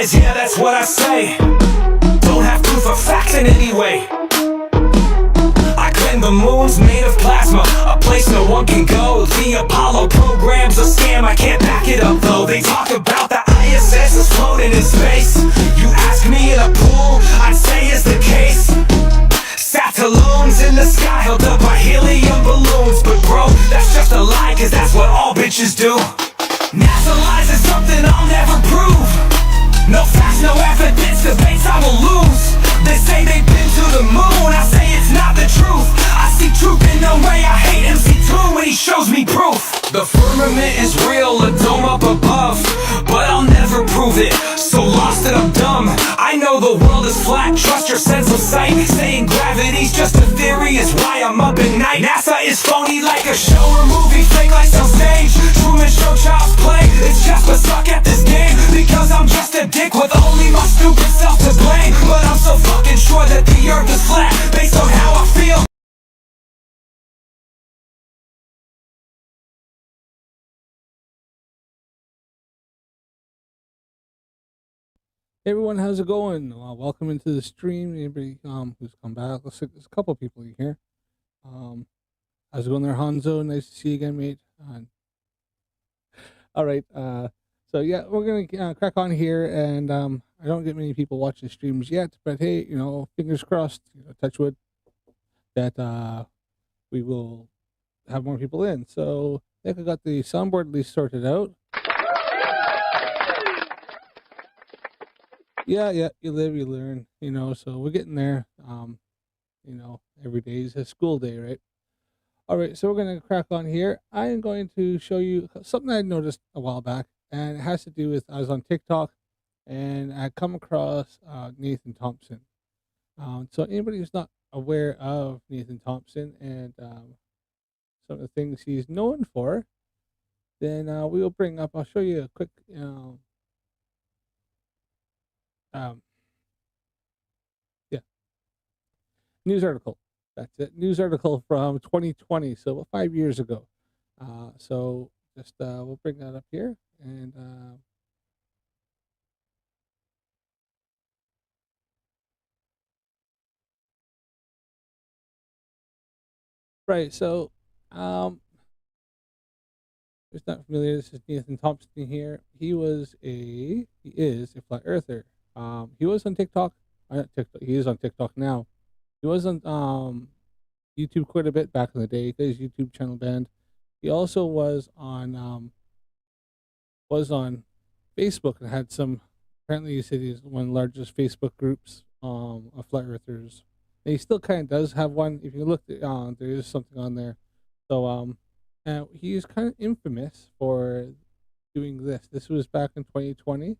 lies, yeah, that's what I say. Don't have proof or facts in any way. I claim the moon's made of plasma, a place no one can go. The Apollo program's a scam, I can't back it up though. They talk about the ISS is floating in space. You ask me in a pool, I'd say is the case. Satelloons in the sky held up by helium balloons. But bro, that's just a lie, cause that's what all bitches do. NASA lies is something I'll never prove. No facts, no evidence, debates I will lose. They say they've been to the moon, I say it's not the truth. I see truth in no way, I hate MC2 when he shows me proof. The firmament is real, a dome up above, but I'll never prove it, so lost that I'm dumb. I know the world is flat, trust your sense of sight. Saying gravity's just a theory is why I'm up at night. NASA is phony like a show or movie, fake like some stage. Truman Show, child's play, it's just a suck at this game. Because I'm just a dick with only my stupid self to blame. But I'm so fucking sure that the earth is flat, based on how I feel. Hey everyone, how's it going? Welcome into the stream. Anybody who's come back? Looks like there's a couple people here. How's it going there, Hanzo? Nice to see you again, mate. All right. So yeah, we're gonna crack on here, and I don't get many people watching streams yet, but hey, fingers crossed, touch wood, that we will have more people in. So I think I got the soundboard at least sorted out. Yeah, you live, you learn, so we're getting there. Every day is a school day, right? All right, so we're going to crack on here. I am going to show you something I noticed a while back, and it has to do with, I was on TikTok, and I come across Nathan Thompson. So anybody who's not aware of Nathan Thompson and some of the things he's known for, then we will bring up, I'll show you a quick, yeah, news article. That's it. News article from 2020, so about 5 years ago. So just we'll bring that up here, and right. So who's not familiar, this is Nathan Thompson here. He is a flat earther. He was on TikTok. Not TikTok. He is on TikTok now. He was on YouTube quite a bit back in the day. He got his YouTube channel banned. He also was on Facebook and had some. Apparently, he said he's one of the largest Facebook groups of flat earthers. And he still kind of does have one. If you look, there is something on there. So he's kind of infamous for doing this. This was back in 2020,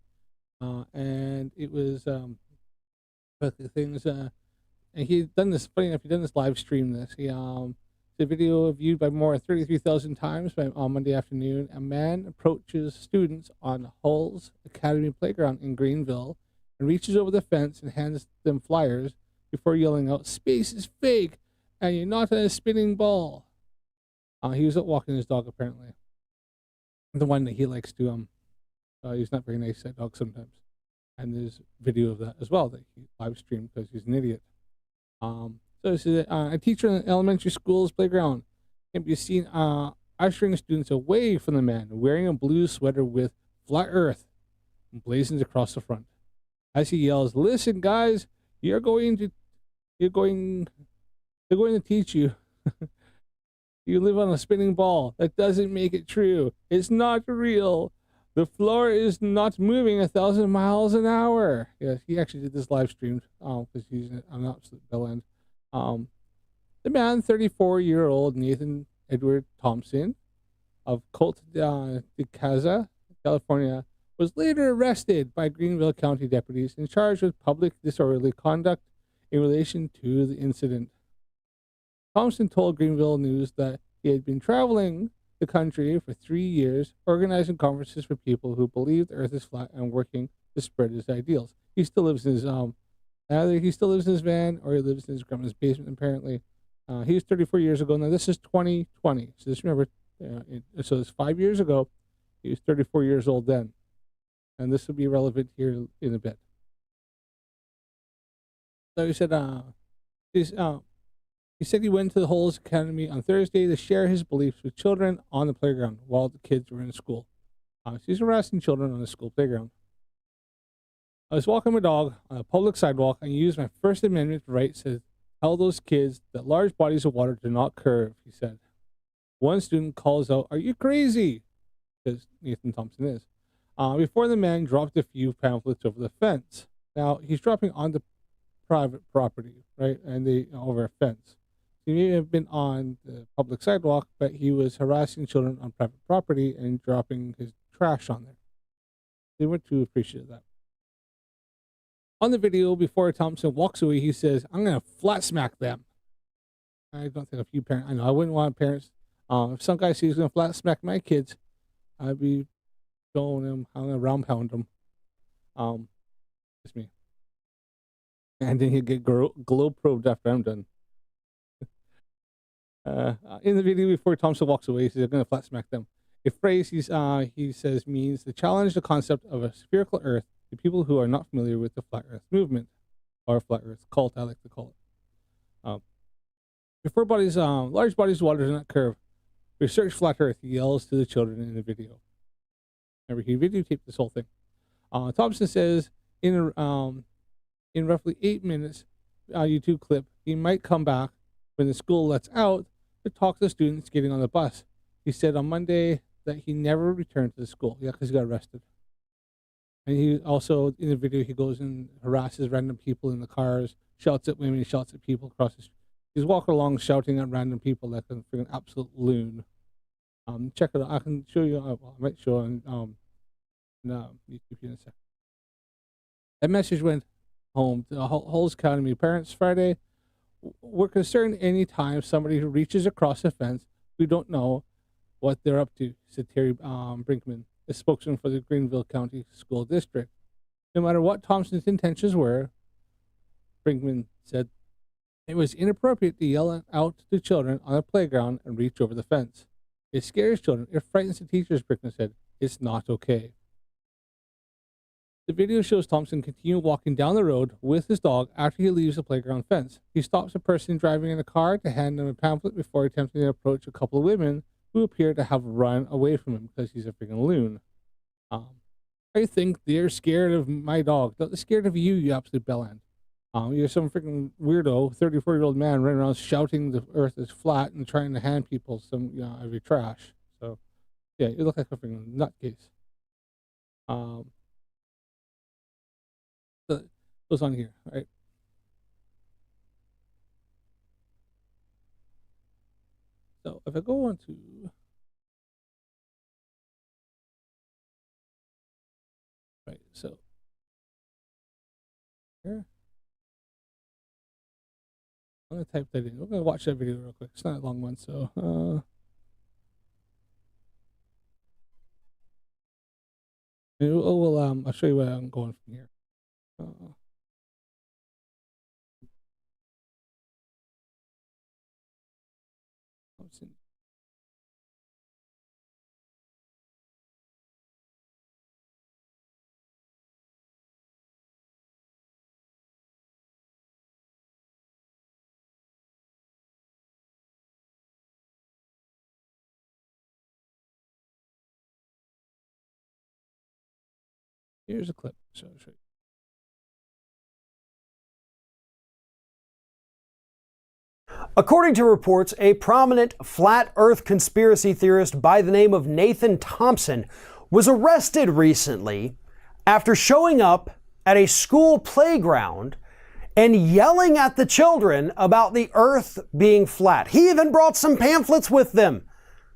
and it was but the things. And he'd done this, funny enough, he done this live stream this. The video viewed by more than 33,000 times on Monday afternoon. A man approaches students on Hull's Academy Playground in Greenville and reaches over the fence and hands them flyers before yelling out, "Space is fake, and you're not a spinning ball." He was out walking his dog, apparently. The one that he likes to, he's not very nice at dogs sometimes. And there's video of that as well that he live streamed because he's an idiot. So this is a teacher in an elementary school's playground can be seen ushering students away from the man wearing a blue sweater with "Flat Earth" emblazoned across the front. As he yells, "Listen, guys, they're going to teach you. You live on a spinning ball. That doesn't make it true. It's not real. The floor is not moving 1,000 miles an hour." Yes, he actually did this live stream because he's an absolute bellend. The man, 34-year-old Nathan Edward Thompson of Colt de Caza, California, was later arrested by Greenville County deputies and charged with public disorderly conduct in relation to the incident. Thompson told Greenville News that he had been traveling the country for 3 years, organizing conferences for people who believe the earth is flat and working to spread his ideals. He still lives in his either he still lives in his van or he lives in his grandma's basement, apparently. He was 34 years ago. Now this is 2020. So just remember, so it's 5 years ago. He was 34 years old then. and this will be relevant here in a bit. So he said, he said he went to the Holes Academy on Thursday to share his beliefs with children on the playground while the kids were in school. So he's harassing children on the school playground. I was walking my dog on a public sidewalk and used my First Amendment rights to tell those kids that large bodies of water do not curve, he said. One student calls out, "Are you crazy?" Because Nathan Thompson is. Before the man dropped a few pamphlets over the fence. Now, he's dropping onto private property, right? And over a fence. He may have been on the public sidewalk, but he was harassing children on private property and dropping his trash on there. They weren't too appreciative of that. On the video, before Thompson walks away, he says, "I'm going to flat smack them." I don't think a few parents, I know I wouldn't want parents, if some guy sees going to flat smack my kids, I'd be going him, I'm going to round pound him. Just me. And then he'd get glow probed after I'm done. In the video before Thompson walks away, he says, "I'm going to flat smack them." A phrase he says means to challenge the concept of a spherical Earth to people who are not familiar with the flat Earth movement, or flat Earth cult, I like to call it. Before large bodies of water do not curve, research flat Earth, he yells to the children in the video. Remember, he videotaped this whole thing. Thompson says in roughly 8 minutes YouTube clip, he might come back when the school lets out to talk to students getting on the bus. He said on Monday that he never returned to the school. Yeah, because he got arrested. And he also, in the video, he goes and harasses random people in the cars, shouts at women, shouts at people across the street. He's walking along shouting at random people like a freaking absolute loon. Check it out. I can show you. I might show on YouTube in a second. That message went home to the Holes Academy parents Friday. "We're concerned anytime somebody who reaches across the fence, we don't know what they're up to," said Terry Brinkman, a spokesman for the Greenville County School District. No matter what Thompson's intentions were, Brinkman said, it was inappropriate to yell out to children on the playground and reach over the fence. It scares children. It frightens the teachers, Brinkman said. It's not okay. The video shows Thompson continue walking down the road with his dog after he leaves the playground fence. He stops a person driving in a car to hand him a pamphlet before attempting to approach a couple of women who appear to have run away from him because he's a freaking loon. I think they're scared of my dog. They're scared of you, you absolute bellend. You're some freaking weirdo, 34-year-old man running around shouting the earth is flat and trying to hand people some, of your trash. So, yeah, you look like a freaking nutcase. So, goes on here, right? So, if I go on to... Right, so... Here. I'm going to type that in. We're going to watch that video real quick. It's not a long one, so... I'll show you where I'm going from here. Thompson. Here's a clip. So I'll show you. According to reports, a prominent flat earth conspiracy theorist by the name of Nathan Thompson was arrested recently after showing up at a school playground and yelling at the children about the earth being flat. He even brought some pamphlets with them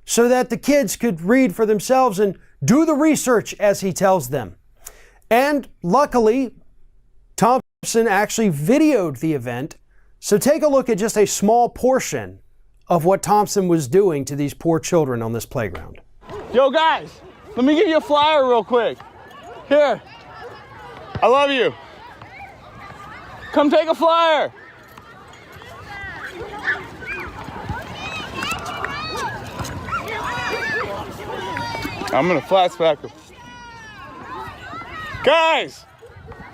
so that the kids could read for themselves and do the research as he tells them. And luckily, Thompson actually videoed the event. So take a look at just a small portion of what Thompson was doing to these poor children on this playground. Yo guys, let me give you a flyer real quick. Here, I love you. Come take a flyer. I'm gonna flat smack him. Guys,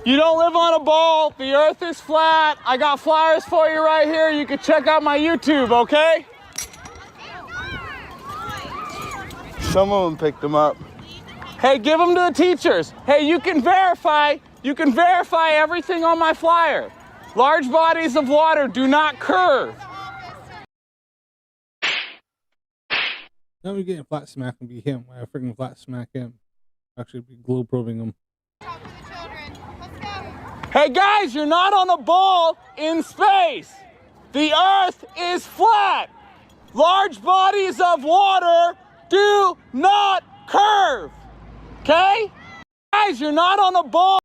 you don't live on a ball. The earth is flat. I got flyers for you right here. You can check out my YouTube, okay? Some of them picked them up. Hey, give them to the teachers. Hey, you can verify everything on my flyer. Large bodies of water do not curve. Now we're getting flat smack and be him. I freaking flat smack him. Actually be glow probing him. Hey guys, you're not on a ball in space. The earth is flat. Large bodies of water do not curve. Okay? Guys, you're not on a ball.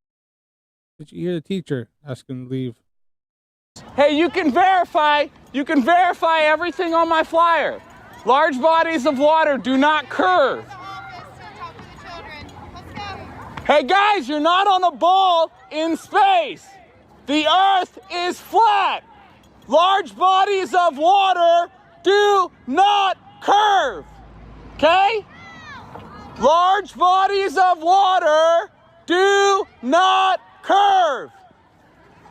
Did you hear the teacher asking to leave? Hey, you can verify everything on my flyer. Large bodies of water do not curve. Hey guys, you're not on a ball in space. The earth is flat. Large bodies of water do not curve. Okay? Large bodies of water do not curve.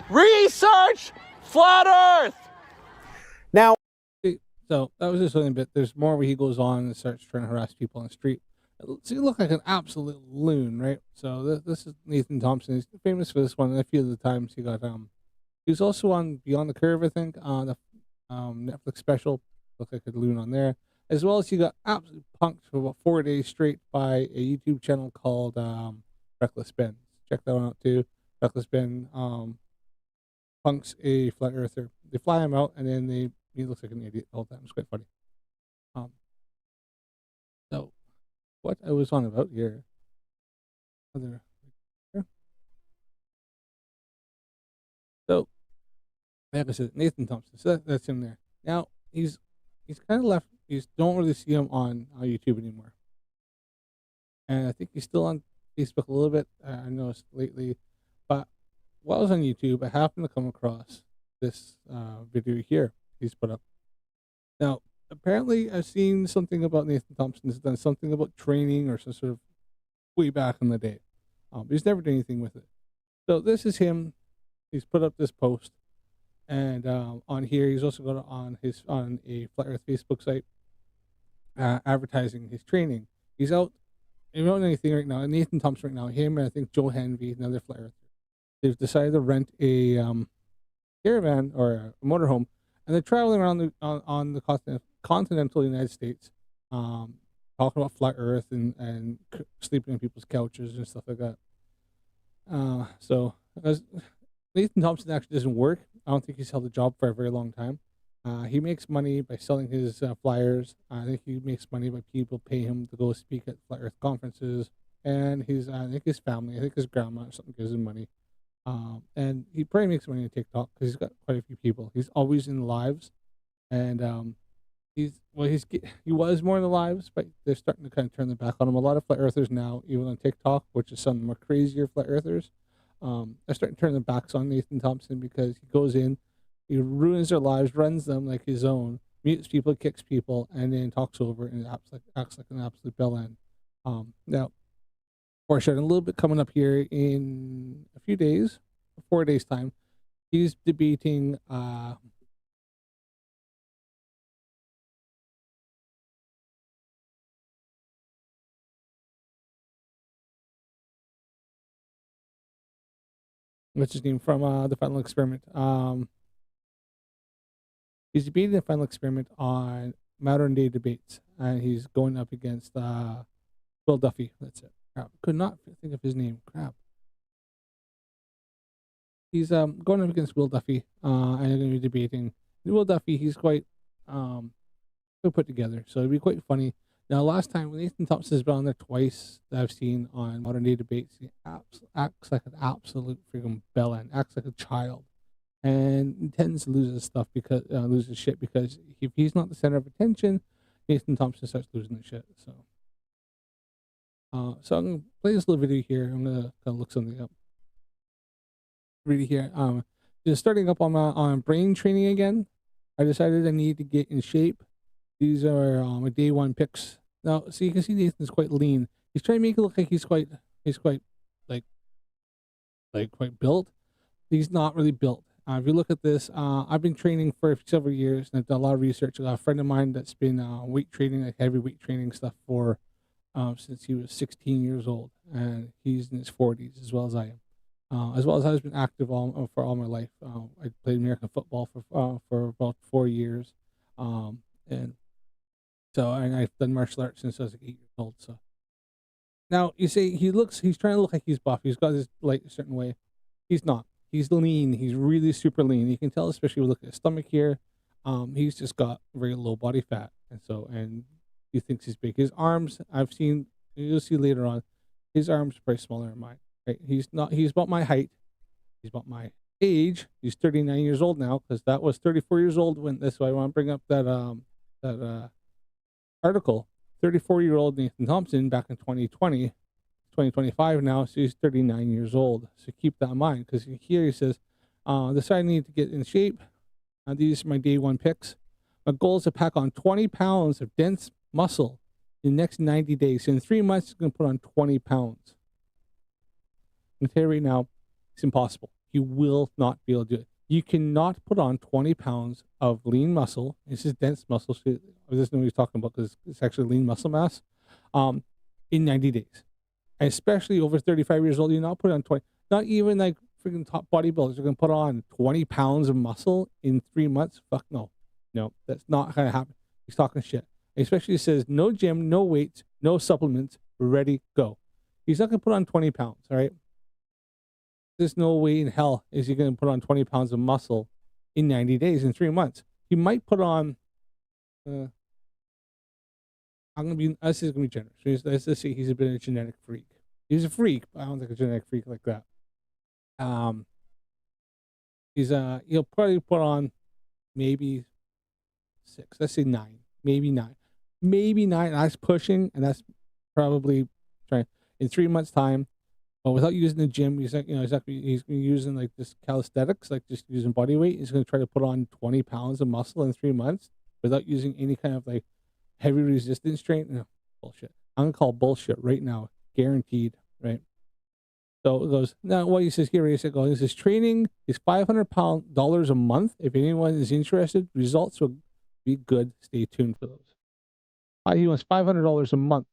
Research flat earth. Now, So that was just something bit. There's more where he goes on and starts trying to harass people on the street. So you look like an absolute loon, right? So this is Nathan Thompson. He's famous for this one. And a few of the times he got he was also on Beyond the Curve, I think, on the Netflix special. Looked like a loon on there, as well as he got absolutely punked for about 4 days straight by a YouTube channel called Reckless Ben. Check that one out too. Reckless Ben punks a flat earther. They fly him out, and then he looks like an idiot the whole time. It's quite funny. So what I was on about here. So, like I said, Nathan Thompson. So that's him there. Now he's kind of left. You don't really see him on YouTube anymore, and I think he's still on Facebook a little bit. I noticed lately, but while I was on YouTube, I happened to come across this video here he's put up. Now, apparently, I've seen something about Nathan Thompson has done something about training or some sort of way back in the day. He's never done anything with it. So this is him. He's put up this post, and on here he's also got on a Flat Earth Facebook site, advertising his training. He's out. You don't know anything right now. Nathan Thompson right now. Him and I think Joe Hanvey, another Flat Earther. They've decided to rent a caravan or a motorhome, and they're traveling around on the continental United States, talking about flat Earth and sleeping on people's couches and stuff like that. So as Nathan Thompson actually doesn't work. I don't think he's held a job for a very long time. He makes money by selling his flyers. I think he makes money by people paying him to go speak at Flat Earth conferences. And I think his family, I think his grandma or something gives him money. And he probably makes money on TikTok because he's got quite a few people. He's always in lives, and he was more in the lives, but they're starting to kind of turn their back on him. A lot of flat earthers now, even on TikTok, which is some more crazier flat earthers, are starting to turn their backs on Nathan Thompson because he goes in, he ruins their lives, runs them like his own, mutes people, kicks people, and then talks over and acts like an absolute bellend. Now, foreshadowing a little bit coming up here in a few days, 4 days time, he's debating what's his name from the Final Experiment. He's debating the Final Experiment on modern day debates, and he's going up against Will Duffy. That's it. Crap. Could not think of his name. Crap. He's going up against Will Duffy, and they're going to be debating. Will Duffy, he's quite put together, so it'd be quite funny. Now, last time when Nathan Thompson's been on there twice that I've seen on modern day debates, he acts like an absolute freaking bellend, acts like a child, and he tends to lose his stuff because loses shit because if he's not the center of attention, Nathan Thompson starts losing his shit. So I'm gonna play this little video here. I'm gonna look something up. Read it here. Just starting up on brain training again. I decided I need to get in shape. These are my day one pics. Now, so you can see Nathan's quite lean. He's trying to make it look like he's quite like like quite built. He's not really built. If you look at this, I've been training for several years, and I've done a lot of research. I got a friend of mine that's been weight training, like heavy weight training stuff for since he was 16 years old, and he's in his 40s as well as I am. As well as I've been active for all my life. I played American football for about 4 years, and so I've done martial arts since I was like 8 years old. So now you say he's trying to look like he's buff. He's got his like a certain way. He's not. He's lean. He's really super lean. You can tell, especially when you look at his stomach here. He's just got very low body fat, and he thinks he's big. His arms, I've seen. You'll see later on. His arms are probably smaller than mine. Right? He's not. He's about my height. He's about my age. He's 39 years old now, because that was 34 years old when this. So I want to bring up that article. 34-year-old Nathan Thompson back in 2020. 2025 now, so he's 39 years old. So keep that in mind, because here he says, this I need to get in shape. These are my day one picks. My goal is to pack on 20 pounds of dense muscle in the next 90 days. In 3 months, he's going to put on 20 pounds. I can tell you right now, it's impossible. He will not be able to do it. You cannot put on 20 pounds of lean muscle. This is dense muscle. So I just know what he's talking about, because it's actually lean muscle mass in 90 days. And especially over 35 years old, you're not putting on 20. Not even like freaking top bodybuilders are going to put on 20 pounds of muscle in 3 months. Fuck no. No, that's not going to happen. He's talking shit. Especially he says, no gym, no weights, no supplements, ready, go. He's not going to put on 20 pounds, all right? There's no way in hell is he going to put on 20 pounds of muscle in 90 days, in 3 months. He might put on, this is going to be generous. Let's say he's a bit of a genetic freak. He's a freak, but I don't think a genetic freak like that. He'll probably put on maybe 6. Let's say 9. Maybe 9. Maybe 9. That's pushing, and that's probably trying in 3 months' time. But without using the gym, he's like, he's using like this calisthenics, like just using body weight. He's going to try to put on 20 pounds of muscle in 3 months without using any kind of like heavy resistance training. No, bullshit. I'm going to call bullshit right now. Guaranteed, right? So it goes, now what he says here, he says training is $500 a month. If anyone is interested, results will be good. Stay tuned for those. He wants $500 a month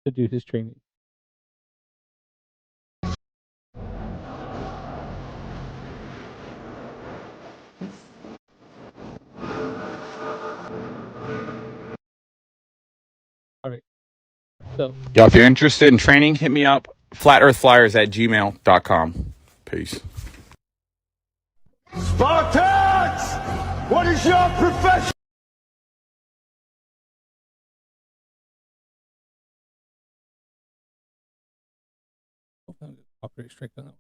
to do his training. All right. So, yeah, if you're interested in training, hit me up. flatearthflyers@gmail.com. Peace. Spartans! What is your profession? copyright strike on that.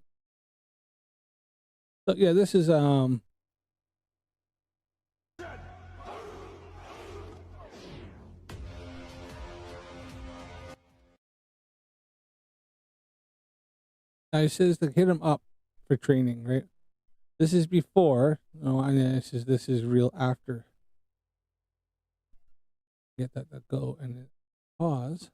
So yeah, this is now it says to hit him up for training, right? This is before. No, and then this is real after. Get that to go and then pause.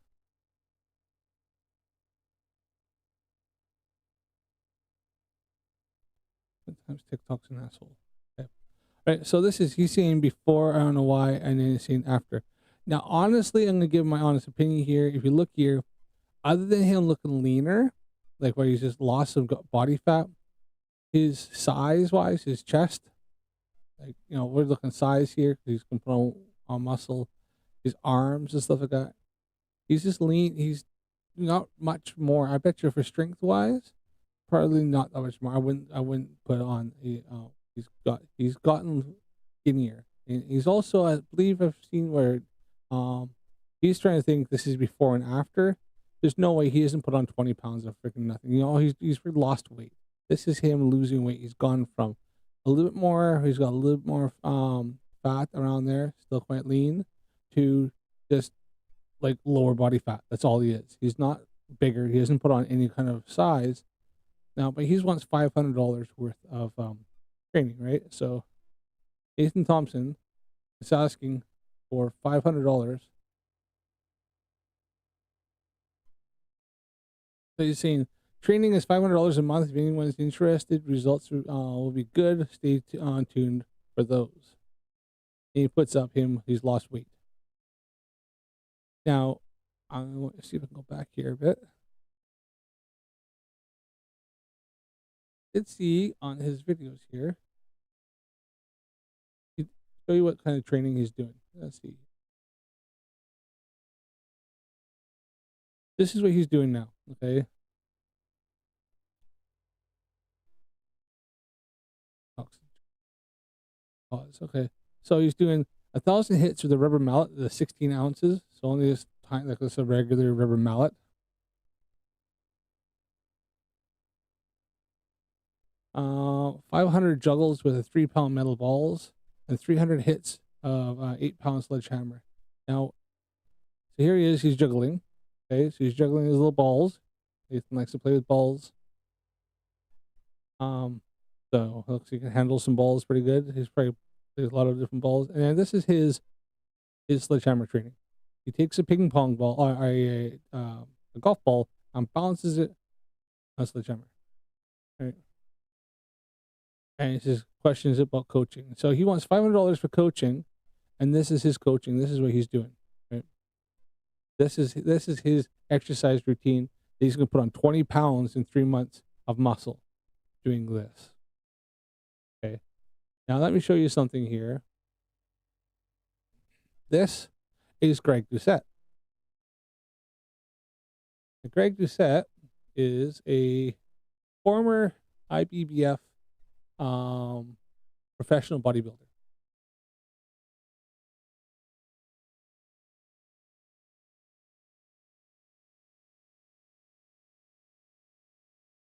Sometimes TikTok's an asshole. Okay. Right. So this is he's saying before. I don't know why, and then he's saying after. Now, honestly, I'm gonna give my honest opinion here. If you look here, other than him looking leaner, like where he's just lost some body fat, his size wise, his chest, like, you know, we're looking size here. He's gonna put on muscle, his arms and stuff like that. He's just lean. He's not much more. I bet you for strength wise, probably not that much more. I wouldn't put on. He's gotten skinnier, and he's also, I believe I've seen where, he's trying to think this is before and after. There's no way he hasn't put on 20 pounds of freaking nothing. You know, he's lost weight. This is him losing weight. He's gone from a little bit more. He's got a little bit more fat around there, still quite lean, to just like lower body fat. That's all he is. He's not bigger. He hasn't put on any kind of size now, but he wants $500 worth of training, right? So Nathan Thompson is asking for $500. So he's saying Training is $500 a month. If anyone is interested, results will be good. Stay tuned for those. And he puts up he's lost weight. Now, I want to see if I can go back here a bit. Let's see on his videos here. Show you what kind of training he's doing. Let's see. This is what he's doing now. Okay. Pause. Okay. So he's doing 1,000 hits with a rubber mallet, the 16 ounces. So only this time, like this, a regular rubber mallet. Uh, 500 juggles with a 3-pound metal balls, and 300 hits of 8-pound sledgehammer. Now, so here he is. He's juggling. Okay, so he's juggling his little balls. Ethan likes to play with balls. So looks he can handle some balls pretty good. He's probably plays a lot of different balls. And then this is his sledgehammer training. He takes a ping pong ball or a golf ball and bounces it on a sledgehammer. Right. And he says questions about coaching. So he wants $500 for coaching, and this is his coaching. This is what he's doing. Right. This is his exercise routine. He's going to put on 20 pounds in 3 months of muscle doing this. Okay. Now let me show you something here. This is Greg Doucette. Greg Doucette is a former IBBF professional bodybuilder.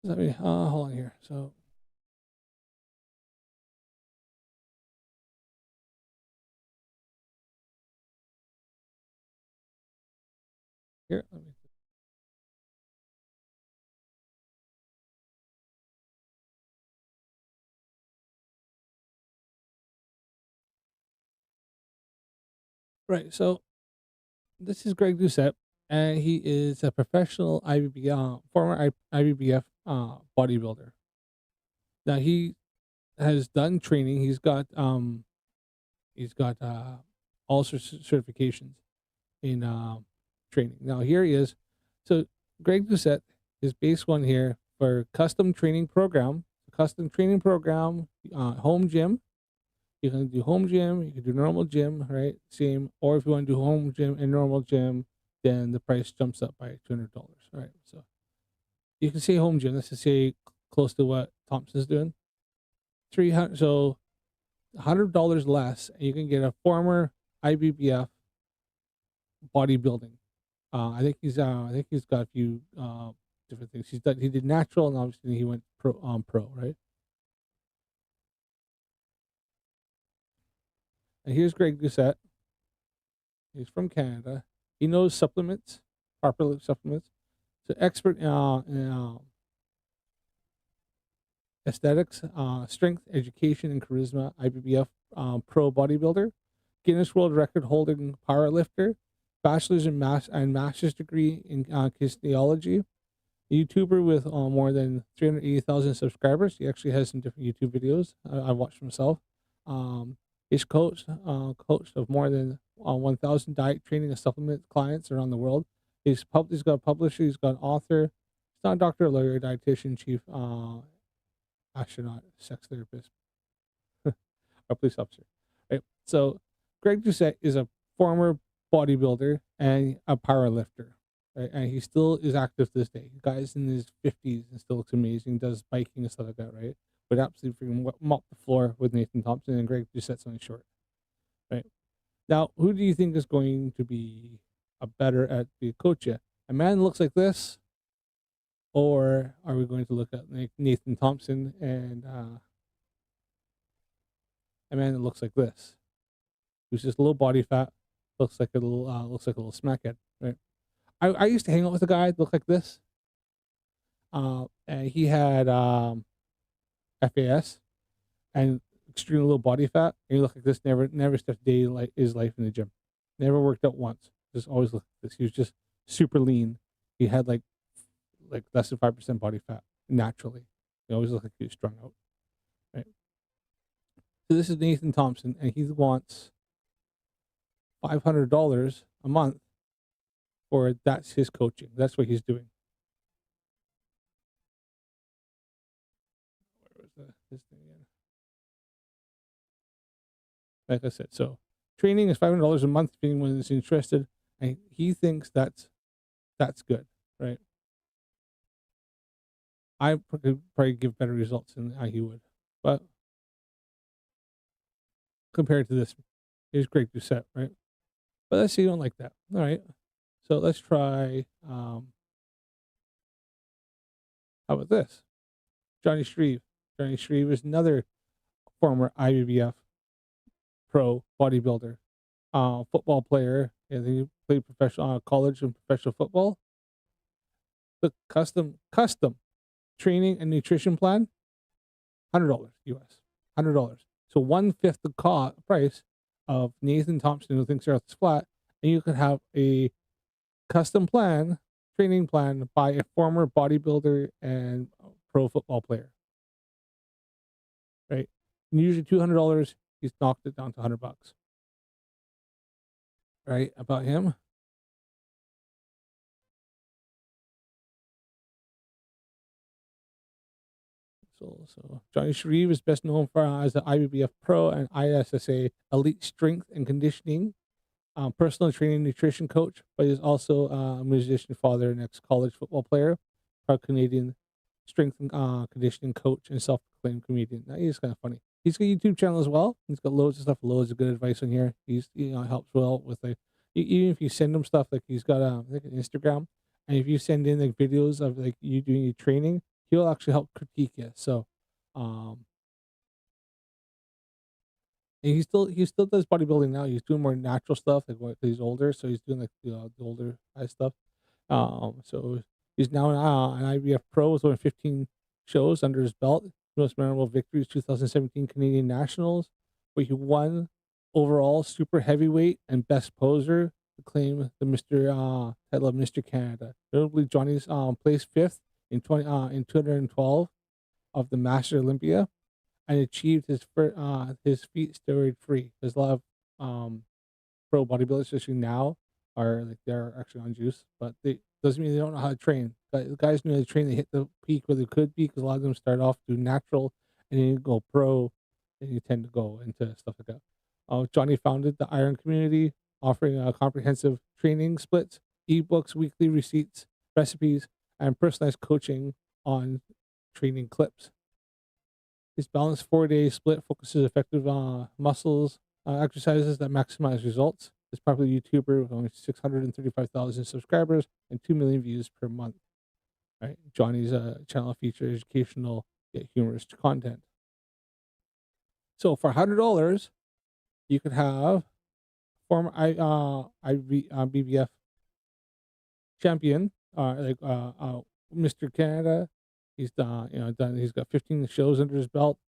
Let me hold on here. So here, let me. Right, so this is Greg Doucette, and he is a professional former IBBF bodybuilder. Now he has done training. He's got all sorts of certifications in training. Now here he is. So Greg Doucette, his base one here for custom training program, home gym. You can do home gym, you can do normal gym, right? Same. Or if you want to do home gym and normal gym, then the price jumps up by $200, right? So you can say home gym. Let's just say close to what Thompson's doing. 300, so $100 less, and you can get a former IBBF bodybuilding. I think he's got a few different things. He did natural, and obviously he went pro, right? And here's Greg Doucette. He's from Canada. He knows supplements, proper supplements. So expert in aesthetics, strength, education, and charisma. IBBF pro bodybuilder, Guinness World Record holding powerlifter, bachelor's and master's degree in kinesiology. YouTuber with more than 380,000 subscribers. He actually has some different YouTube videos I've watched myself. He's coached of more than 1,000 diet training and supplement clients around the world. He's got a publisher. He's got an author. He's not a doctor, lawyer, dietitian, chief astronaut, sex therapist, or police officer. Right. So Greg Doucette is a former bodybuilder and a power lifter. Right? And he still is active to this day. The guy's in his 50s and still looks amazing. Does biking and stuff like that, right? But absolutely freaking mop the floor with Nathan Thompson, and Greg Doucette's only short. Right. Now, who do you think is going to be a better at the coach? A man that looks like this, or are we going to look at Nathan Thompson and a man that looks like this, who's just a little body fat, looks like a little smackhead, right? I used to hang out with a guy that looked like this, and he had FAS and extremely low body fat, and he looked like this. Never stepped a day like his life in the gym. Never worked out once. Just always looked like this. He was just super lean. He had like like less than 5% body fat naturally. He always looks like he was strung out, right? So this is Nathan Thompson, and he wants $500 a month for that's his coaching. That's what he's doing. Where was his thing again? Like I said, so training is $500 a month if anyone is interested, and he thinks that's good, right? I could probably give better results than he would, but compared to this, here's Greg Doucette, right? But let's see, you don't like that. All right, so let's try. How about this? Johnny Shreve. Johnny Shreve is another former IBBF pro bodybuilder, football player. I think he played professional college and professional football. The custom training and nutrition plan, $100 US, $100. So 1/5 the price of Nathan Thompson, who thinks the earth is flat, and you could have a custom training plan by a former bodybuilder and pro football player. Right? And usually $200, he's knocked it down to $100. Right? About him. So Johnny Shreve is best known for as an IBBF pro and ISSA elite strength and conditioning, personal training nutrition coach, but he's also a musician, father, and ex-college football player, proud Canadian strength and conditioning coach, and self-proclaimed comedian. Now, he's kind of funny. He's got a YouTube channel as well. He's got loads of stuff, loads of good advice on here. He's helps well with even if you send him stuff, like he's got like an Instagram, and if you send in like videos of like you doing your training, he'll actually help critique you. So, and he still does bodybuilding now. He's doing more natural stuff, like he's older, so he's doing like the older guy stuff. So he's now an IBF pro with over 15 shows under his belt. Most memorable victories: 2017 Canadian Nationals, where he won overall super heavyweight and best poser to claim the title of Mr. Canada. Notably, Johnny's placed 5th in 212 of the Master Olympia, and achieved his feet steroid free. There's a lot of pro bodybuilders, especially now, are like they're actually on juice, but they doesn't mean they don't know how to train. The guys know how to train. They hit the peak where they could be, because a lot of them start off doing natural, and then you go pro, and you tend to go into stuff like that. Johnny founded the Iron Community, offering comprehensive training splits, ebooks, weekly receipts, recipes, and personalized coaching on training clips. His balanced 4-day split focuses effective muscles exercises that maximize results. He's a popular YouTuber with only 635,000 subscribers and 2 million views per month. Right? Johnny's channel features educational yet humorous content. So for $100, you could have former BBF champion, Mr. Canada. He's done. He's got 15 shows under his belt,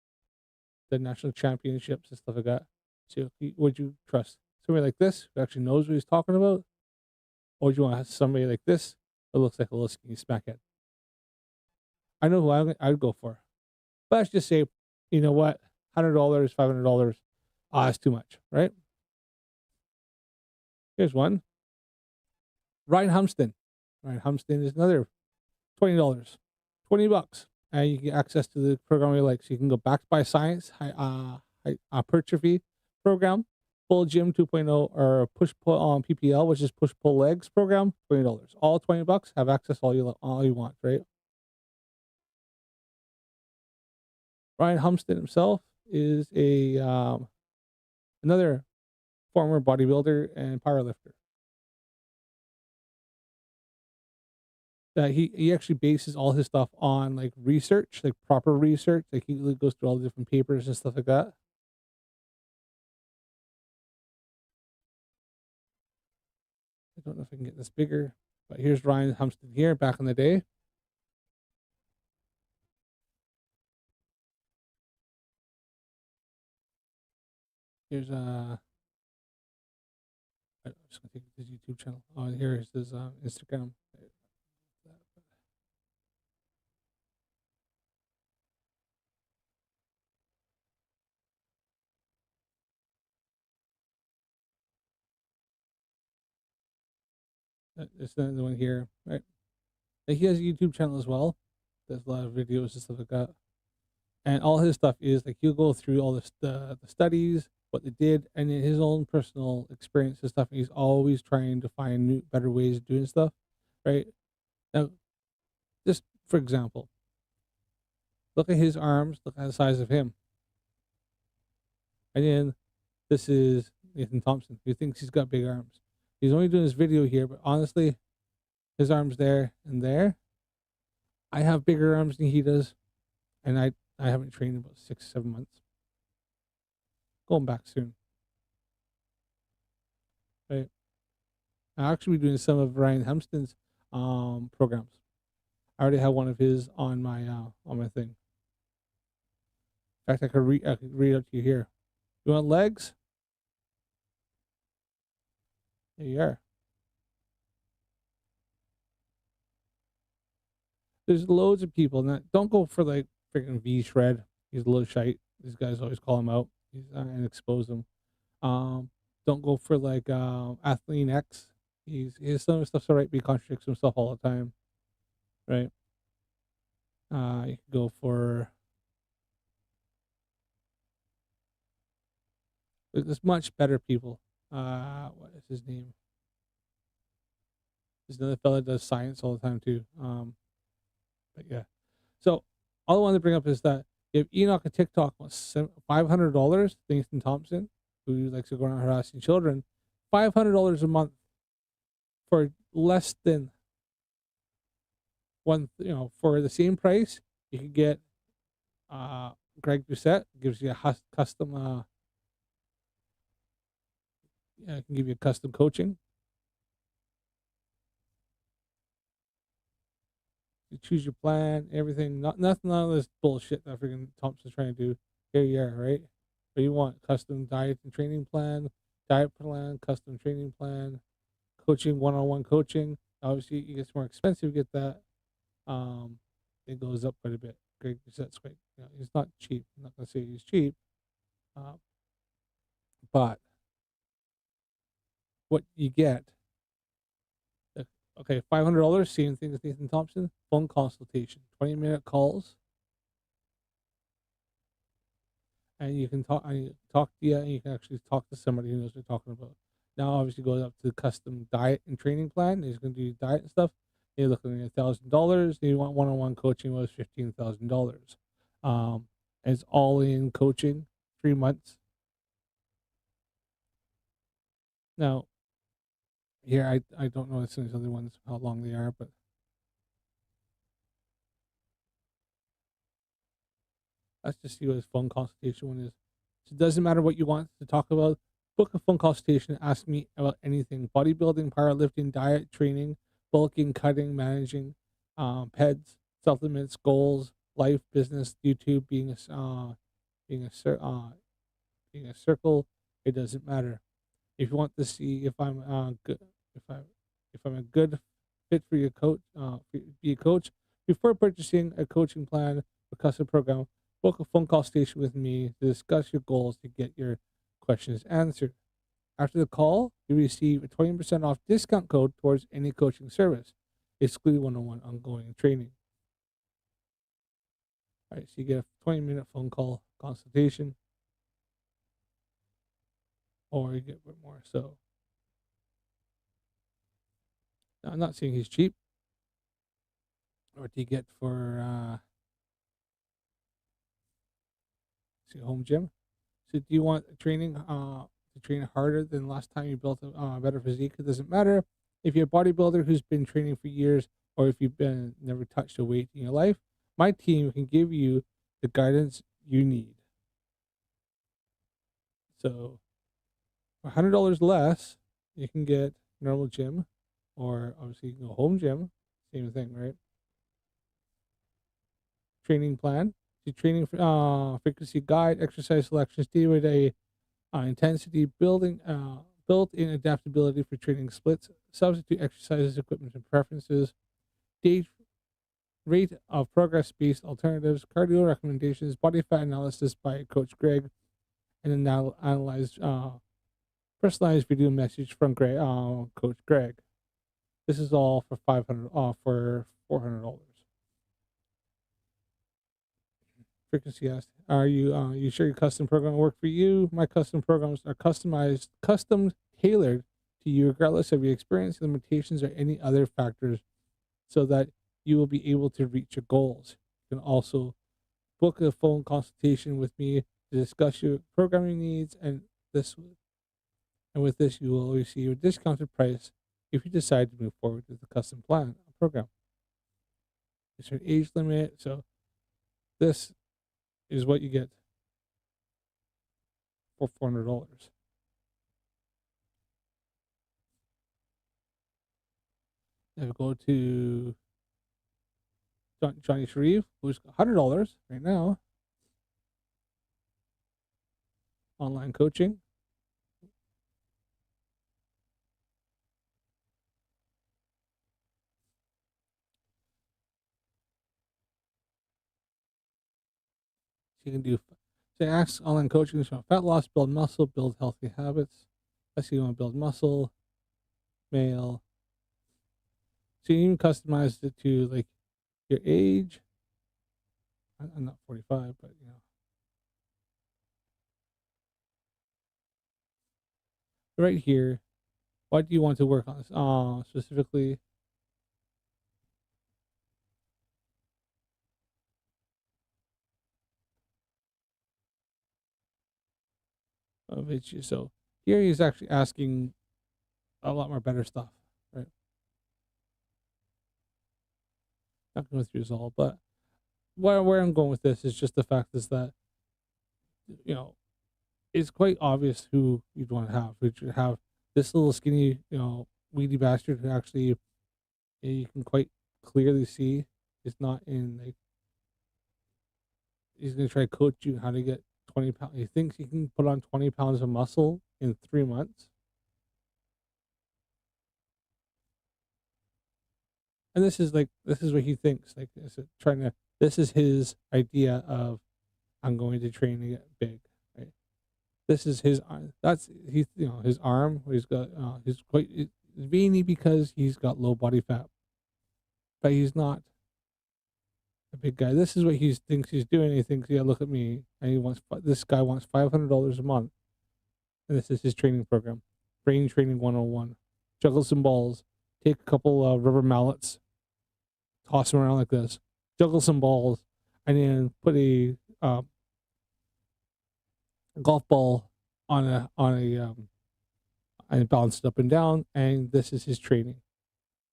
the national championships and stuff like that. So, would you trust somebody like this who actually knows what he's talking about, or do you want to have somebody like this who looks like a little skinny smackhead? I know who I'd go for, but let's just say, you know what, $100, $500, that's too much, right? Here's one. Ryan Humston. Ryan Humston is another $20. $20, and you get access to the program you like. So you can go Backed by Science, hypertrophy program, full gym 2.0, or push pull on PPL, which is push pull legs program, $20. All $20, have access all you want, right? Ryan Humston himself is another former bodybuilder and powerlifter. He actually bases all his stuff on like research, like proper research. Like he goes through all the different papers and stuff like that. I don't know if I can get this bigger, but here's Ryan Humston here back in the day. Here's I'm just gonna take his YouTube channel. Oh, here is his Instagram. It's not the one here, right? Like he has a YouTube channel as well. There's a lot of videos and stuff like that. And all his stuff is like he'll go through all the studies, what they did, and in his own personal experience and stuff. He's always trying to find new, better ways of doing stuff, right? Now, just for example, look at his arms. Look at the size of him. And then this is Nathan Thompson, who thinks he's got big arms. He's only doing this video here, but honestly, his arms there and there. I have bigger arms than he does, and I haven't trained in about 6-7 months. Going back soon. Right. I'll actually be doing some of Ryan Hemston's programs. I already have one of his on my thing. In fact, I could read out to you here. You want legs? There you are. There's loads of people. Now, don't go for like freaking V Shred. He's a little shite. These guys always call him out and expose him. Don't go for like Athlean X. His some stuff's alright, but he contradicts himself all the time. Right? You can go for. There's much better people. What is his name? There's another fella that does science all the time too. But yeah. So all I wanted to bring up is that if Enoch on TikTok wants $500, Nathan Thompson, who likes to go around harassing children, $500 a month for less than one, for the same price, you could get Greg Doucette, gives you a custom I can give you custom coaching. You choose your plan, everything. None of this bullshit that freaking Thompson's trying to do. Here you are, right? What you want? Custom diet and training plan, custom training plan, coaching, one-on-one coaching. Obviously, it gets more expensive to get that. It goes up quite a bit. Great, that's great. He's not cheap. I'm not gonna say he's cheap, but what you get. Okay, $500, same thing as Nathan Thompson. Phone consultation, 20-minute calls, and you can talk to you, and you can actually talk to somebody who knows what they're talking about. Now, obviously, goes up to the custom diet and training plan. He's going to do diet and stuff. You're looking at $1,000. You want one-on-one coaching was $15,000. It's all in coaching, 3 months. Now, here, I don't know some of these other ones, how long they are, but let's just see what his phone consultation one is. So it doesn't matter what you want to talk about. Book a phone consultation. Ask me about anything. Bodybuilding, powerlifting, diet, training, bulking, cutting, managing, peds, supplements, goals, life, business, YouTube, being a circle. It doesn't matter. If you want to see if I'm good, if I'm a good fit for your coach, be a coach, before purchasing a coaching plan or custom program, book a phone call station with me to discuss your goals to get your questions answered. After the call, you receive a 20% off discount code towards any coaching service, excluding one-on-one ongoing training. All right, so you get a 20-minute phone call consultation, or you get a bit more. So now, I'm not saying he's cheap. What do you get for home gym? So do you want training to train harder than last time you built a better physique? It doesn't matter if you're a bodybuilder who's been training for years, or if you've never touched a weight in your life. My team can give you the guidance you need. So for $100 less, you can get normal gym, or obviously you can go home gym. Same thing, right? Training plan. The training frequency guide, exercise selections, day-by-day intensity, built-in adaptability for training splits, substitute exercises, equipment, and preferences, rate of progress-based alternatives, cardio recommendations, body fat analysis by Coach Greg, and then now analyze personalized video message from Coach Greg. This is all for $400. Frequency asked, "Are you sure your custom program will work for you? My custom programs are custom tailored to you, regardless of your experience, limitations, or any other factors, so that you will be able to reach your goals. You can also book a phone consultation with me to discuss your programming needs, and with this, you will receive a discounted price if you decide to move forward with the custom program. There's an age limit, so this is what you get for $400. Now go to Johnny Sharif, who's $100 right now. Online coaching. You can do, say, ask online coaching about fat loss, build muscle, build healthy habits. Let's see, you want to build muscle, male. So you even customize it to like your age. I'm not 45, but you know. Right here, what do you want to work on specifically? So here he's actually asking a lot more better stuff, right? Not going through this all, but where I'm going with this is just the fact is that, you know, it's quite obvious who you'd want to have. Would you have this little skinny, you know, weedy bastard who actually you can quite clearly see is not in, like, he's going to try to coach you how to get 20 pounds. He thinks he can put on 20 pounds of muscle in 3 months. And this is what he thinks. Like, this is his idea of, I'm going to train to get big, right? This is his, his arm, where he's got, he's quite veiny because he's got low body fat. But he's not a big guy. This is what he thinks he's doing. He thinks, yeah, look at me. And this guy wants $500 a month. And this is his training program. Brain Training 101. Juggle some balls. Take a couple rubber mallets. Toss them around like this. Juggle some balls. And then put a golf ball on and bounce it up and down. And this is his training.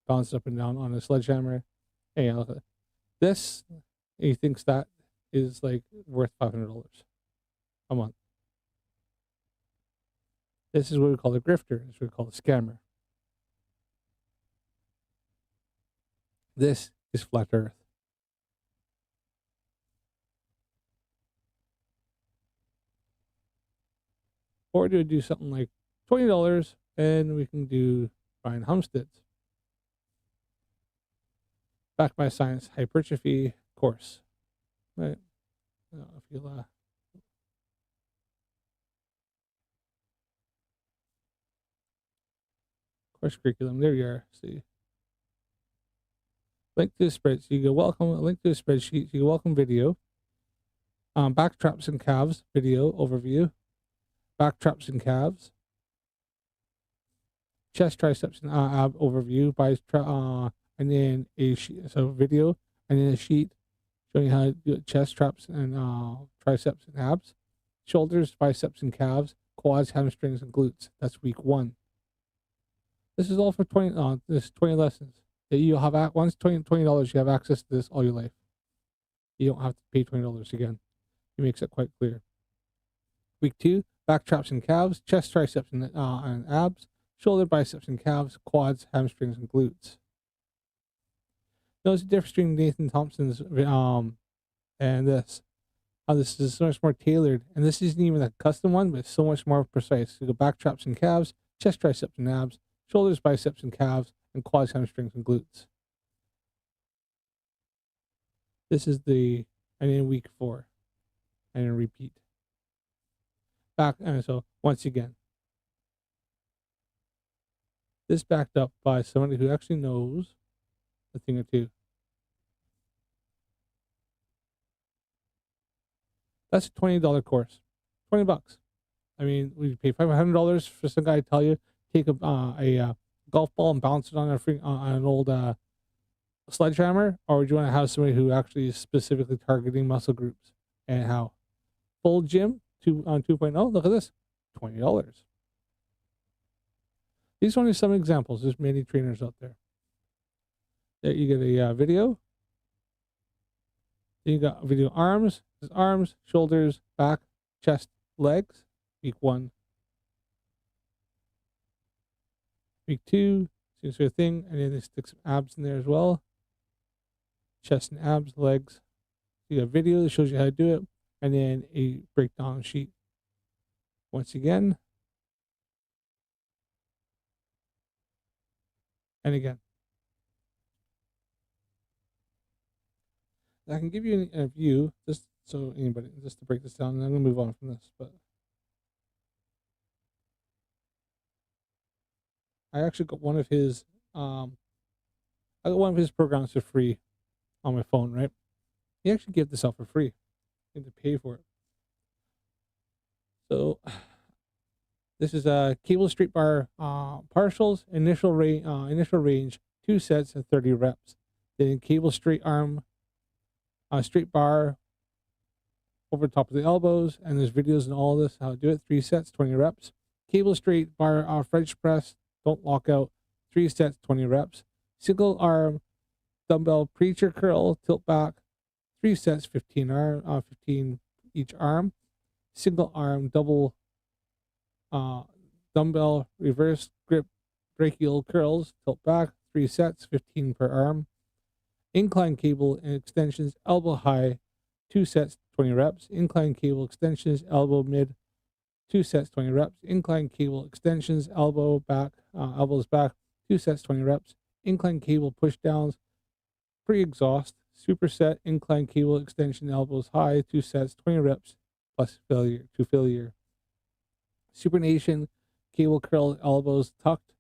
Bounce up and down on a sledgehammer. And yeah, look at this. He thinks that is like worth $500 a month. This is what we call a grifter. This is what we call a scammer. This is flat earth. Or do something like $20 and we can do Brian Humstead's Back by Science Hypertrophy course. Right. If you'll course curriculum, there you are. See. Link to the spreadsheet. You go welcome. Link to the spreadsheet. You go welcome video. Back traps and calves video overview. Back traps and calves. Chest, triceps, and ab overview by and then a sheet, so video, and then a sheet showing how to do chest, traps, and triceps and abs. Shoulders, biceps, and calves. Quads, hamstrings, and glutes. That's week 1. This is all for 20. This 20 lessons. You'll have once $20, you have access to this all your life. You don't have to pay $20 again. He makes it quite clear. Week 2, back traps and calves, chest, triceps, and abs, shoulder, biceps, and calves, quads, hamstrings, and glutes. Notice the difference between Nathan Thompson's and this. This is so much more tailored, and this isn't even a custom one, but it's so much more precise. You go back traps and calves, chest, triceps, and abs, shoulders, biceps, and calves, and quads, hamstrings, and glutes. This is and then week 4, and then repeat. Back, and so once again. This backed up by somebody who actually knows a thing or two. That's a $20 course. $20. I mean, would you pay $500 for some guy to tell you take a golf ball and bounce it on an old sledgehammer, or would you want to have somebody who actually is specifically targeting muscle groups and how? Full gym 2.0. Look at this, $20. These are only some examples. There's many trainers out there. There you get a video. Then you got video arms. There's arms, shoulders, back, chest, legs. Week 1. Week 2, same sort of thing. And then they stick some abs in there as well. Chest and abs, legs. You got a video that shows you how to do it. And then a breakdown sheet. Once again. And again. I can give you a view, just so anybody, just to break this down, and I'm going to move on from this. But I actually got one of his, I got one of his programs for free on my phone, right? He actually gave this out for free. I had to pay for it. So this is a cable straight bar partials, initial range, 2 sets of 30 reps. Then cable straight arm, straight bar over top of the elbows, and there's videos and all this, how to do it. 3 sets, 20 reps. Cable straight bar French press, don't lock out, 3 sets, 20 reps. Single arm dumbbell preacher curl, tilt back, 3 sets, 15 each arm. Single arm double dumbbell reverse grip brachial curls, tilt back, 3 sets, 15 per arm. Incline cable and extensions, elbow high, 2 sets, 20 reps. Incline cable extensions, elbow mid, 2 sets, 20 reps. Incline cable extensions, elbows back, 2 sets, 20 reps. Incline cable push downs, pre-exhaust, superset, incline cable extension, elbows high, 2 sets, 20 reps, plus failure. Supination, cable curl, elbows tucked,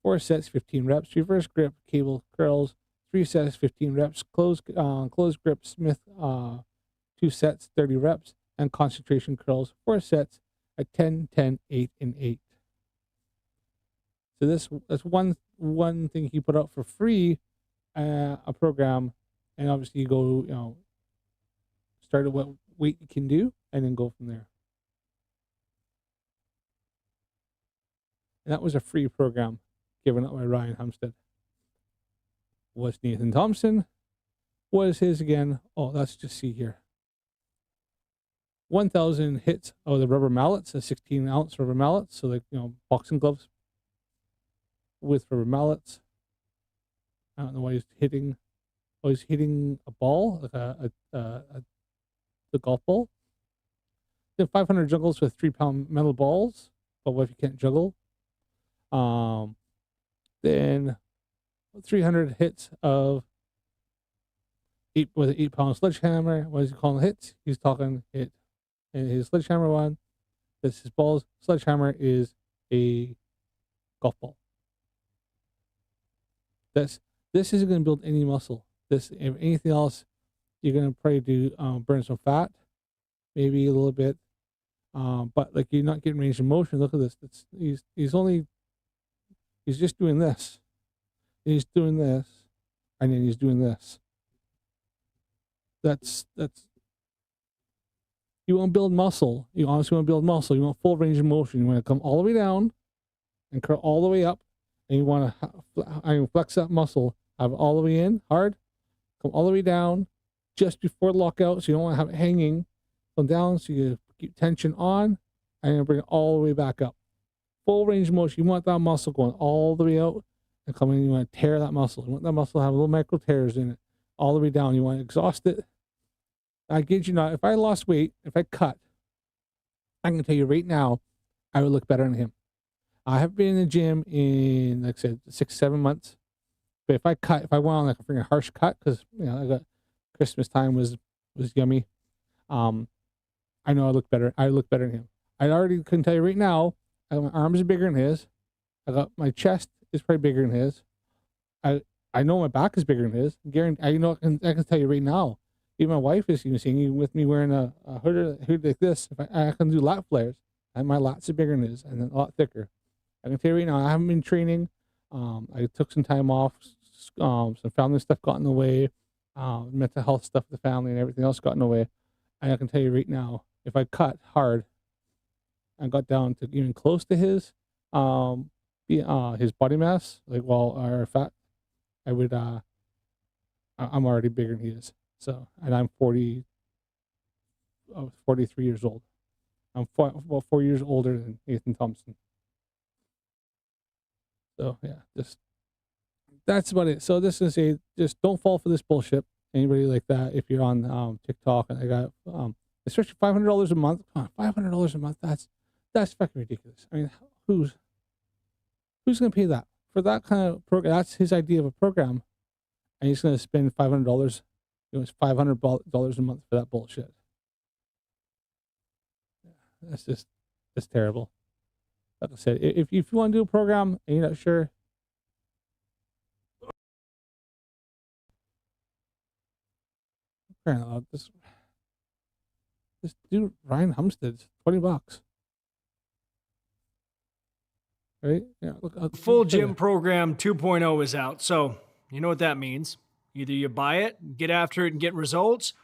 4 sets, 15 reps. Reverse grip, cable curls, 3 sets, 15 reps. Close grip Smith, 2 sets, 30 reps. And concentration curls, 4 sets at 10, 10, 8, and 8. So that's one thing he put out for free, a program, and obviously you go, start at what weight you can do, and then go from there. And that was a free program given out by Ryan Humstead. Was Nathan Thompson? Was his again? Oh, let's just see here. 1,000 hits of the rubber mallets, a 16-ounce rubber mallet, so like boxing gloves with rubber mallets. I don't know why he's hitting. Oh, he's hitting a ball, like the golf ball. Then 500 juggles with 3-pound metal balls. But what if you can't juggle? Then 300 hits of 8-pound sledgehammer. What is he calling hits? He's talking hit. And his sledgehammer one, this is balls. Sledgehammer is a golf ball. This isn't going to build any muscle. If anything else, you're going to probably do burn some fat, maybe a little bit. But like you're not getting range of motion. Look at this. He's just doing this. He's doing this, and then he's doing this. That's. You want to build muscle. You honestly want to build muscle. You want full range of motion. You want to come all the way down, and curl all the way up, and you want to flex that muscle. Have it all the way in hard, come all the way down, just before lockout. So you don't want to have it hanging, come down. So you keep tension on, and bring it all the way back up. Full range of motion. You want that muscle going all the way out and coming. You want to tear that muscle. You want that muscle to have little micro tears in it, all the way down. You want to exhaust it. I kid you not. If I lost weight, if I cut, I can tell you right now, I would look better than him. I haven't been in the gym in, like I said, 6-7 months. But if I went on like a freaking harsh cut, because I got Christmas time was yummy. I know I look better. I look better than him. I already can tell you right now. My arms are bigger than his. I got my chest It's probably bigger than his. I know my back is bigger than his. Guarantee. I can tell you right now. Even my wife is even seeing, even with me wearing a hood like this. If I can do lat flares, and my lats are bigger than his and a lot thicker. I can tell you right now. I haven't been training. I took some time off. Some family stuff got in the way. Mental health stuff with the family and everything else got in the way. And I can tell you right now, if I cut hard and got down to even close to his body mass, like or fat, I would I'm already bigger than he is. So, and I'm 43 years old. I'm 4 years older than Nathan Thompson. So yeah, that's about it. So this is just don't fall for this bullshit. Anybody like that, if you're on TikTok, and I got especially $500 a month. $500 a month. That's fucking ridiculous. I mean, who's gonna pay that for that kind of program? That's his idea of a program, and he's gonna spend $500. It's $500 a month for that bullshit. That's just terrible. Like I said, if you want to do a program and you're not sure, this dude Ryan Humstead's $20, right? Yeah, look. Full gym program 2.0 is out, so you know what that means. Either you buy it, get after it, and get results,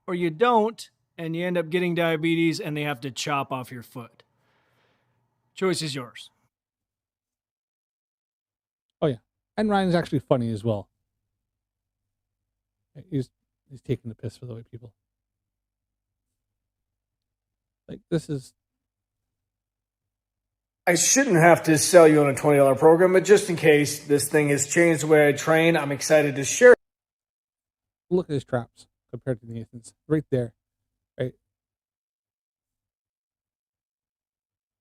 or you don't, and you end up getting diabetes, and they have to chop off your foot. Choice is yours. Oh yeah, and Ryan's actually funny as well. He's taking the piss for the white people. Like, this is. I shouldn't have to sell you on a $20 program, but just in case this thing has changed the way I train, I'm excited to share. Look at his traps compared to Nathan's. Right there. Right.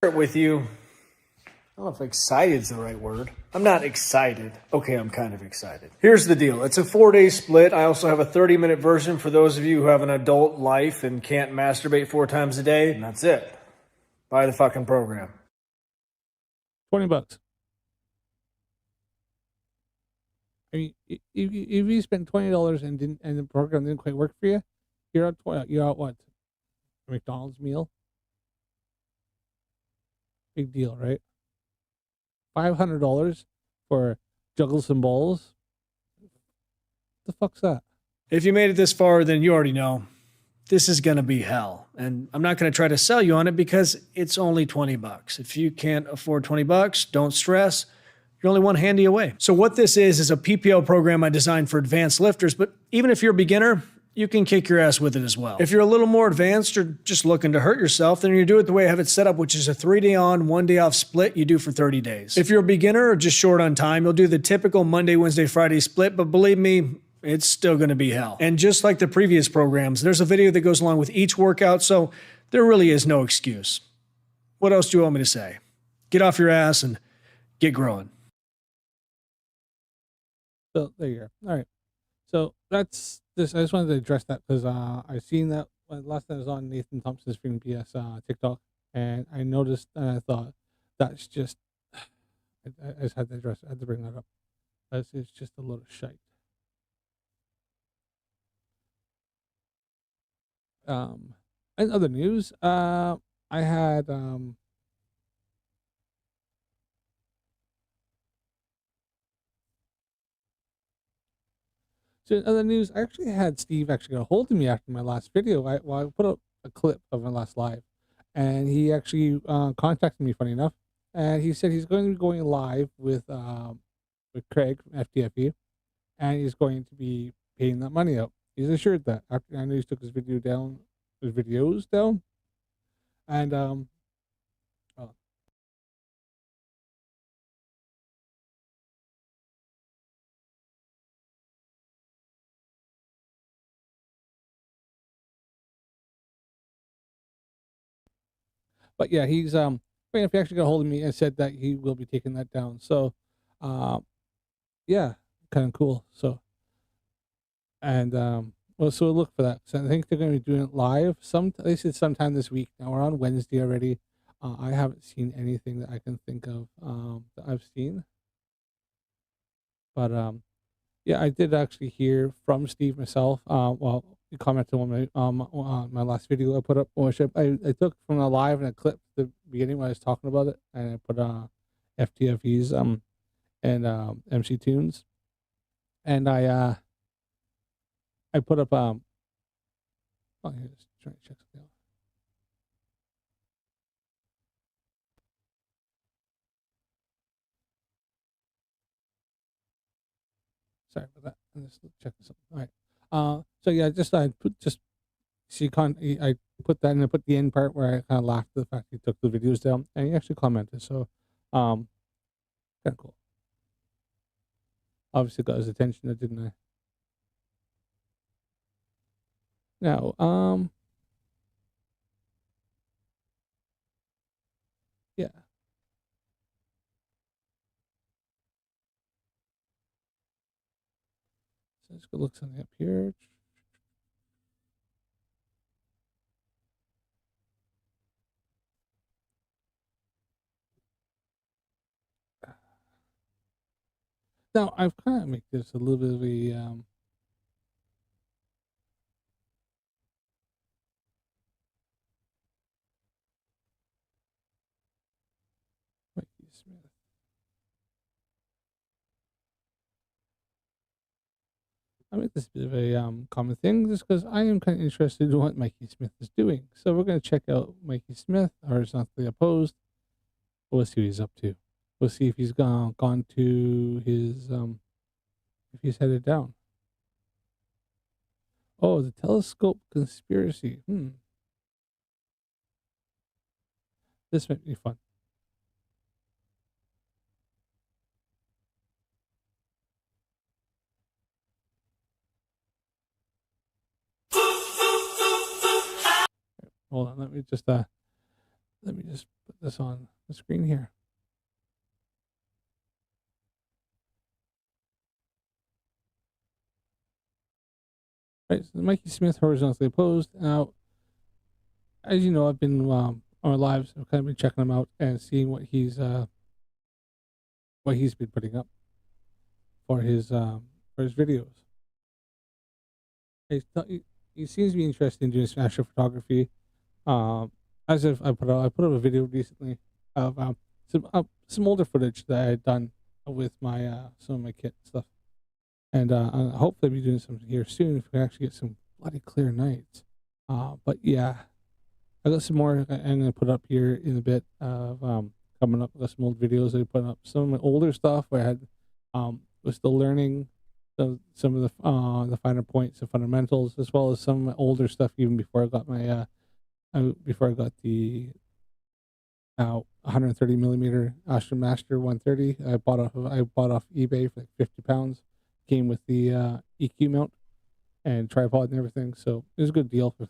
It with you. I don't know if excited is the right word. I'm not excited. Okay, I'm kind of excited. Here's the deal. It's a 4-day split. I also have a 30-minute version for those of you who have an adult life and can't masturbate 4 times a day. And that's it. Buy the fucking program. $20. I mean, if you spent $20 and the program didn't quite work for you, you're out what? A McDonald's meal? Big deal, right? $500 for juggle some balls? What the fuck's that? If you made it this far, then you already know this is going to be hell. And I'm not going to try to sell you on it because it's only $20. If you can't afford $20, don't stress. You're only one handy away. So what this is a PPO program I designed for advanced lifters, but even if you're a beginner, you can kick your ass with it as well. If you're a little more advanced or just looking to hurt yourself, then you do it the way I have it set up, which is a 3-day on, 1-day off split you do for 30 days. If you're a beginner or just short on time, you'll do the typical Monday, Wednesday, Friday split, but believe me, it's still going to be hell. And just like the previous programs, there's a video that goes along with each workout, so there really is no excuse. What else do you want me to say? Get off your ass and get growing. So there you go. All right. So that's this. I just wanted to address that because I seen that last time I was on Nathan Thompson's Freedom PS TikTok, and I noticed and I thought that's just. I just had to address. I had to bring that up. It's just a load of shite. In other news, I had So in other news, I actually had Steve actually get a hold of me after my last video. I put up a clip of my last live, and he actually contacted me. Funny enough, and he said he's going to be going live with Craig from FTFE, and he's going to be paying that money out. He's assured that. After I know he took his videos down, and but yeah, he's if he actually got a hold of me and said that he will be taking that down. So, yeah, kind of cool. So, and well, so we'll look for that. So I think they're going to be doing it live. They said sometime this week. Now we're on Wednesday already. I haven't seen anything that I can think of that I've seen. But yeah, I did actually hear from Steve myself. Well, he commented on my last video I put up, which I took from a live and I clipped the beginning when I was talking about it, and I put FTFEs and MC Tunes, and I put up oh, here, just trying to check something out. Sorry about that. I'm just checking something. All right. So yeah, I put that and I put the end part where I kind of laughed at the fact he took the videos down, and he actually commented. So, kind of cool. Obviously got his attention, didn't I? Now, yeah. So let's go look something up here. Now I've kind of make this a little bit of a Mikey Smith. I make this a bit of a common thing just because I am kind of interested in what Mikey Smith is doing. So we're going to check out Mikey Smith, horizontally opposed. We'll see what he's up to. We'll see if he's gone to his if he's headed down. Oh, the telescope conspiracy. This might be fun. Hold on, let me just put this on the screen here. Right, so Mikey Smith, horizontally opposed. Now, as you know, I've been on our lives. I've kind of been checking him out and seeing what he's been putting up for his videos. He seems to be interested in doing some astrophotography. As if I put up a video recently of some older footage that I had done with my some of my kit stuff, and hopefully I'll be doing something here soon if we can actually get some bloody clear nights. But yeah, I got some more I'm gonna put up here in a bit of coming up. I got some old videos I put up, some of my older stuff where I had was still learning some of the finer points and fundamentals, as well as some of my older stuff even before I got my before I got the 130 millimeter Astro Master 130. I bought off eBay for like 50 pounds. Came with the EQ mount and tripod and everything, so it was a good deal for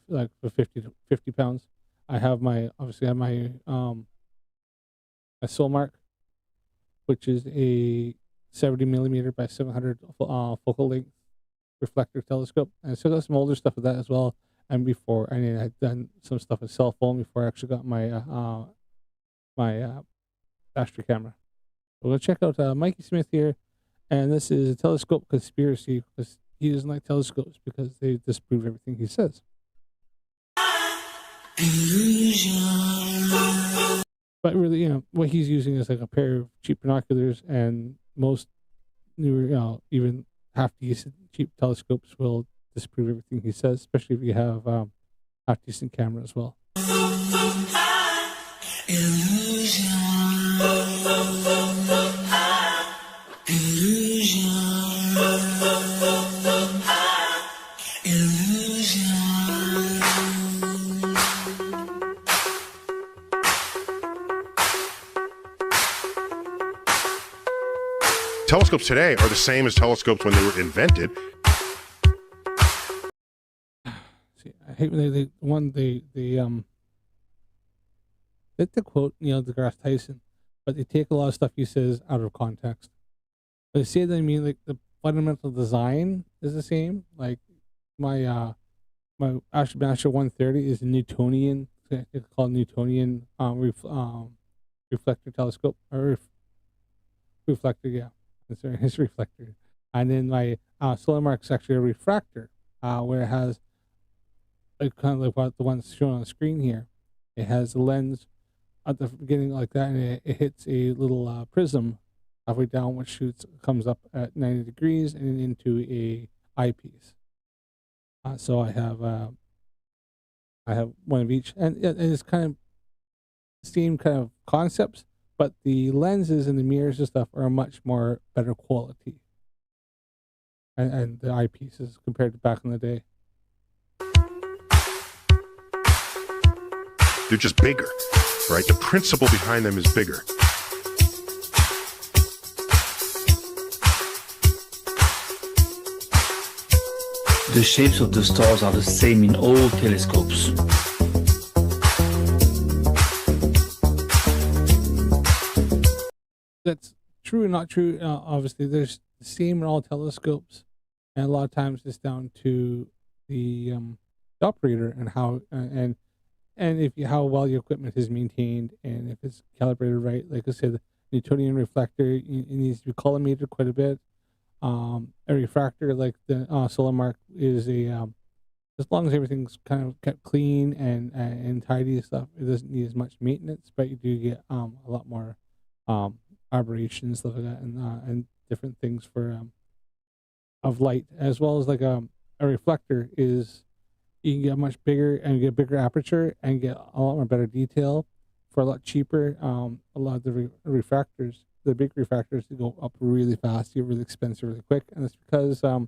50 pounds. I have my my Soul Mark, which is a 70 millimeter by 700 focal length reflector telescope, and I still got some older stuff with that as well. And before, I had done some stuff with cell phone before I actually got my Astro camera. We're gonna check out Mikey Smith here, and this is a telescope conspiracy because he doesn't like telescopes because they disprove everything he says. But really, what he's using is like a pair of cheap binoculars, and most newer, even half decent cheap telescopes will disprove everything he says, especially if you have half decent camera as well. Telescopes today are the same as telescopes when they were invented. See, I hate when they quote Neil deGrasse Tyson, but they take a lot of stuff he says out of context. They say that like the fundamental design is the same. Like my my Astro Master 130 is a Newtonian. It's called Newtonian reflector telescope or reflector. Yeah, It's a reflector. And then my solar mark is actually a refractor, where it has like kind of like what the one's shown on the screen here. It has a lens at the beginning like that, and it hits a little prism halfway down, which comes up at 90 degrees and then into a eyepiece. So I have one of each, and it's kind of same kind of concepts, but the lenses and the mirrors and stuff are much more better quality, and the eyepieces compared to back in the day. They're just bigger, right? The principle behind them is bigger. The shapes of the stars are the same in all telescopes. That's true and not true. Obviously, there's the same in all telescopes, and a lot of times it's down to the operator and how and if you, how well your equipment is maintained and if it's calibrated right. Like I said, the Newtonian reflector, it needs to be collimated quite a bit. A refractor like the solar mark is as long as everything's kind of kept clean and tidy and stuff, it doesn't need as much maintenance, but you do get a lot more aberrations, stuff like that, and different things for of light, as well as like a reflector is you can get much bigger and get bigger aperture and get a lot more better detail for a lot cheaper. A lot of the refractors, the big refractors, go up really fast, get really expensive really quick, and it's because you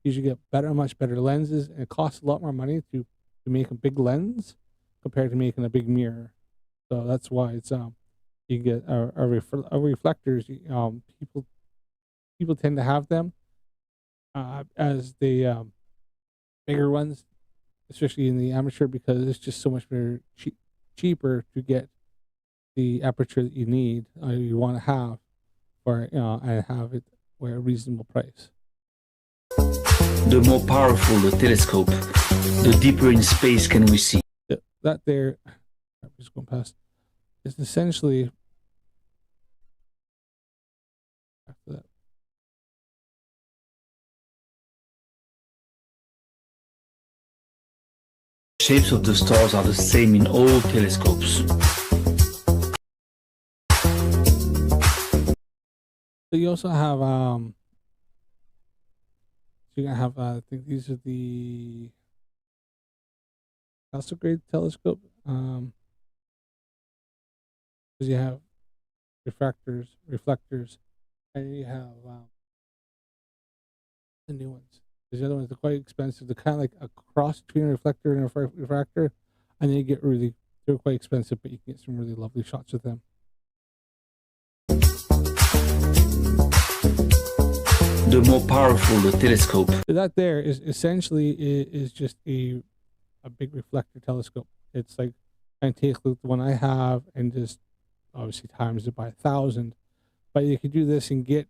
usually get much better lenses, and it costs a lot more money to make a big lens compared to making a big mirror. So that's why it's you get reflectors. People tend to have them as the bigger ones, especially in the amateur, because it's just so much better, cheaper to get the aperture that you need, you want to have, for and have it for a reasonable price. The more powerful the telescope, the deeper in space can we see. That there, I'm just going past. It's essentially after that. Shapes of the stars are the same in all telescopes. So you also have so you're gonna have I think these are the grade telescope. Because you have reflectors, and you have the new ones. Because the other ones are quite expensive. They're kind of like a cross between a reflector and a refractor, and they get they're quite expensive, but you can get some really lovely shots with them. The more powerful the telescope. So that there is essentially is just a big reflector telescope. It's like I take the one I have and just obviously times it by 1,000, but you can do this and get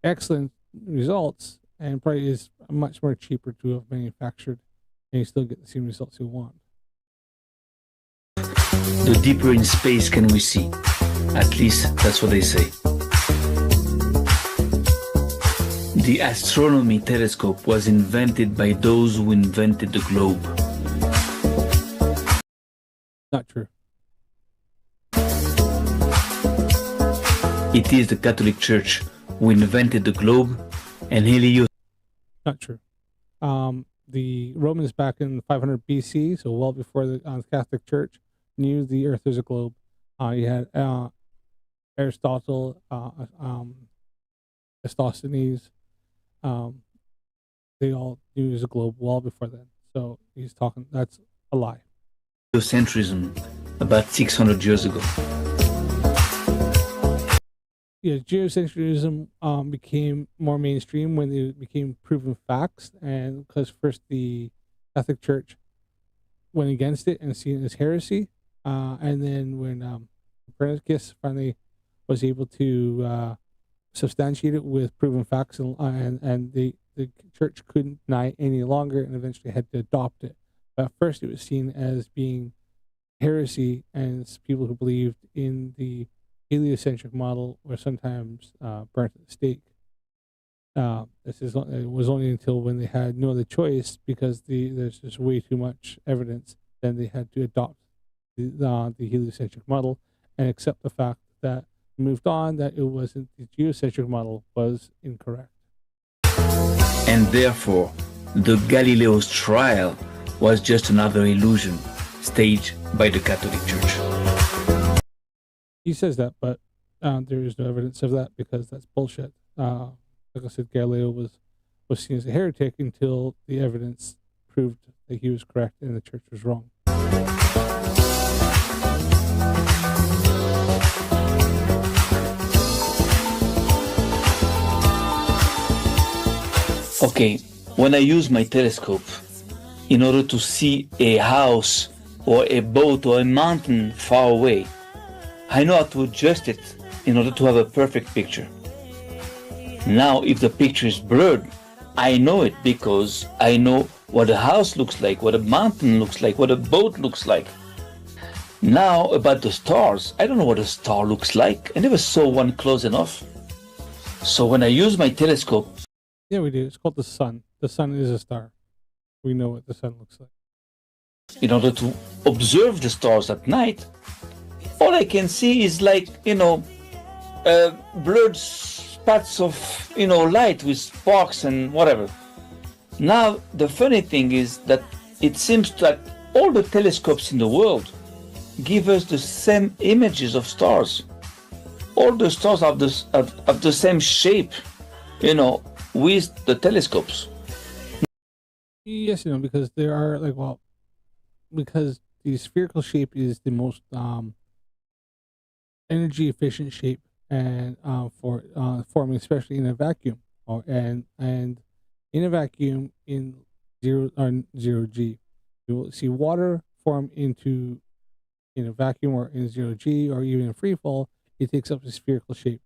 excellent results, and probably is much more cheaper to have manufactured, and you still get the same results you want. The deeper in space can we see. At least that's what they say. The astronomy telescope was invented by those who invented the globe. Not true. It is the Catholic Church who invented the globe, and Helios. Not true. The Romans back in 500 BC, so well before the Catholic Church, knew the Earth was a globe. You had Aristotle, Eratosthenes. They all knew it was a globe well before then. So he's talking. That's a lie. Geocentrism, about 600 years ago. Yeah, geocentrism became more mainstream when they became proven facts, and because first the Catholic Church went against it and seen it as heresy, and then when Copernicus finally was able to substantiate it with proven facts, and the church couldn't deny it any longer, and eventually had to adopt it. But at first it was seen as being heresy, and it's people who believed in the heliocentric model, or sometimes burnt at the stake. It was only until when they had no other choice, because there's just way too much evidence, then they had to adopt the heliocentric model and accept the fact that moved on that it wasn't the geocentric model was incorrect. And therefore, the Galileo's trial was just another illusion staged by the Catholic Church. He says that, but there is no evidence of that, because that's bullshit. Like I said, Galileo was seen as a heretic until the evidence proved that he was correct and the church was wrong. Okay, when I use my telescope in order to see a house or a boat or a mountain far away, I know how to adjust it in order to have a perfect picture. Now, if the picture is blurred, I know it because I know what a house looks like, what a mountain looks like, what a boat looks like. Now, about the stars, I don't know what a star looks like. I never saw one close enough. So when I use my telescope, Yeah, we do. It's called the sun. The sun is a star. We know what the sun looks like. in order to observe the stars at night, all I can see is like, blurred spots of, light with sparks and whatever. Now, the funny thing is that it seems that all the telescopes in the world give us the same images of stars. All the stars have the same shape, with the telescopes. Yes, because there are because the spherical shape is the most energy efficient shape, and for forming, especially in a vacuum, and in a vacuum in zero G, you will see water form in a vacuum or in 0G or even in free fall. It takes up the spherical shape.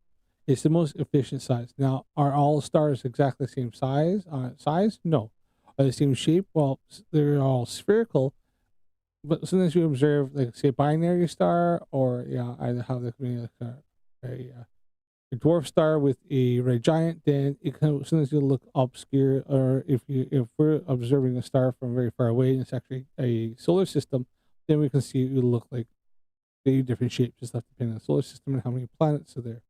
It's the most efficient size. Now, are all stars exactly the same size? No. Are they the same shape? Well, they're all spherical. But sometimes you observe, like, say, a binary star, or either have a dwarf star with a red giant. Then it can sometimes you'll look obscure. Or if we're observing a star from very far away and it's actually a solar system, then we can see it will look like 8 different shapes, just depending on the solar system and how many planets are there.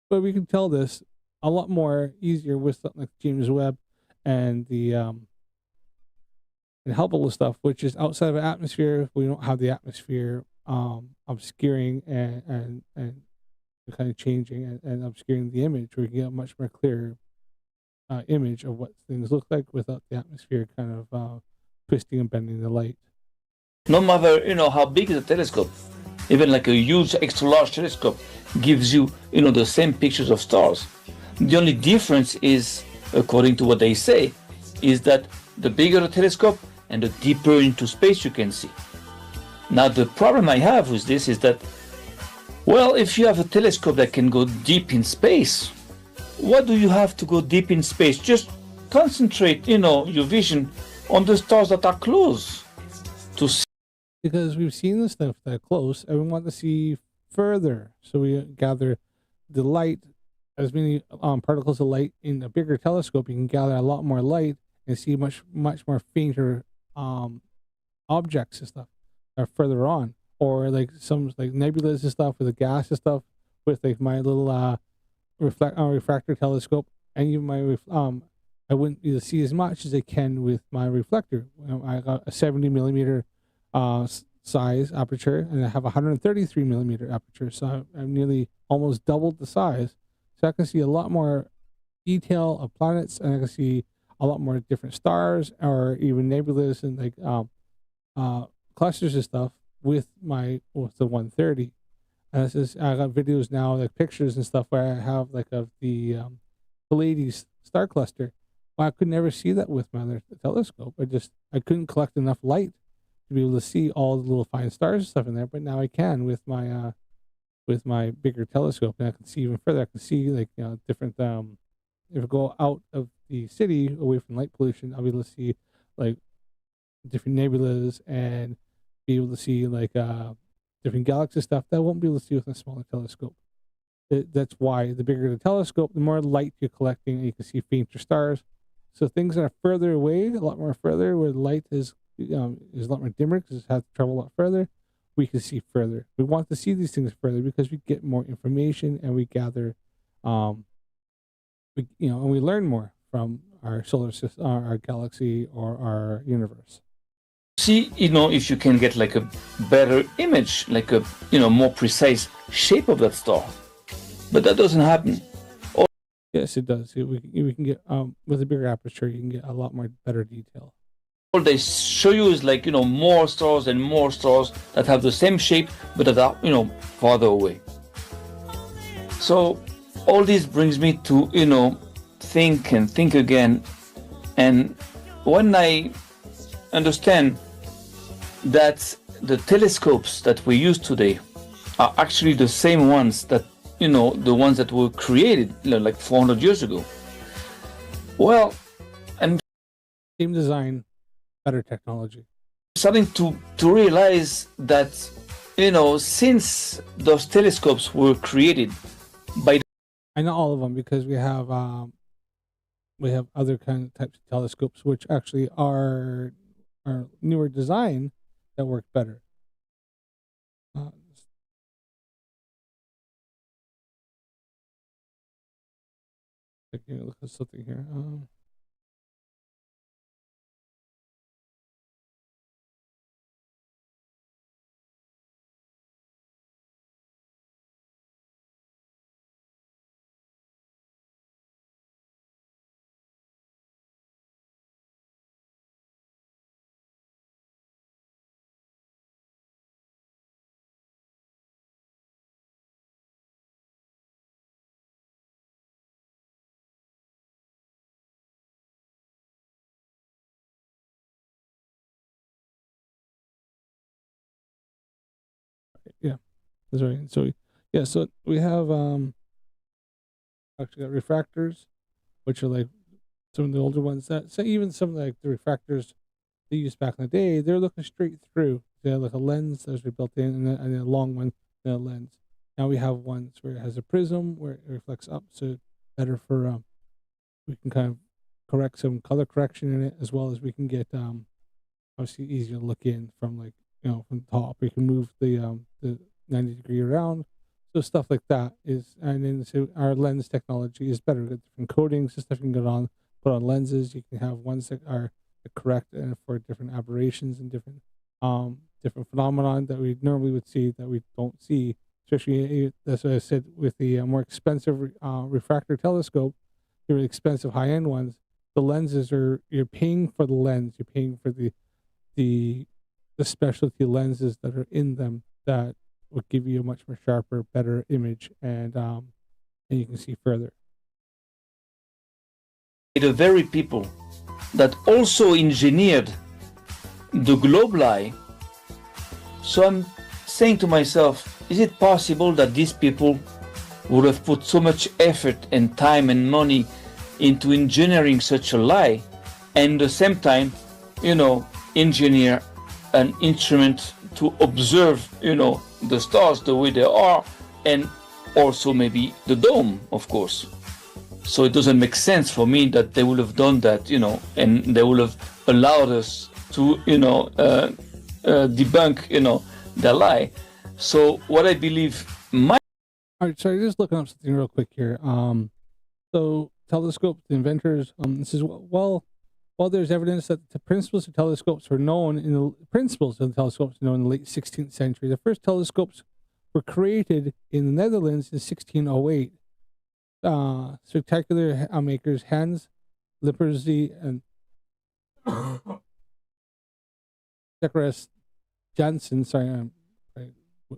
But we can tell this a lot more easier with something like James Webb and the Hubble stuff, which is outside of an atmosphere. We don't have the atmosphere obscuring and kind of changing and obscuring the image. We can get a much more clear image of what things look like without the atmosphere kind of twisting and bending the light. No matter, how big is the telescope, even like a huge extra large telescope gives you, the same pictures of stars. The only difference is, according to what they say, is that the bigger the telescope and the deeper into space you can see. Now, the problem I have with this is that, well, if you have a telescope that can go deep in space, what do you have to go deep in space? Just concentrate, your vision on the stars that are close to see. Because we've seen the stuff that close, and we want to see further. So we gather the light, as many particles of light in a bigger telescope. You can gather a lot more light and see much more fainter objects and stuff are further on, or like some like nebulas and stuff with the gas and stuff. With like my little refractor telescope, and even my I wouldn't be able to see as much as I can with my reflector. I got a 70 millimeter size aperture, and I have a 133 millimeter aperture, so I've nearly almost doubled the size. So I can see a lot more detail of planets, and I can see a lot more different stars, or even nebulas and like clusters and stuff with the 130. And this is, I got videos now, like pictures and stuff, where I have like of the Pleiades star cluster. Well, I could never see that with my other telescope. I couldn't collect enough light to be able to see all the little fine stars and stuff in there. But now I can with my bigger telescope, and I can see even further. I can see like different. If I go out of the city away from light pollution, I'll be able to see like different nebulas and be able to see like different galaxy stuff that won't be able to see with a smaller telescope. That's why the bigger the telescope, the more light you're collecting, and you can see fainter stars. So things that are further away, a lot more further, where light is a lot more dimmer because it has to travel a lot further, we can see further. We want to see these things further because we get more information and we gather, and we learn more from our solar system, our galaxy, or our universe. See, if you can get like a better image, like a more precise shape of that star, but that doesn't happen. Yes, it does. We can get with a bigger aperture, you can get a lot more better detail. All they show you is like more stars and more stars that have the same shape but that are farther away. So all this brings me to think and think again, and when I understand that the telescopes that we use today are actually the same ones that the ones that were created like 400 years ago. Well, I'm Same design, better technology. starting to realize that since those telescopes were created by I know all of them because we have other kind of types of telescopes which actually are newer design that work better. Taking a look at something here. Yeah, that's right. So yeah, so we have actually got refractors, which are like some of the older ones that so even some like the refractors they used back in the day, they're looking straight through. They have like a lens that's built in, and a long one, and a lens. Now we have ones where it has a prism where it reflects up, so better for we can kind of correct some color correction in it, as well as we can get obviously easier to look in from like from the top. We can move the 90-degree around, so stuff like that is. And then so our lens technology is better. With different coatings and stuff you can get on put on lenses. You can have ones that are correct for different aberrations and different phenomenon that we normally would see that we don't see. Especially that's what I said with the more expensive refractor telescope, the really expensive high end ones. The lenses you're paying for the lens. You're paying for the specialty lenses that are in them that will give you a much more sharper, better image, and you can see further. the very people that also engineered the globe lie. So I'm saying to myself, is it possible that these people would have put so much effort and time and money into engineering such a lie, and at the same time, engineer an instrument to observe, the stars the way they are, and also maybe the dome, of course. So it doesn't make sense for me that they would have done that, and they would have allowed us to, debunk, their lie. So what I believe All right, sorry, just looking up something real quick here. So telescopes, the inventors, this is while there's evidence that the principles of telescopes were known in the late 16th century. The first telescopes were created in the Netherlands in 1608. Spectacular makers Hans Lippershey and Zacharias Janssen, sorry, I'm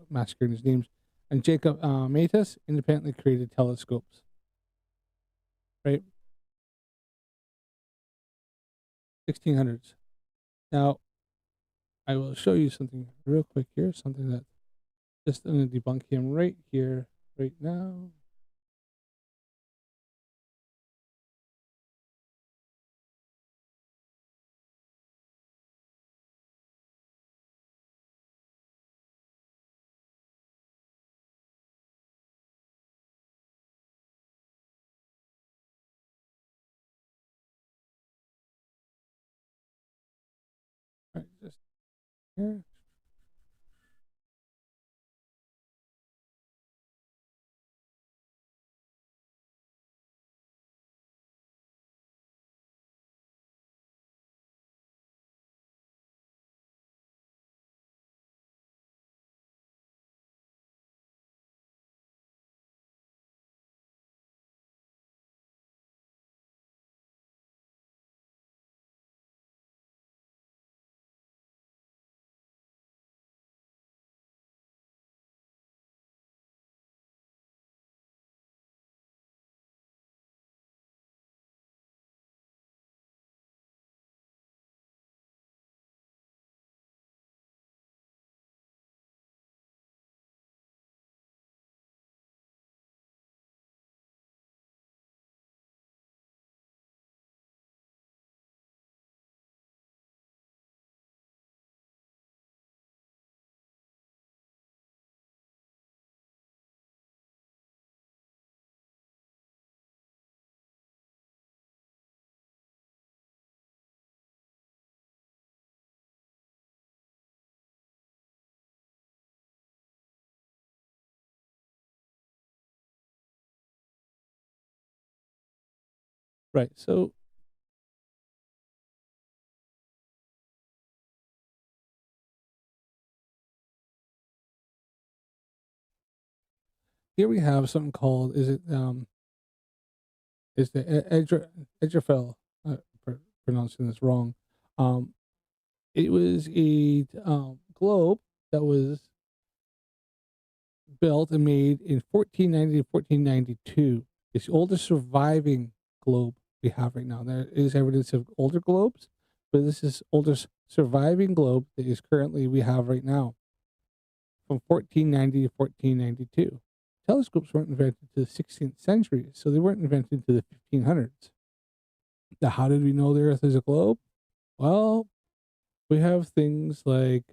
massacring his names, and Jacob Matus independently created telescopes. Right? 1600s. Now, I will show you something real quick here, something that I'm going to debunk him right here, right now. here. Right. So here we have something called, is the Edgerfell, pronouncing this wrong. It was a globe that was built and made in 1490 to 1492. It's the oldest surviving globe we have right now. There is evidence of older globes, but this is oldest surviving globe that is currently we have right now, from 1490 to 1492. Telescopes weren't invented to the 16th century, so they weren't invented to the 1500s. Now, how did we know the Earth is a globe? Well, we have things like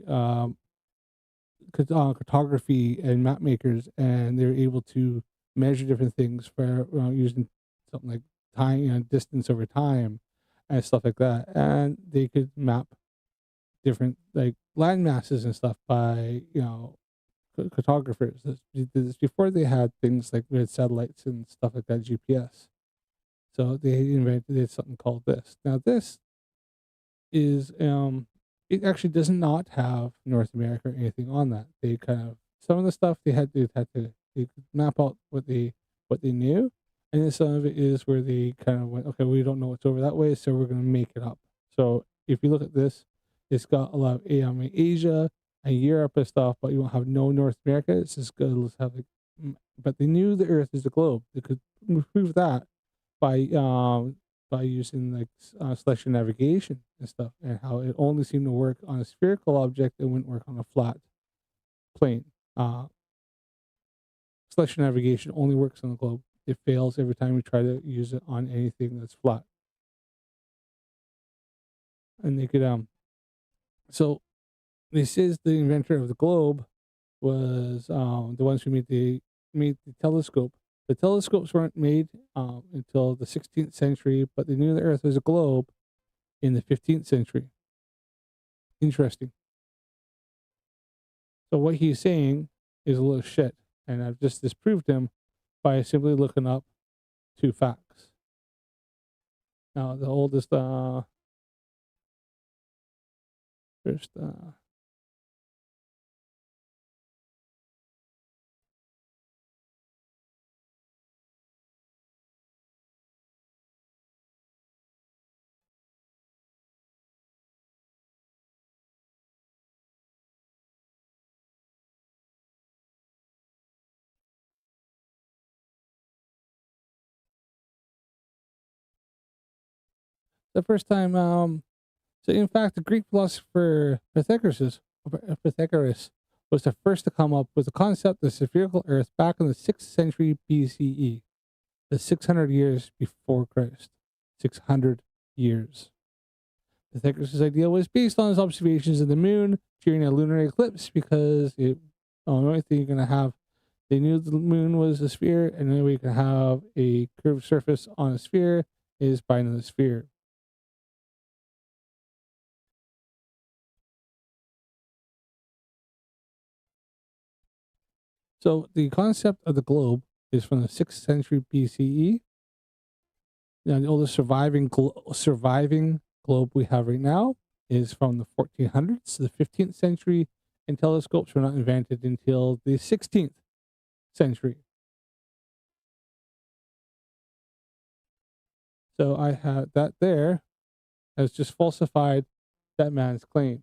cartography and map makers, and they're able to measure different things for using something like time, distance over time, and stuff like that. And they could map different like land masses and stuff by cartographers. This before they had things like we had satellites and stuff like that, GPS. So they invented something called this. Now this is it actually does not have North America or anything on that. They kind of some of the stuff they could map out what they knew, and then some of it is where they kind of went, okay, we don't know what's over that way, so we're going to make it up. So if you look at this, it's got a lot of Asia and Europe and stuff, but you won't have no North America. It's just good. Let's have but they knew the Earth is a globe. They could prove that by using like celestial navigation and stuff, and how it only seemed to work on a spherical object and wouldn't work on a flat plane. Celestial navigation only works on the globe. It fails every time we try to use it on anything that's flat. And they could so this is the inventor of the globe was the ones who made the telescope. The telescopes weren't made until the 16th century, but they knew the Earth was a globe in the 15th century. Interesting. So what he's saying is a little shit, and I've just disproved him by simply looking up two facts. Now, the oldest first the first time so in fact the Greek philosopher Pythagoras was the first to come up with the concept of spherical Earth back in the 6th century BCE, the 600 years before Christ. 600 years. Pythagoras' idea was based on his observations of the moon during a lunar eclipse, because the only thing you're going to have, they knew the moon was a sphere, and the only way you can have a curved surface on a sphere is by another sphere. So the concept of the globe is from the 6th century BCE. Now, the oldest surviving globe we have right now is from the 1400s to the 15th century, and telescopes were not invented until the 16th century. So I had that there has just falsified that man's claims.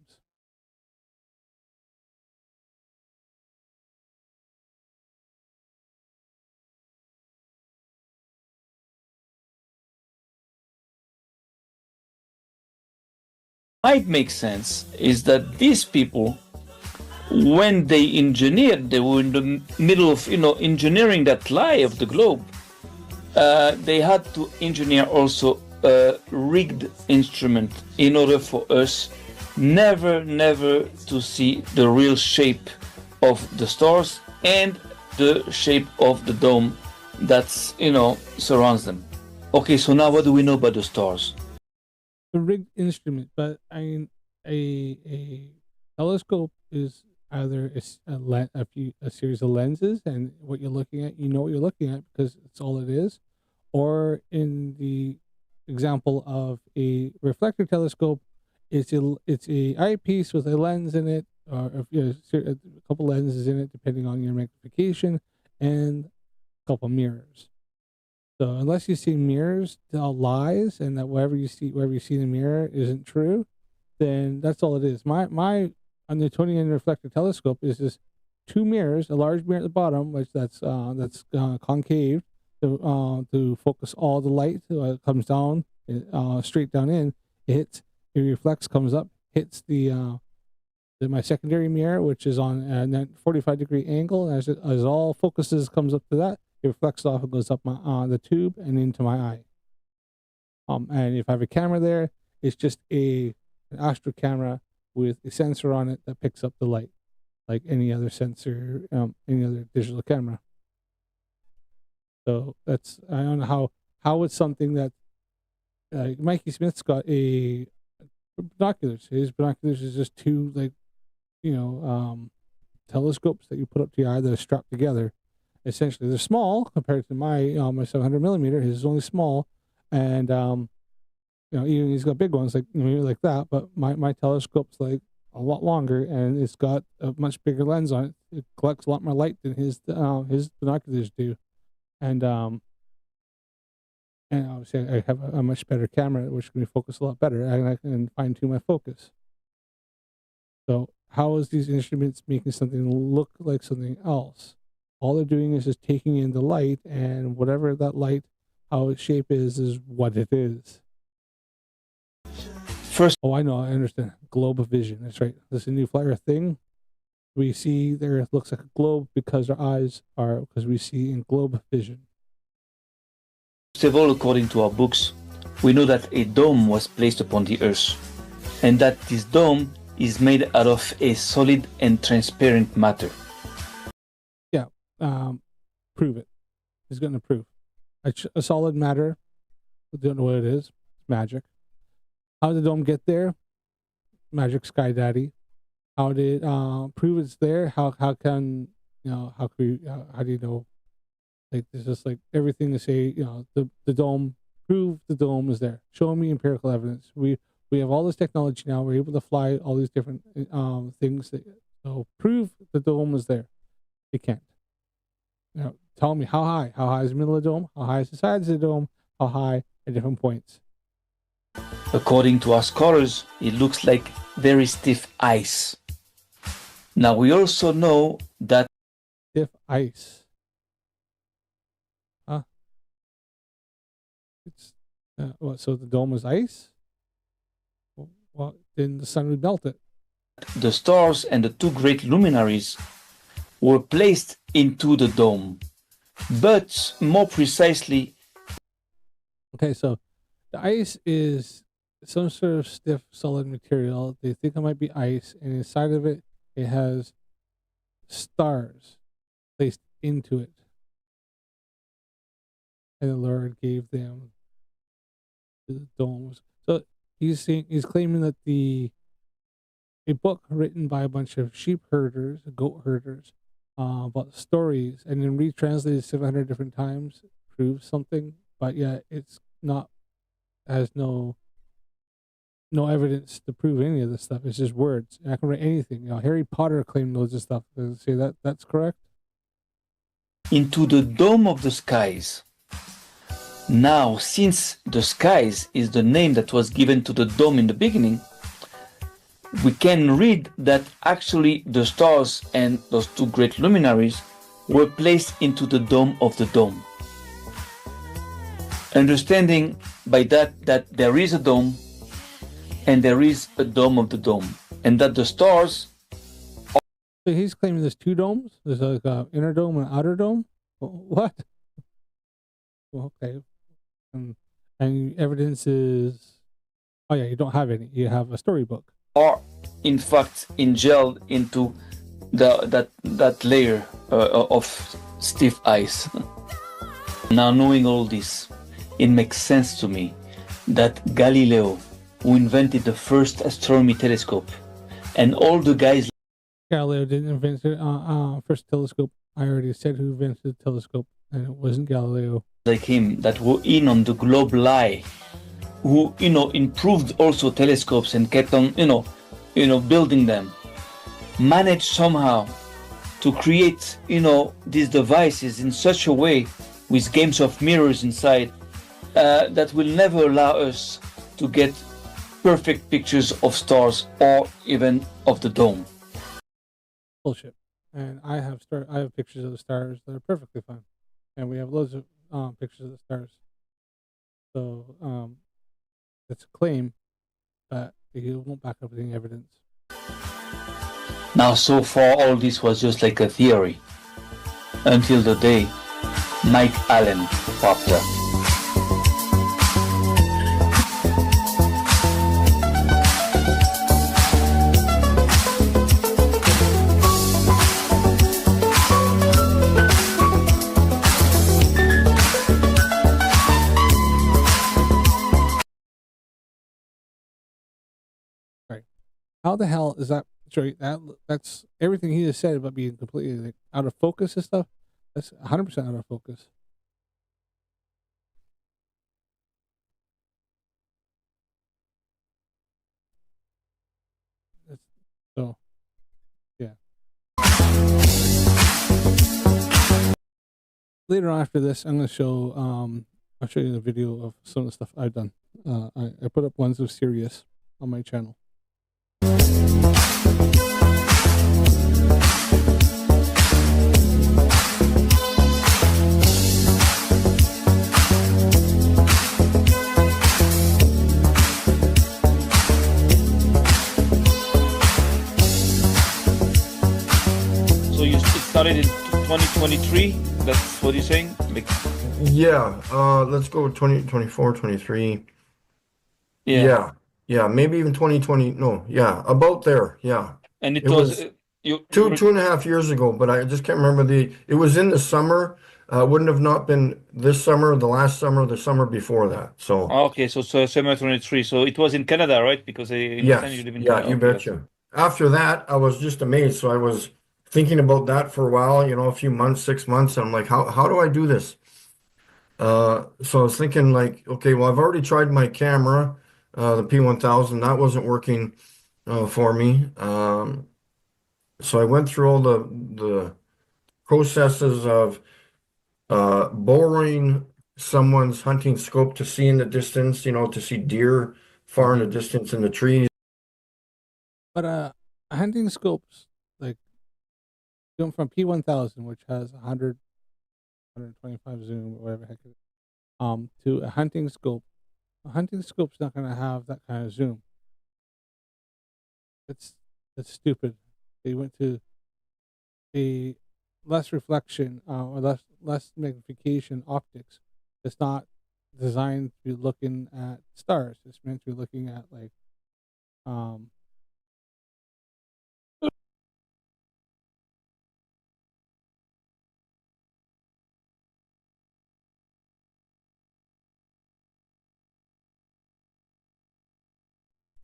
Might make sense is that these people, when they engineered, they were in the middle of engineering that lie of the globe. They had to engineer also a rigged instrument in order for us never to see the real shape of the stars and the shape of the dome that's surrounds them. Okay, so now what do we know about the stars? A rigged instrument, but I mean, a telescope is either a series of lenses, and what you're looking at, you know what you're looking at because it's all it is. Or in the example of a reflector telescope, it's a eyepiece with a lens in it, or a couple lenses in it, depending on your magnification, and a couple mirrors. So unless you see mirrors tell lies, and that whatever you see in the mirror isn't true, then that's all it is. My Newtonian reflector telescope is just two mirrors, a large mirror at the bottom, which that's concave to focus all the light comes down straight down in. It reflects, comes up, hits my secondary mirror, which is on a 45-degree angle. As all focuses comes up to that, it reflects off and goes up the tube and into my eye. And if I have a camera there, it's just an astro camera with a sensor on it that picks up the light, like any other sensor, any other digital camera. So that's, I don't know how it's something that Mikey Smith's got a binoculars. His binoculars is just two telescopes that you put up to your eye that are strapped together. Essentially, they're small compared to my 700 millimeter. His is only small, and even he's got big ones like that. But my telescope's like a lot longer, and it's got a much bigger lens on it. It collects a lot more light than his binoculars do, and obviously I have a much better camera, which can focus a lot better, and I can fine tune my focus. So how is these instruments making something look like something else? All they're doing is just taking in the light, and whatever that light, how its shape is what it is. First, I know, I understand. Globe of vision. That's right. This is a new flat Earth thing. We see the Earth looks like a globe because we see in globe vision. First of all, according to our books, we know that a dome was placed upon the Earth, and that this dome is made out of a solid and transparent matter. Prove it. He's going to prove. A solid matter. We don't know what it is. It's magic. How did the dome get there? Magic Sky Daddy. How did prove it's there? How do you know? Like, there's just like everything to say, the dome, prove the dome is there. Show me empirical evidence. We have all this technology now. We're able to fly all these different things. So prove the dome is there. They can't. Tell me how high. How high is the middle of the dome? How high is the sides of the dome? How high at different points? According to our scholars, it looks like very stiff ice. Now we also know that Stiff ice. Huh? It's so the dome is ice? Well, then the sun would melt it. the stars and the two great luminaries were placed into the dome. But more precisely, Okay, so the ice is some sort of stiff, solid material. They think it might be ice, and inside of it, it has stars placed into it. And the Lord gave them the domes. So he's claiming that a book written by a bunch of sheep herders, goat herders, about stories and then retranslated 700 different times proves something, but yet it's not, has no evidence to prove any of this stuff. It's just words. And I can write anything. Harry Potter claimed loads of stuff. Does it say that's correct? Into the dome of the skies. Now, since the skies is the name that was given to the dome in the beginning, we can read that actually the stars and those two great luminaries were placed into the dome of the dome. Understanding by that there is a dome and there is a dome of the dome, and that the stars. So he's claiming there's two domes. There's like an inner dome and an outer dome. What? Well, okay. And evidence is, oh yeah, you don't have any. You have a storybook. Are in fact ingeled into that layer of stiff ice. Now, knowing all this, it makes sense to me that Galileo, who invented the first astronomy telescope, and all the guys. Galileo didn't invent the first telescope. I already said who invented the telescope, and it wasn't Galileo. Like him, that were in on the globe lie, who improved also telescopes and kept on building them, managed somehow to create these devices in such a way with games of mirrors inside that will never allow us to get perfect pictures of stars or even of the dome. Bullshit. And I have pictures of the stars that are perfectly fine, and we have loads of pictures of the stars. So it's a claim, but you won't back up with any evidence. Now, so far, all this was just like a theory, until the day Mike Allen popped up. How the hell is that? Sorry, that's everything he just said about being completely out of focus and stuff. That's 100% out of focus. So, yeah. Later on after this, I'm going to show. I'll show you a video of some of the stuff I've done. I put up ones of Sirius on my channel. So it started in 2023. That's what you're saying? Yeah, let's go 2024, 23. Yeah, maybe even 2020. No, yeah, about there. Yeah. And it was two and a half years ago, but I just can't remember it was in the summer. Wouldn't have not been this summer, the last summer, the summer before that. So okay, so summer 23. So it was in Canada, right? Because you live in Canada. You betcha. After that, I was just amazed. So I was thinking about that for a while, a few months, 6 months. And I'm like, how do I do this? So I was thinking like, okay, well, I've already tried my camera, the P1000, that wasn't working for me. So I went through all the processes of borrowing someone's hunting scope to see in the distance, to see deer far in the distance in the trees. But hunting scopes, like going from P1000, which has 100, 125 zoom, or whatever heck it is, to a hunting scope. A hunting scope's not going to have that kind of zoom. That's stupid. They went to a less reflection or less magnification optics. It's not designed to be looking at stars. It's meant to be looking at like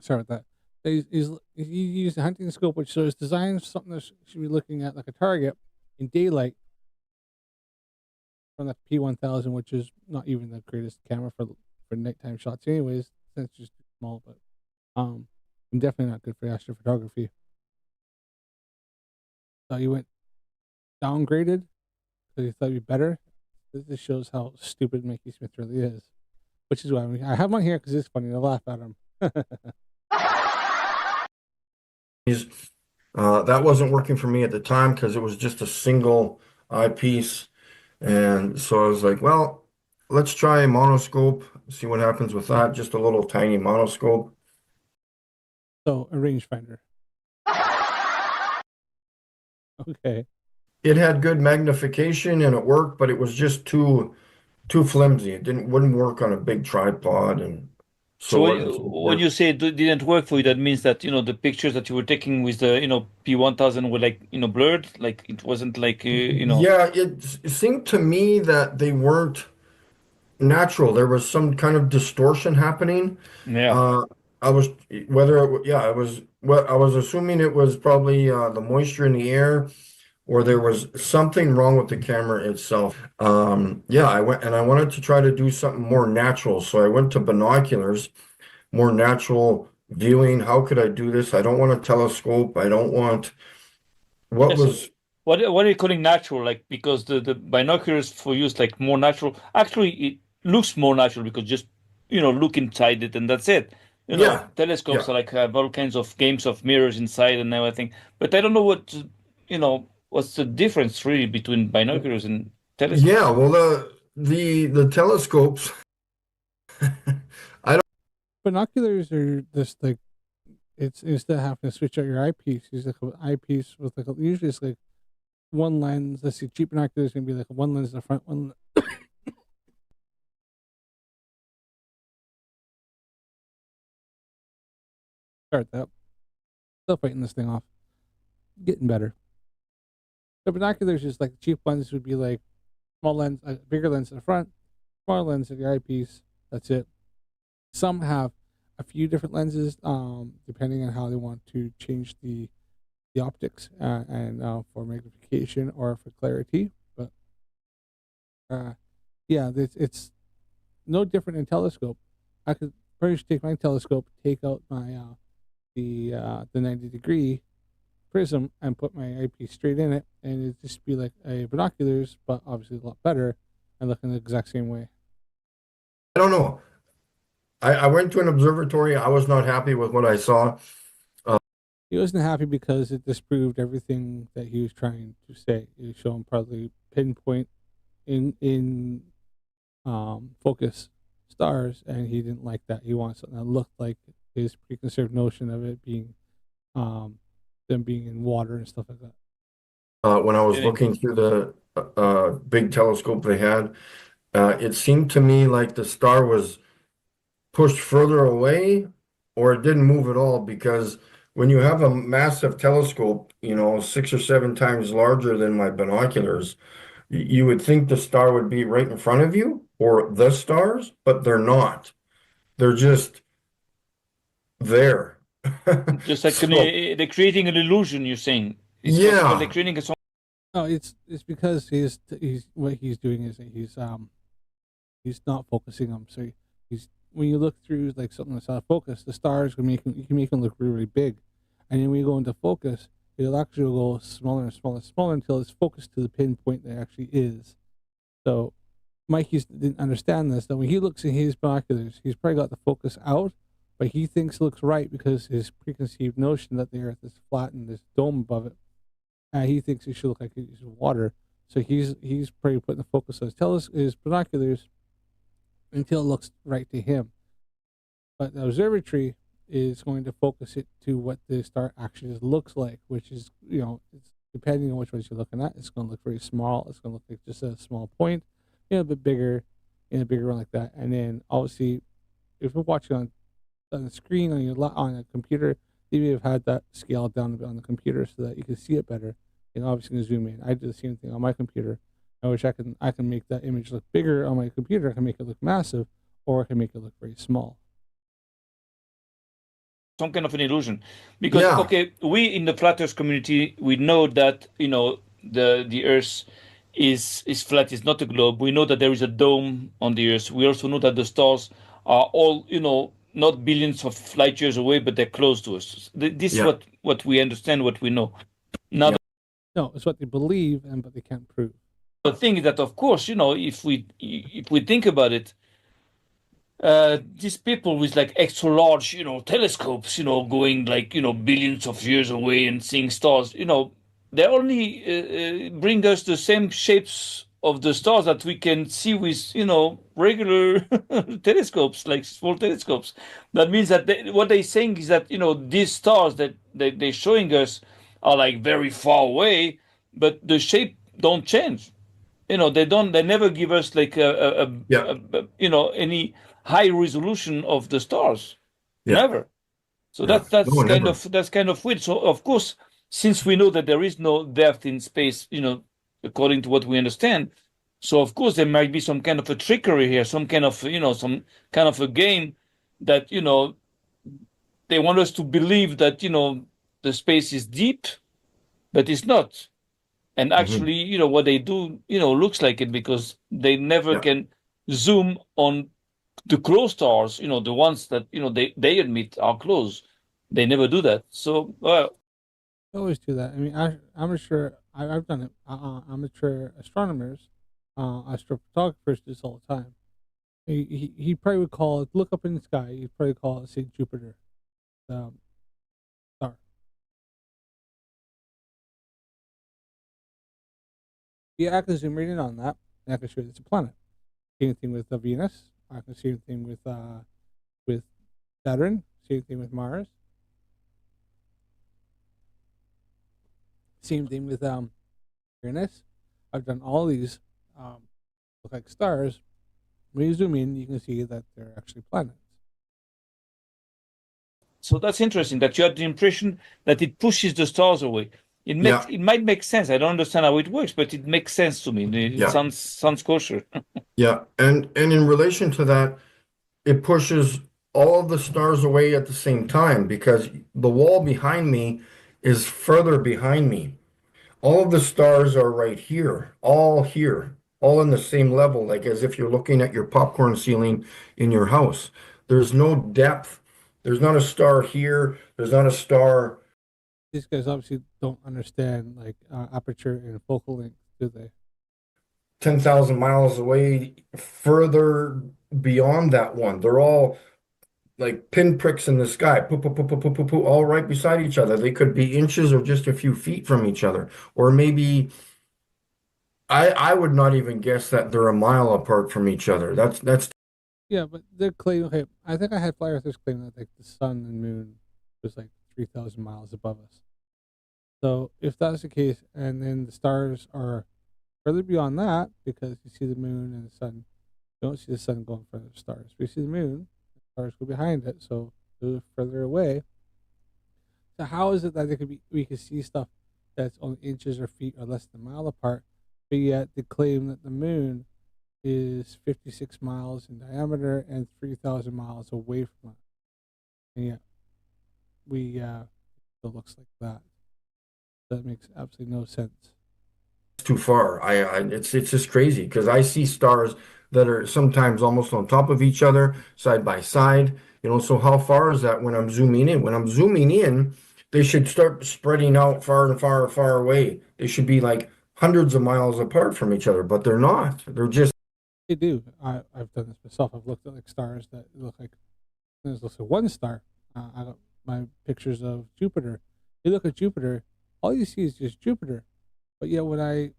sorry about that. He used a hunting scope, which is designed for something that should be looking at like a target, in daylight from the P1000, which is not even the greatest camera for nighttime shots, anyways, since it's just too small. But I'm definitely not good for astrophotography. So you went downgraded because you thought you'd be better. This shows how stupid Mikey Smith really is, which is why I have him on here because it's funny to laugh at him. That wasn't working for me at the time because it was just a single eyepiece. And so I was like, well, let's try a monoscope, see what happens with that. Just a little tiny monoscope. So a rangefinder. Okay. It had good magnification and it worked, but it was just too flimsy. It wouldn't work on a big tripod. And So when you say it didn't work for you, that means that, the pictures that you were taking with the, P1000 were like, blurred, like it wasn't like, Yeah, it seemed to me that they weren't natural. There was some kind of distortion happening. Yeah. I was I was assuming it was probably the moisture in the air, or there was something wrong with the camera itself. Yeah, I wanted to try to do something more natural, so I went to binoculars, more natural viewing. How could I do this? I don't want a telescope. I don't want What are you calling natural? Like, because the binoculars for you is like more natural. Actually, it looks more natural because just, look inside it and that's it. Telescopes are like have all kinds of games of mirrors inside and everything. But I don't know what's the difference really between binoculars and telescopes. Yeah, well, the telescopes. Binoculars are just like, it's instead of having to switch out your eyepiece, use like an eyepiece with like usually it's like one lens. Let's see, cheap binoculars can be like one lens in the front, one. Start that. Still fighting this thing off. Getting better. The binoculars is like the cheap ones would be like small lens, a bigger lens in the front, smaller lens in the eyepiece. That's it. Some have a few different lenses, depending on how they want to change the optics and for magnification or for clarity. But yeah, it's no different in telescope. I could pretty much take my telescope, take out my the 90-degree prism, and put my eyepiece straight in it, and it'd just be like a binoculars, but obviously a lot better and looking the exact same way. I don't know. I went to an observatory. I was not happy with what I saw. He wasn't happy because it disproved everything that he was trying to say. It showed him probably pinpoint in focus stars, and he didn't like that. He wanted something that looked like his preconceived notion of it being them being in water and stuff like that. When I was looking through the big telescope they had, it seemed to me like the star was pushed further away, or it didn't move at all, because when you have a massive telescope, 6 or 7 times larger than my binoculars, you would think the star would be right in front of you, or the stars, but they're not. They're just there. Just like they're creating an illusion, you're saying. Yeah. They're creating a song. No, it's because he's what he's doing is that he's not focusing them. So he's when you look through like something that's out of focus, the stars you can make them look really, really big, and then when you go into focus, it'll actually go smaller and smaller and smaller until it's focused to the pinpoint that it actually is. So Mikey didn't understand this. That when he looks at his binoculars, he's probably got the focus out, but he thinks it looks right because his preconceived notion that the Earth is flat and this dome above it, he thinks it should look like it's water. So he's probably putting the focus on his binoculars until it looks right to him. But the observatory is going to focus it to what the star actually looks like, which is, it's depending on which ones you're looking at, it's going to look very small. It's going to look like just a small point, a bit bigger, in a bigger one like that. And then obviously, if you're watching on the screen on a computer, you may have had that scaled down a bit on the computer so that you can see it better. And obviously, you can zoom in. I do the same thing on my computer. I wish I can make that image look bigger on my computer. I can make it look massive, or I can make it look very small. Some kind of an illusion, because we in the flat earth community, we know that the Earth is flat, is not a globe. We know that there is a dome on the Earth. We also know that the stars are all, not billions of light years away, but they're close to us. This is Yeah. what we understand, what we know. Now, Yeah. No, it's what they believe, but they can't prove. the thing is that, of course, if we think about it, these people with like extra large, telescopes, going like, billions of years away and seeing stars, they only bring us the same shapes of the stars that we can see with, regular telescopes, like small telescopes. That means that what they're saying is that, these stars that they're showing us are like very far away, but the shape don't change. They never give us like Yeah. any high resolution of the stars. Yeah. Never. So Yeah. No, never. that's kind of weird. So of course, since we know that there is no depth in space, according to what we understand, so of course there might be some kind of a trickery here, some kind of a game that they want us to believe that the space is deep, but it's not. And actually, what they do, looks like it, because they never Yeah. can zoom on the close stars, the ones that, they admit are close. They never do that. So, They always do that. I mean, I've done it. Amateur astronomers, astrophotographers do this all the time. He probably would call it, look up in the sky, he'd probably call it, say, Jupiter, star. Yeah, I can zoom right in on that, and I can show you it's a planet. Same thing with Venus. I can see anything with Saturn. Same thing with Mars. Same thing with Uranus. I've done all these look like stars. When you zoom in, you can see that they're actually planets. so that's interesting that you had the impression that it pushes the stars away. It Yeah. might make sense. I don't understand how it works, but it makes sense to me. It Yeah. sounds kosher. Yeah. And in relation to that, it pushes all of the stars away at the same time because the wall behind me is further behind me. All of the stars are right here, all in the same level, like as if you're looking at your popcorn ceiling in your house. There's no depth. There's not a star here. There's not a star. These guys obviously don't understand like aperture and focal length, do they? 10,000 miles away, further beyond that one. They're all like pinpricks in the sky, poo, poo, poo, poo, poo, poo, poo, all right beside each other. They could be inches or just a few feet from each other, or maybe I would not even guess that they're a mile apart from each other. That's Yeah, but they're claiming. Okay, I think I had flat earthers claim that like the sun and moon was like 3,000 miles above us. So if that's the case, and then the stars are further beyond that, because you see the moon and the sun, you don't see the sun going further than stars. But you see the moon, the stars go behind it, so they're further away. So how is it that we could see stuff that's only inches or feet or less than a mile apart, but yet they claim that the moon is 56 miles in diameter and 3,000 miles away from us, and yet it looks like that. That makes absolutely no sense. too far. It's just crazy because I see stars that are sometimes almost on top of each other, side by side. So how far is that when I'm zooming in? When I'm zooming in, they should start spreading out far and far, far away. They should be like hundreds of miles apart from each other, but they're not. They're just They do. I've done this myself. I've looked at like stars that look like there's also one star. I got my pictures of Jupiter. You look at Jupiter, all you see is just Jupiter. But yet when I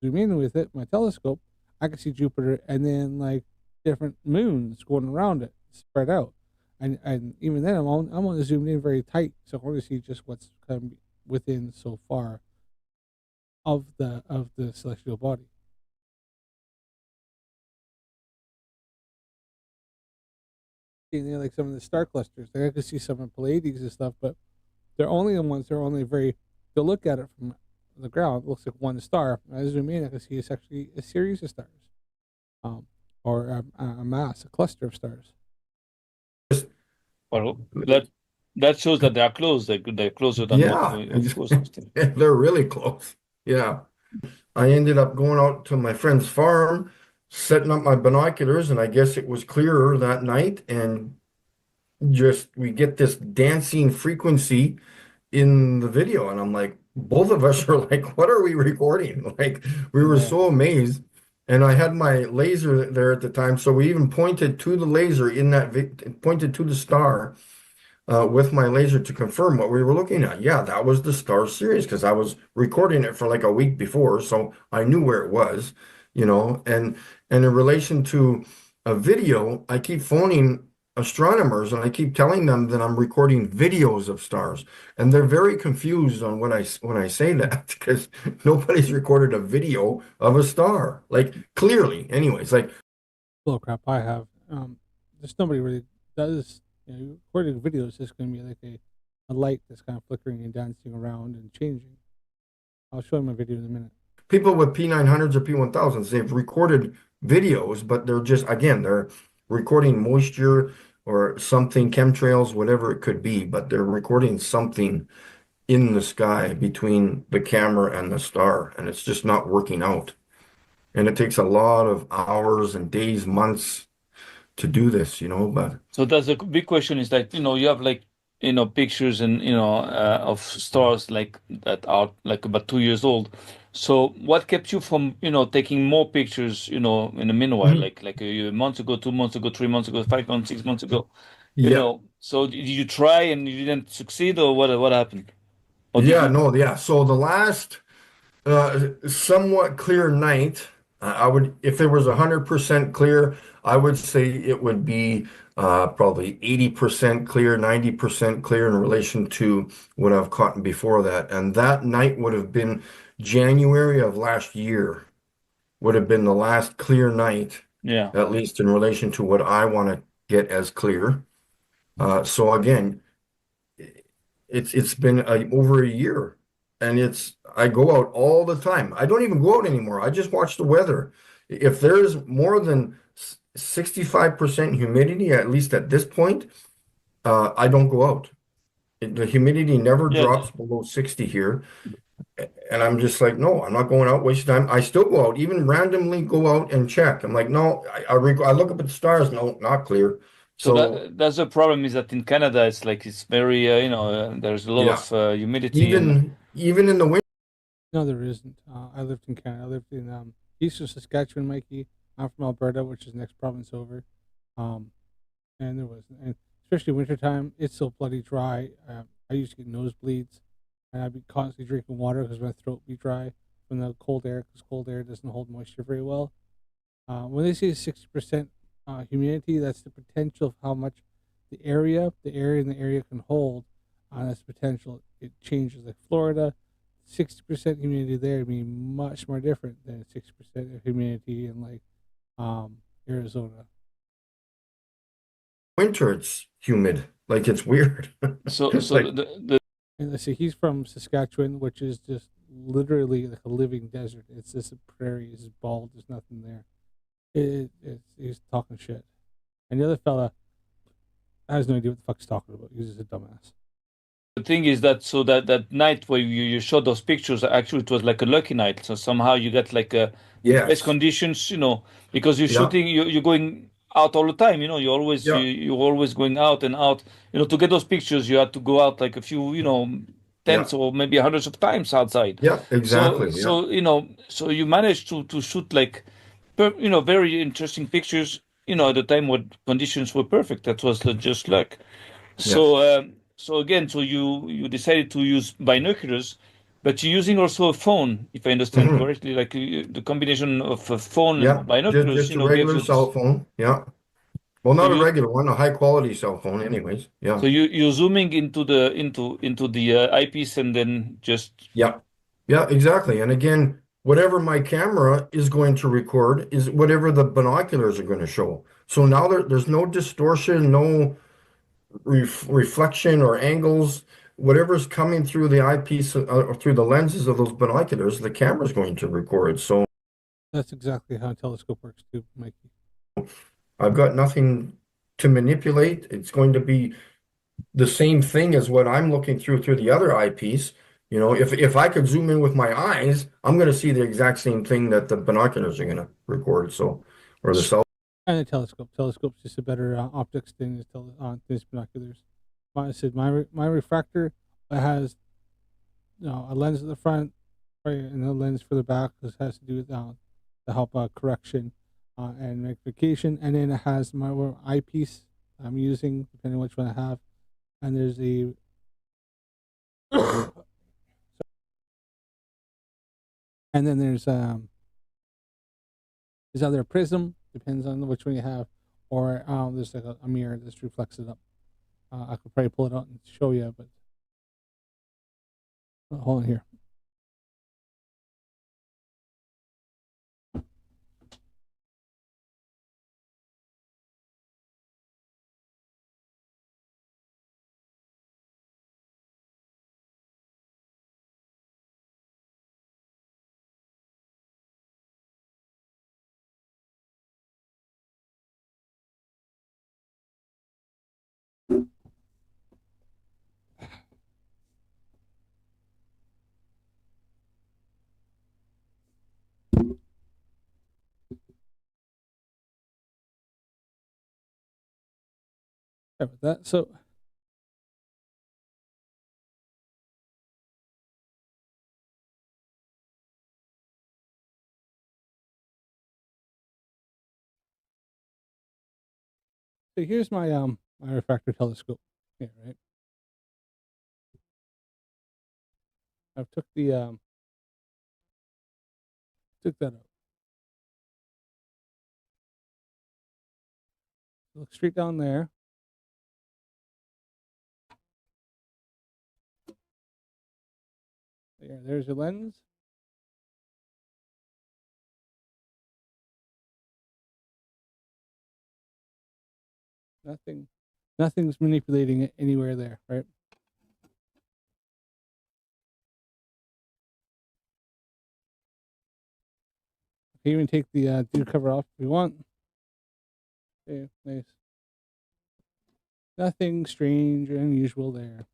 zoom in with it, my telescope, I can see Jupiter and then like different moons going around it, spread out. And even then, I'm only zoomed in very tight, so I only see just what's kind of within so far of the celestial body. Like some of the star clusters, I can see some of the Pleiades and stuff, but they're only the ones. They're only very. To look at it from the ground, it looks like one star. When I zoom in, I can see it's actually a series of stars, or a mass, a cluster of stars. Well, that shows that they are close. They're closer than yeah, what we, of course. they're really close. Yeah. I ended up going out to my friend's farm, setting up my binoculars, and I guess it was clearer that night. And just we get this dancing frequency in the video. And I'm like, both of us are like, what are we recording? Like, we were Yeah. so amazed. And I had my laser there at the time. So we even pointed to the laser in that, pointed to the star with my laser to confirm what we were looking at. Yeah, that was the Star Series because I was recording it for like a week before, so I knew where it was, you know. And in relation to a video, I keep phoning astronomers and I keep telling them that I'm recording videos of stars, and they're very confused on when I say that because nobody's recorded a video of a star, like clearly. Anyways, like Bull crap. I have. Just nobody really does. You know, recording videos is going to be like a light that's kind of flickering and dancing around and changing. I'll show you my video in a minute. people with P900s or P1000s, they've recorded videos, but they're just, again, they're recording moisture or something, chemtrails, whatever it could be, but they're recording something in the sky between the camera and the star, and it's just not working out. And it takes a lot of hours and days, months to do this, you know, but So that's a big question is that, you have like, pictures and, of stars like that are like about 2 years old. So what kept you from, taking more pictures, in the meanwhile, like a month ago, 2 months ago, 3 months ago, 5 months, 6 months ago, yeah. So did you try and you didn't succeed or what happened? Or did Yeah, you? no, yeah. So the last somewhat clear night, I would, if it was 100% clear, I would say it would be probably 80% clear, 90% clear in relation to what I've caught before that. And that night would have been January of last year, would have been the last clear night, Yeah. at least in relation to what I want to get as clear. So again, it's been over a year, and I go out all the time. I don't even go out anymore. I just watch the weather. If there's more than 65% humidity, at least at this point, I don't go out. The humidity never Yeah. drops below 60 here. And I'm just like, no, I'm not going out, wasting time. I still go out, even randomly go out and check. I'm like, no, I look up at the stars. No, not clear. So So that's the problem is that in Canada it's like it's very there's a lot yeah, of humidity and even in the winter. No, there isn't. I lived in Canada. I lived in eastern Saskatchewan, Mikey. I'm from Alberta, which is the next province over. Um, and there wasn't. And especially wintertime, it's so bloody dry. I used to get nosebleeds, and I'd be constantly drinking water because my throat would be dry from the cold air, because cold air doesn't hold moisture very well. When they say 60% humidity, that's the potential of how much the area in the area can hold. That's potential. It changes, like Florida. 60% humidity there would be much more different than 60% humidity in like Arizona. Winter, it's humid. Like it's weird. so It's so like, the And let's see, he's from Saskatchewan, which is just literally like a living desert. It's just a prairie. It's bald. There's nothing there. He's talking shit. And the other fella has no idea what the fuck he's talking about. He's just a dumbass. The thing is that so that night where you shot those pictures, actually it was like a lucky night. So somehow you got like the best yes. conditions, because you're Yeah. shooting, you're going out all the time. Yeah. You're always going out and out. To get those pictures, you had to go out like a few, Yeah. tens or maybe hundreds of times outside. Yeah. So Exactly. Yeah. so you managed to shoot like, very interesting pictures. At the time when conditions were perfect. That was just luck. Yeah. So again, so you decided to use binoculars, but you're using also a phone, if I understand Mhm. correctly, like the combination of a phone Yeah. and binoculars, Just a gives regular you cell this. phone. Yeah. Well, So not a you regular one, a high quality cell phone, anyways. so Yeah. you're zooming into the eyepiece and then just Yeah. Yeah, exactly. And again, whatever my camera is going to record is whatever the binoculars are going to show. So now there's no distortion, no reflection or angles. Whatever's coming through the eyepiece or through the lenses of those binoculars, the camera's going to record. So That's exactly how a telescope works too, Mikey. I've got nothing to manipulate. It's going to be the same thing as what I'm looking through the other eyepiece. You know, if I could zoom in with my eyes, I'm going to see the exact same thing that the binoculars are going to record. So, or the cell. And a telescope. Telescope's just a better optics than these binoculars. I said my refractor has a lens at the front, right, and a lens for the back. This has to do with to help correction and magnification, and then it has my eyepiece I'm using, depending on which one I have. And there's a and then there's either a prism, depends on which one you have, or there's like a mirror that reflects it up. I could probably pull it out and show you, but hold on here. Sorry about that. So here's my my refractor telescope. Yeah, right. I've took the took that out. Look straight down there. There's your lens. Nothing's manipulating it anywhere there, right? You can even take the dew cover off if you want. Okay, nice. Nothing strange or unusual there.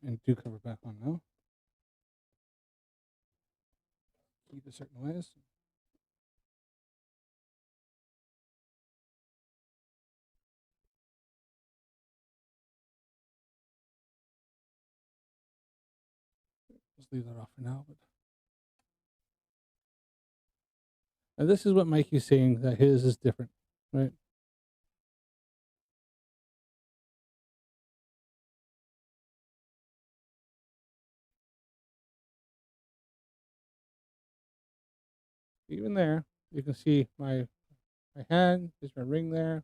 And dew cover back on now. Keep it certain ways. Let's leave that off for now. But and this is what Mikey's saying, that his is different, right? Even there, you can see my hand. There's my ring there.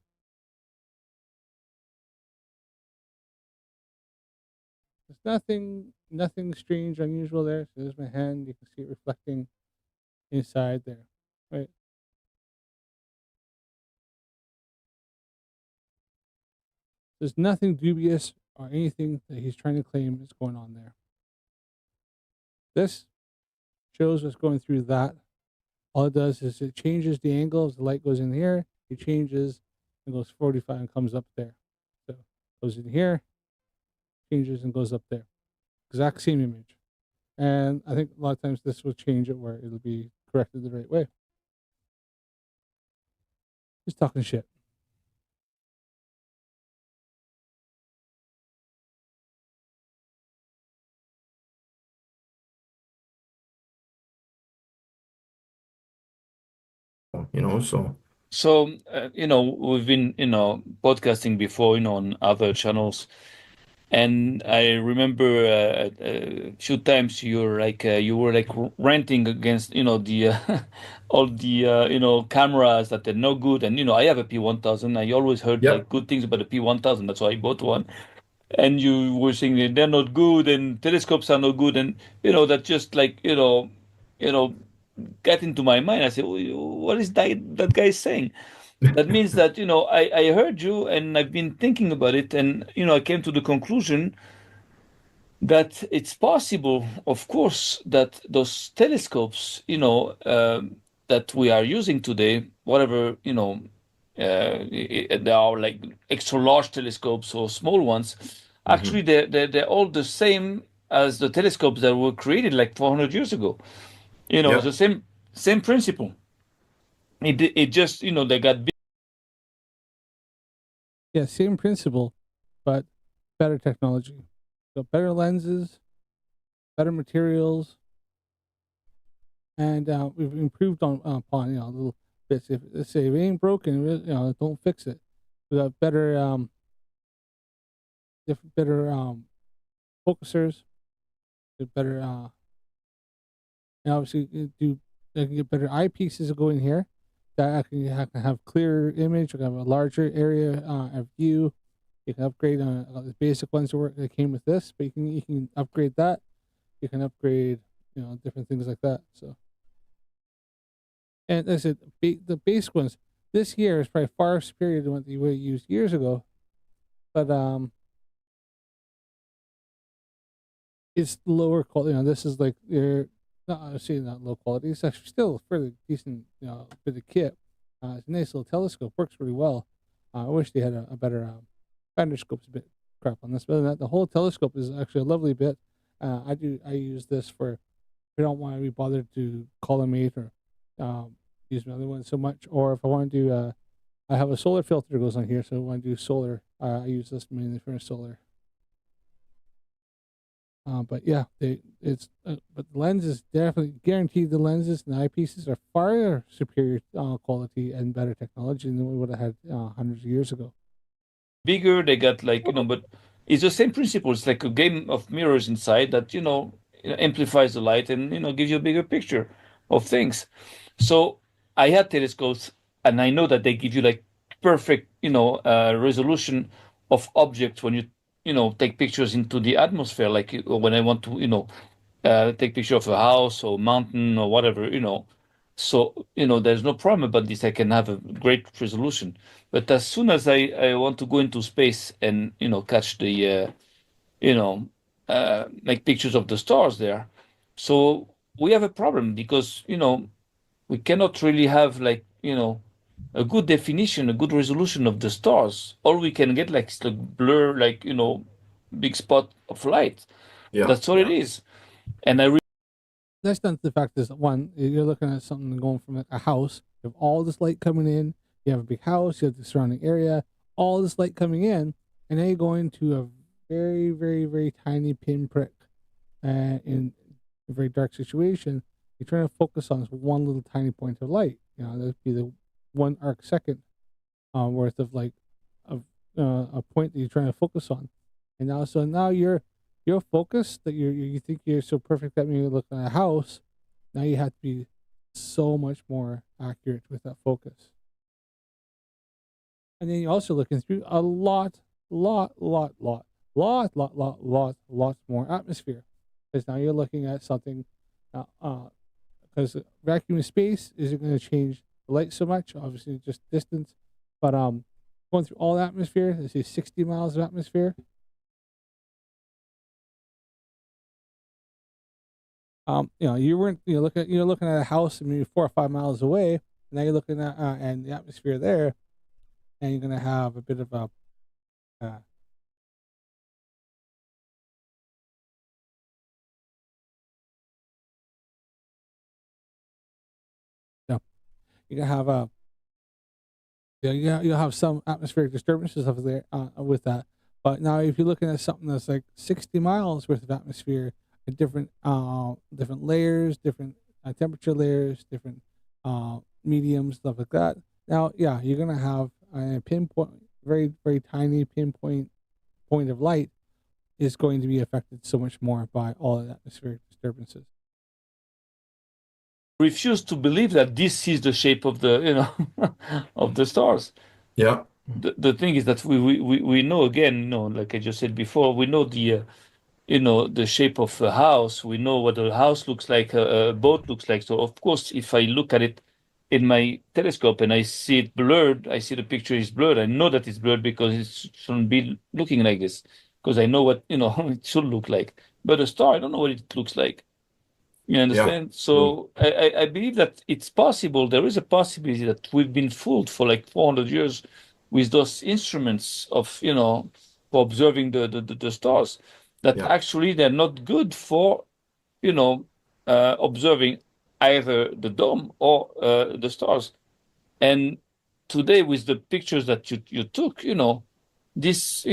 There's nothing strange, unusual there. So there's my hand. You can see it reflecting inside there, right? There's nothing dubious or anything that he's trying to claim is going on there. This shows what's going through that. All it does is it changes the angle as the light goes in here. It changes and goes 45 and comes up there. So goes in here, changes and goes up there. Exact same image. And I think a lot of times this will change it where it'll be corrected the right way. Just talking shit. You know, so we've been podcasting before on other channels, and I remember a few times you were like ranting against the all the cameras that are no good, and I have a P1000. I always heard Yep. like good things about the P1000. That's why I bought one. And you were saying that they're not good and telescopes are not good, and that just like got into my mind. I said, what is that guy saying? That means that I heard you and I've been thinking about it, and I came to the conclusion that it's possible, of course, that those telescopes that we are using today, whatever, there are like extra large telescopes or small ones. Actually, they're all the same as the telescopes that were created like 400 years ago. Yep. The same principle. It just, they got big. Yeah, same principle, but better technology. So better lenses, better materials, and we've improved upon little bits. If let's say if it ain't broken, don't fix it. We got better better focusers, better and obviously I can get better eyepieces going here. That I can have clearer image. I can have a larger area of view. You can upgrade the basic ones that came with this, but you can upgrade that. You can upgrade different things like that. So, and as I said, the basic ones this year is probably far superior to what you would have used years ago, but it's lower quality. This is like I'm saying not low quality. It's actually still a fairly decent, bit of kit. It's a nice little telescope. Works really well. I wish they had a better Scope's a bit crap on this, but other than that, the whole telescope is actually a lovely bit. I use this for if I don't want to be bothered to collimate or use my other one so much, or if I want to do I have a solar filter that goes on here, so I want to do solar. I use this mainly for solar. But yeah, but the lens is definitely guaranteed. The lenses and the eyepieces are far superior quality and better technology than we would have had hundreds of years ago. Bigger, they got like, but it's the same principle. It's like a game of mirrors inside that, amplifies the light and, gives you a bigger picture of things. So I had telescopes and I know that they give you like perfect, resolution of objects when you take pictures into the atmosphere, like when I want to, take picture of a house or mountain or whatever, So, there's no problem about this. I can have a great resolution. But as soon as I want to go into space and, catch the, make pictures of the stars there. So we have a problem because, we cannot really have like, a good definition, a good resolution of the stars. All we can get like is like blur, like, big spot of light. Yeah. That's all it is. And That's not the fact is one, you're looking at something going from a house. You have all this light coming in. You have a big house. You have the surrounding area. All this light coming in, and then you go into a very, very, very tiny pinprick, in a very dark situation. You're trying to focus on this one little tiny point of light. That'd be the 1 arc second worth of like of a point that you're trying to focus on, and now your focus that you think you're so perfect that when you look at a house, now you have to be so much more accurate with that focus. And then you're also looking through a lot more atmosphere, because now you're looking at something because vacuum space isn't going to change the light so much, obviously just distance, but going through all the atmosphere, let's say 60 miles of atmosphere. You're looking at a house maybe 4 or 5 miles away. Now you're looking at and the atmosphere there, and you're gonna have a bit of a you're gonna have a you'll have some atmospheric disturbances over there with that. But now if you're looking at something that's like 60 miles worth of atmosphere, different layers, different temperature layers, different mediums, stuff like that. Now, yeah, you're gonna have a pinpoint, very very tiny pinpoint point of light is going to be affected so much more by all the atmospheric disturbances. refuse to believe that this is the shape of the of the stars. Yeah. The thing is that we know, again, like I just said before, we know the the shape of a house. We know what a house looks like, a boat looks like. So of course, if I look at it in my telescope and I see it blurred, I see the picture is blurred, I know that it's blurred because it shouldn't be looking like this, because I know what it should look like. But a star, I don't know what it looks like. You understand? So I believe that it's possible. There is a possibility that we've been fooled for like 400 years with those instruments of, for observing the stars, that Yeah. actually they're not good for, observing either the dome or the stars. And today, with the pictures that you took, this,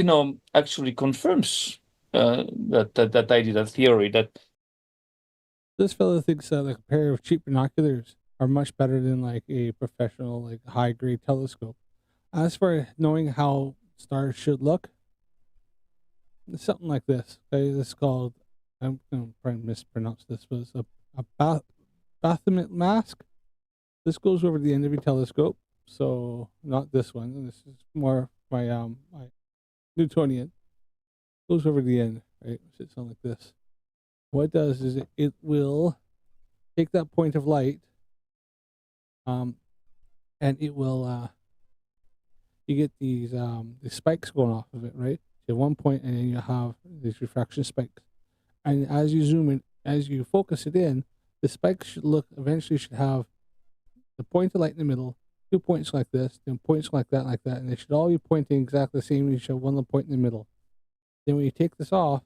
actually confirms that idea, that theory, that This fellow thinks that like a pair of cheap binoculars are much better than like a professional, like high grade telescope. As for knowing how stars should look, it's something like this. Okay, this is called, I'm gonna probably mispronounce this, but it's a Bathymet mask. This goes over the end of your telescope, so not this one. This is more my Newtonian. Goes over the end, right? It sounds like this. What it does is it will take that point of light, and it will you get these spikes going off of it, right? At one point, and then you have these refraction spikes. And as you zoom in, as you focus it in, the spikes eventually should have the point of light in the middle, 2 points like this, then points like that, and they should all be pointing exactly the same. You should have one little point in the middle. Then when you take this off,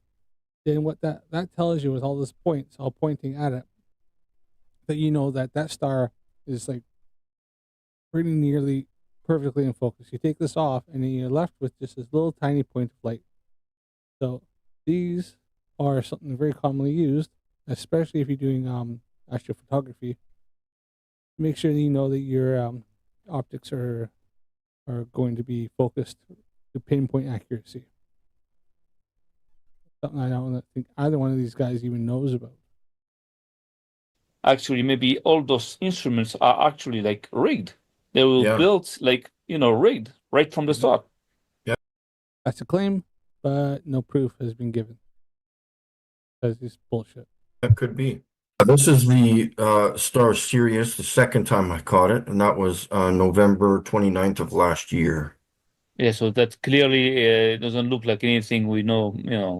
then what that tells you with all those points all pointing at it, that you know that star is like pretty nearly perfectly in focus. You take this off, and then you're left with just this little tiny point of light. So these are something very commonly used, especially if you're doing astrophotography. Make sure that you know that your optics are going to be focused to pinpoint accuracy. Something I don't think either one of these guys even knows about. actually maybe all those instruments are actually like rigged. They were Yeah. built like, rigged right from the start. That's a claim, but no proof has been given. Because it's bullshit. That could be. This is the star Sirius, the second time I caught it, and that was November 29th of last year. Yeah, so that clearly doesn't look like anything we know,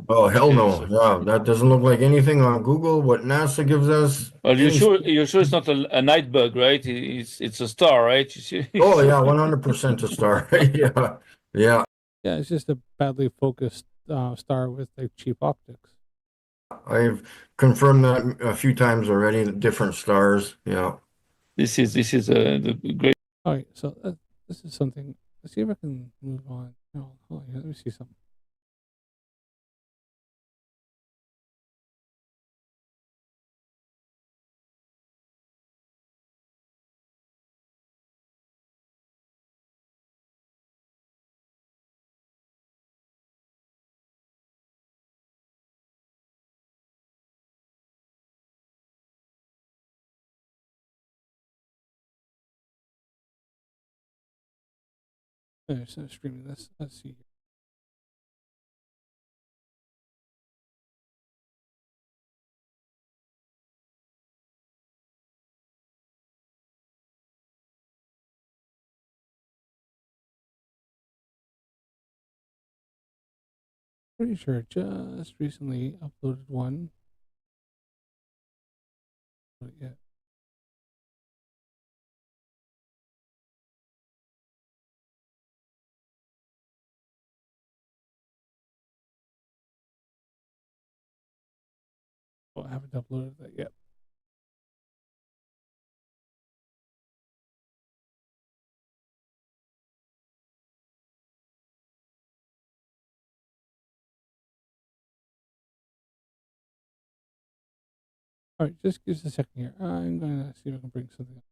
Oh, hell no. So- Yeah, that doesn't look like anything on Google, what NASA gives us. Well, you're Any... sure it's not a night bug, right? It's a star, right? Oh, yeah, 100% a star. Yeah. Yeah. Yeah, it's just a badly focused star with like cheap optics. I've confirmed that a few times already, the different stars. Yeah. This is the great. All right, so this is something. Let's see if I can move on. No, oh yeah, let me see something. So streaming this. Let's see. Pretty sure just recently uploaded one. But yeah. Oh, I haven't uploaded that yet. All right, just give us a second here. I'm gonna see if I can bring something up.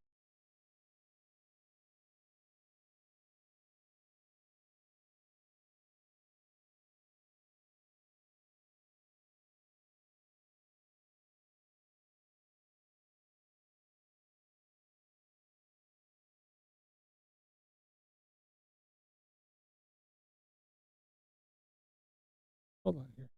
Hold on here.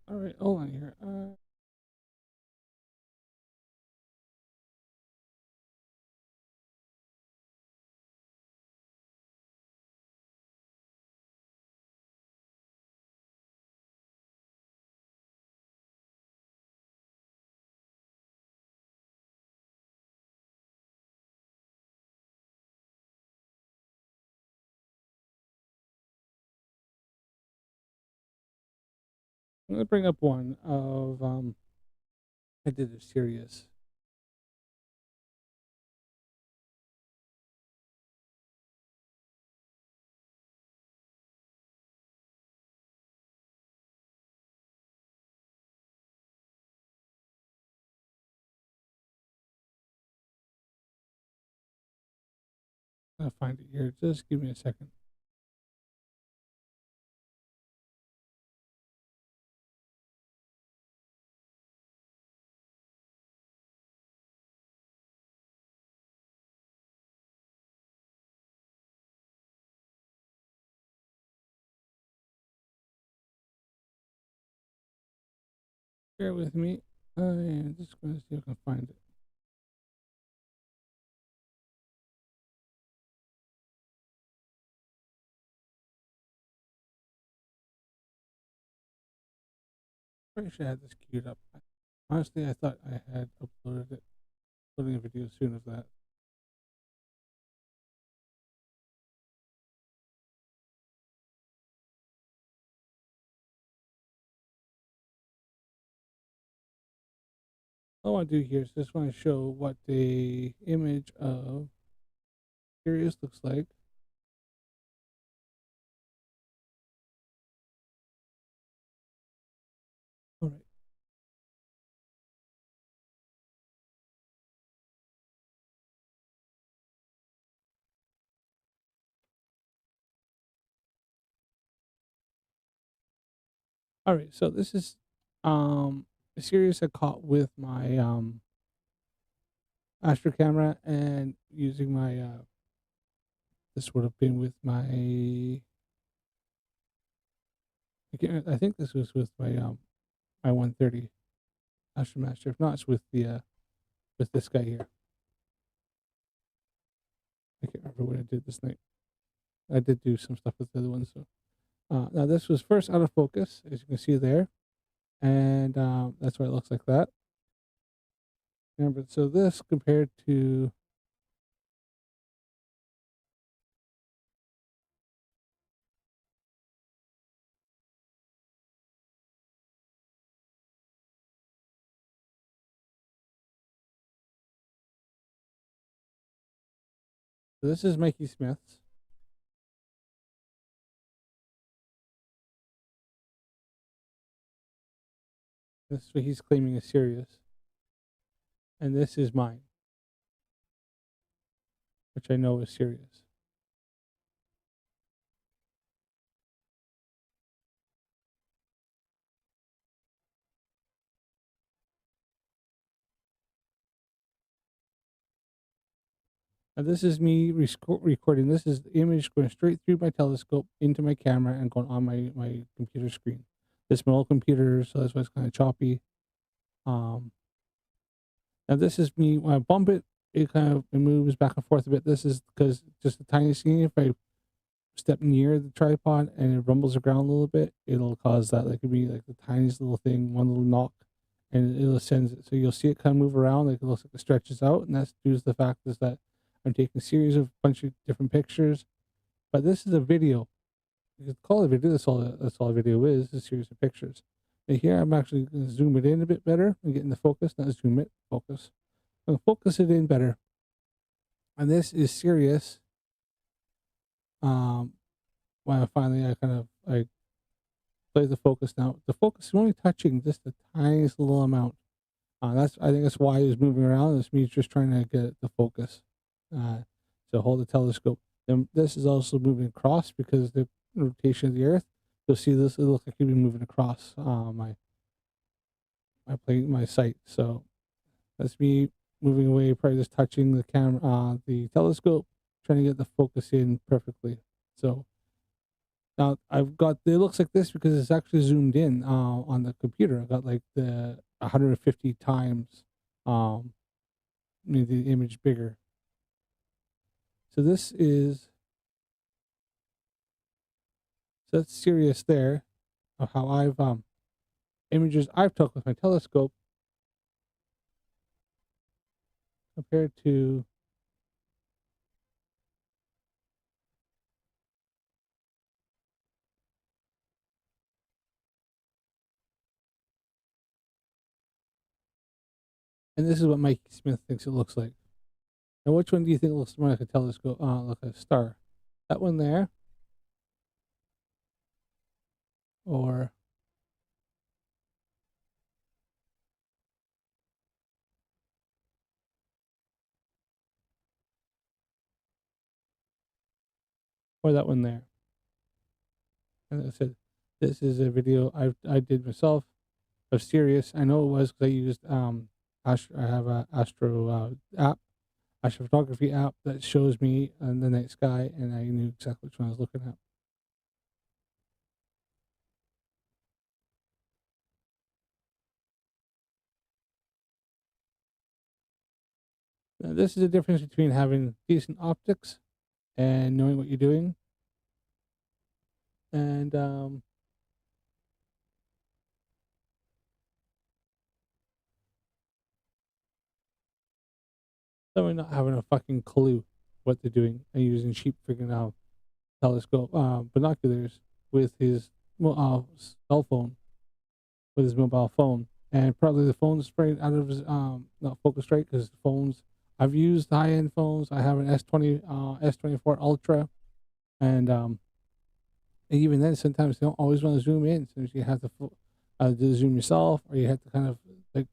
All right, hold on here. I'm gonna bring up one of I did a serious. I'll find it here. Just give me a second. Bear with me. I'm just going to see if I can find it. Probably should have this queued up. Honestly, I thought I had uploaded it. Uploading a video soon of that. All I want to do here is just want to show what the image of Sirius looks like. All right. All right, so this is a Sirius I caught with my Astro camera and using my this would have been with my I think this was with my my 130 Astro Master. If not, it's with the with this guy here. I can't remember what I did this night. I did do some stuff with the other one. So now this was first out of focus, as you can see there, and that's why it looks like that. Remember, so this compared to so this is Mikey Smith's. This is what he's claiming is serious. And this is mine, which I know is serious. And this is me recording. This is the image going straight through my telescope into my camera and going on my computer screen. This is my old computer, so that's why it's kind of choppy. Now this is me, when I bump it, it moves back and forth a bit. This is because just the tiniest thing, if I step near the tripod and it rumbles around a little bit, it'll cause that. That could be like the tiniest little thing, one little knock, and it'll send it. So you'll see it kind of move around, like it looks like it stretches out, and that's due to the fact is that I'm taking a series of a bunch of different pictures. But this is a video. You could call it a video. That's all a video is a series of pictures. And here I'm actually going to zoom it in a bit better and get in the focus, not zoom it, focus. I'm going to focus it in better. And this is serious. When I finally, I play the focus now. The focus is only touching just the tiniest little amount. I think that's why it's moving around. It's me just trying to get the focus. So hold the telescope. Then this is also moving across because the rotation of the Earth. You'll see this. It looks like you'll be moving across my sight. So that's me moving away, probably just touching the camera, the telescope, trying to get the focus in perfectly. So Now I've got it looks like this because it's actually zoomed in on the computer. I got like the 150 times made the image bigger. So this is that's serious there of how I've images I've took with my telescope compared to and this is what Mikey Smith thinks it looks like. Now which one do you think looks more like a telescope like a star? That one there? Or that one there? And I said, this is a video I did myself of Sirius. I know it was because I used I have a Astro app, astrophotography app that shows me the night sky, and I knew exactly which one I was looking at. Now, this is the difference between having decent optics and knowing what you're doing, and someone not having a fucking clue what they're doing and using cheap freaking telescope binoculars with his cell phone, with his mobile phone, and probably the phone's sprayed out of his not focused right because the phones I've used high end phones. I have an S24 Ultra, and even then sometimes you don't always want to zoom in, so you have to zoom yourself, or you have to kind of like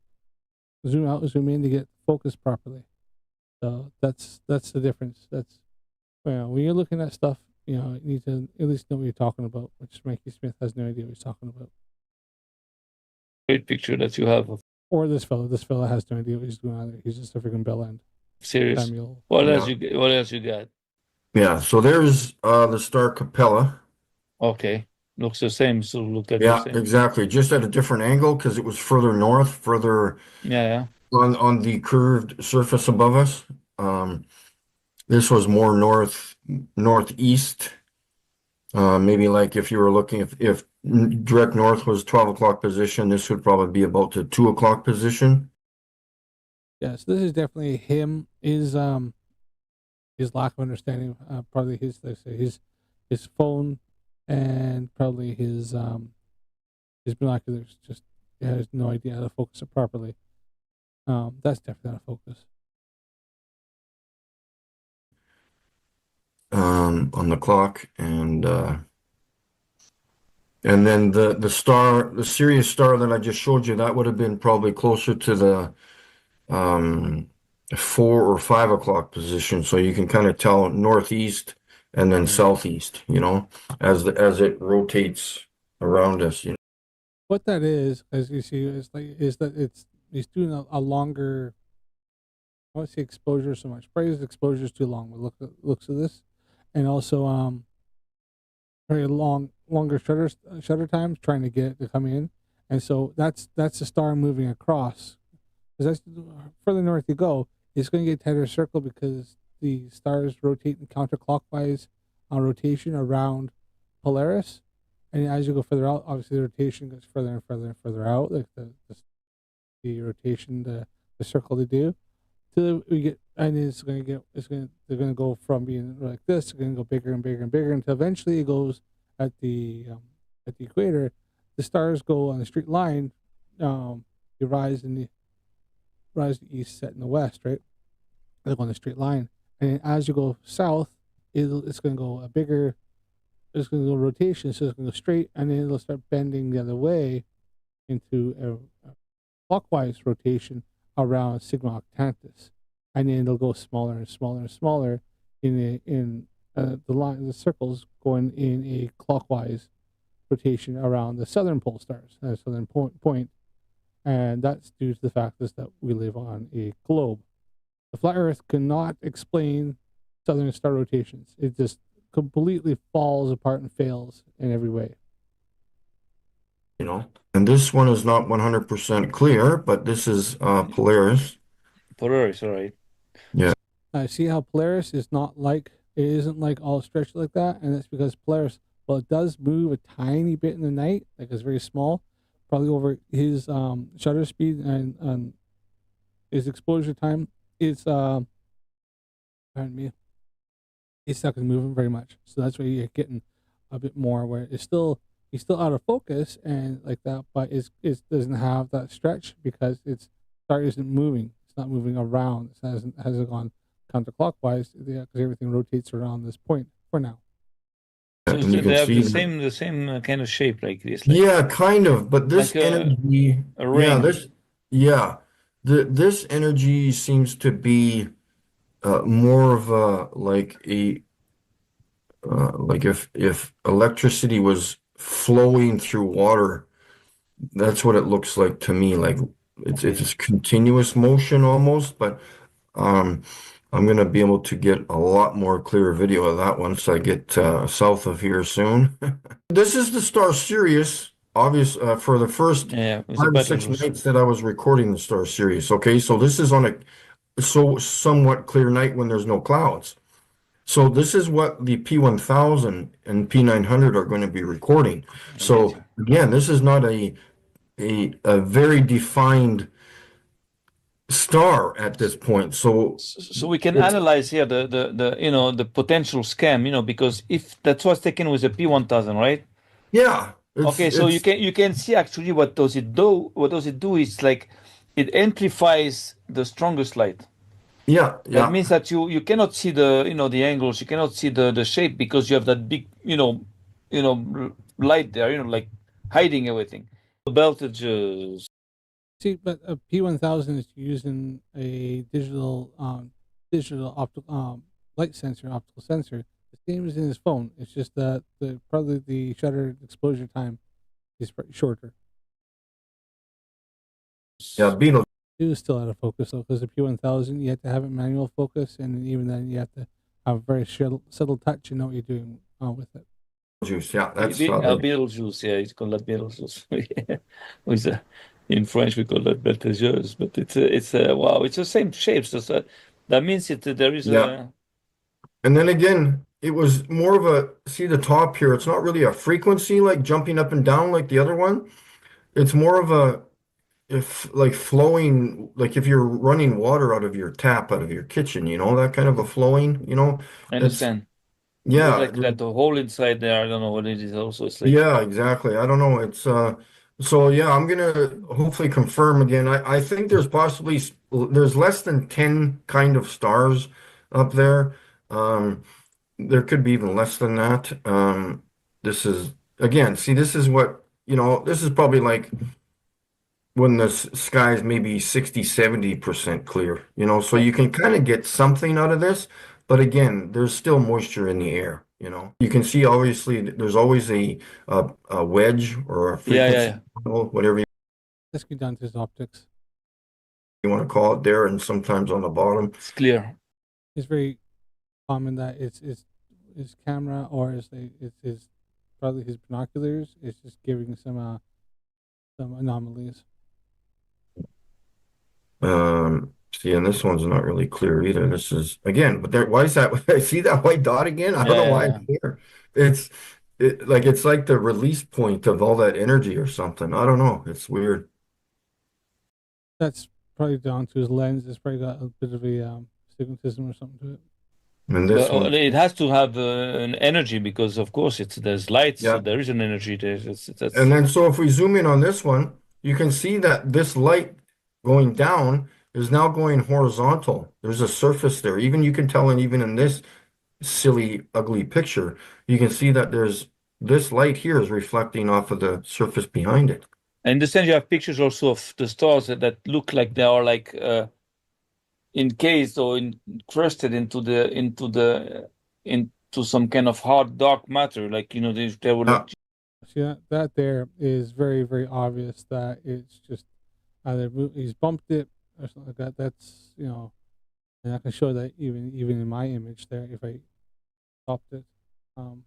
zoom out and zoom in to get focused properly. So that's the difference. That's when you're looking at stuff, you need to at least know what you're talking about, which Mikey Smith has no idea what he's talking about. Great picture that you have. Or this fellow has no idea what he's doing either. He's just a freaking bell end. Serious. Samuel. What else you got? Yeah, so there's the star Capella. Okay. Looks the same, so look at Yeah, the same. exactly. Just at a different angle because it was further north, further Yeah. on the curved surface above us. This was more northeast. Maybe like if you were looking, if direct north was 12 o'clock position, this would probably be about the 2 o'clock position. Yeah, so this is definitely his lack of understanding, probably his phone, and probably his binoculars. Just has no idea how to focus it properly. That's definitely out of focus. On the clock, and then the Sirius star that I just showed you, that would have been probably closer to the 4 or 5 o'clock position. So you can kind of tell northeast and then southeast, as it rotates around us. What that is, as you see, is that he's doing a longer. I won't say exposure so much. Probably his exposure is too long. But looks at this, and also very longer shutter times trying to get it to come in, and so that's the star moving across. Because that's further north you go, it's going to get tighter circle because the stars rotate in counterclockwise rotation around Polaris, and as you go further out, obviously the rotation goes further and further and further out, like the rotation, the circle they do. Till we get, and they're gonna go from being like this, it's gonna go bigger and bigger and bigger until eventually it goes at the equator. The stars go on the straight line. You rise to the east, set in the west, right? They go on the straight line, and as you go south, it's gonna go a bigger. It's gonna go rotation, so it's gonna go straight, and then it'll start bending the other way into a clockwise rotation around Sigma Octantis, and then it'll go smaller and smaller and smaller in the circles going in a clockwise rotation around the southern pole stars, southern point, and that's due to the fact that we live on a globe. The flat Earth cannot explain southern star rotations. It just completely falls apart and fails in every way. You know, and this one is not 100% clear, but this is Polaris. Polaris, all right. Yeah. I see how Polaris is not like, it isn't like all stretched like that, and that's because Polaris, well, it does move a tiny bit in the night, like it's very small, probably over his shutter speed and his exposure time is pardon me, it's not going to move very much. So that's why you're getting a bit more where he's still out of focus and like that, but it doesn't have that stretch because its star isn't moving. It's not moving around. It hasn't gone counterclockwise, because everything rotates around this point for now. So And you they can have see the same kind of shape like this. Like, yeah, kind of, but this like energy, a ring. this energy seems to be more of a like if electricity was flowing through water, that's what it looks like to me. Like it's continuous motion almost, but I'm gonna be able to get a lot more clear video of that once I get south of here soon. This is the star Sirius, obvious for the first Yeah, it's 5 a or 6 Betelgeuse. nights that I was recording the star Sirius. Okay, so this is on a somewhat clear night when there's no clouds. So this is what the P1000 and P900 are going to be recording. So again, this is not a very defined star at this point. So we can analyze here the potential scam, because if that was taken with a P1000, right? yeah. Okay, so you can see actually what does it do? What does it do is like it amplifies the strongest light. Yeah, That means that you cannot see the angles, you cannot see the shape because you have that big light there, like hiding everything. Beltages. See, but a P1000 is using a digital optical light sensor, optical sensor, the same as in his phone. It's just that probably the shutter exposure time is shorter. Yeah, Beetle. It was still out of focus though, because the P1000 you have to have it manual focus, and even then you have to have a very subtle touch and know what you're doing with it. Juice, yeah, that's Beetlejuice, yeah, it's called that Beetlejuice. In French we call that Beltageuse, but it's wow, it's the same shape. So that means there is a. And then again, it was more of a, see the top here, it's not really a frequency like jumping up and down like the other one. It's more of a, if like flowing, like if you're running water out of your tap, out of your kitchen, that kind of a flowing, I understand. Yeah. Like that the hole inside there, I don't know what it is also. It's like, yeah, exactly. I don't know. It's so yeah, I'm gonna hopefully confirm again. I think there's less than 10 kind of stars up there. There could be even less than that. This is again, see, this is what, this is probably like when the sky is maybe 60-70% clear, so you can kind of get something out of this, but again, there's still moisture in the air, You can see obviously there's always a wedge or a frequency, whatever Let's get down to his optics. you want to call it there, and sometimes on the bottom. it's clear. It's very common that it's his camera or it's his probably his binoculars. It's just giving some anomalies. See, and this one's not really clear either. This is again, but there, why is that? I see that white dot again. I don't know why it's here. It's like the release point of all that energy or something. I don't know. It's weird. That's probably down to his lens. It's probably got a bit of a astigmatism or something to it. And this one, it has to have an energy because, of course, there's light, so Yeah. there is an energy there. and then so if we zoom in on this one, you can see that this light going down is now going horizontal. There's a surface there. Even you can tell, and even in this silly, ugly picture, you can see that there's this light here is reflecting off of the surface behind it. And in the sense, you have pictures also of the stars that look like they are like encased or encrusted into some kind of hard dark matter, like they would look. See that there is very, very obvious that it's just either he's bumped it or something like that. That's and I can show that even in my image there if I stopped it. Um,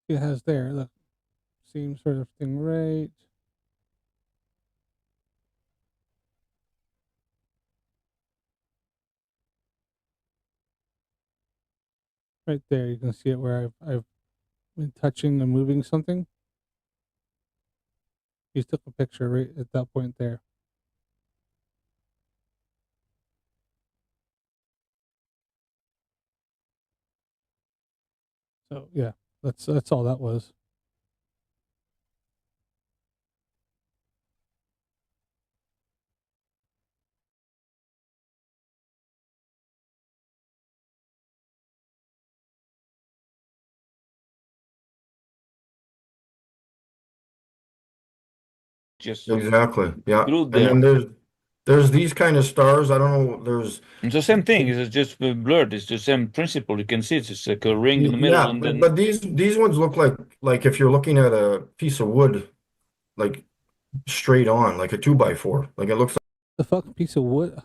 it has there, look, same sort of thing, right? Right there, you can see it where I've been touching and moving something. He took a picture right at that point there. So yeah, that's all that was. Just Exactly. Yeah. glued And there. then there's these kind of stars. I don't know. There's It's the same thing. It's just blurred. It's the same principle. You can see it's just like a ring in the middle, yeah, and but, then but these ones look like if you're looking at a piece of wood, like straight on, like a 2x4. Like it looks The fuck piece of wood.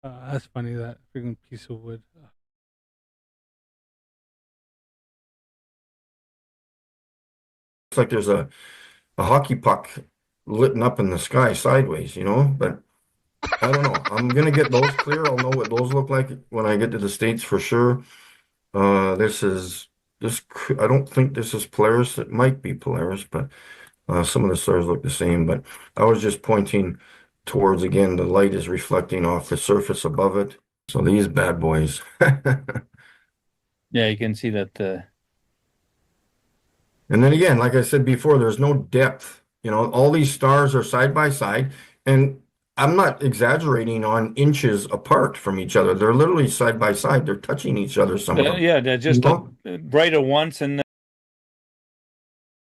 That's funny. That freaking piece of wood. like there's a hockey puck lit up in the sky sideways, you know? But I don't know. I'm gonna get those clear. I'll know what those look like when I get to the States for sure. This is I don't think this is Polaris. It might be Polaris, but some of the stars look the same. But I was just pointing towards, again, the light is reflecting off the surface above it. So these bad boys. yeah, you can see that. And then again, like I said before, there's no depth. You know, all these stars are side by side, and I'm not exaggerating on inches apart from each other. They're literally side by side. They're touching each other, some of them. Yeah, they're just You like know? brighter ones, and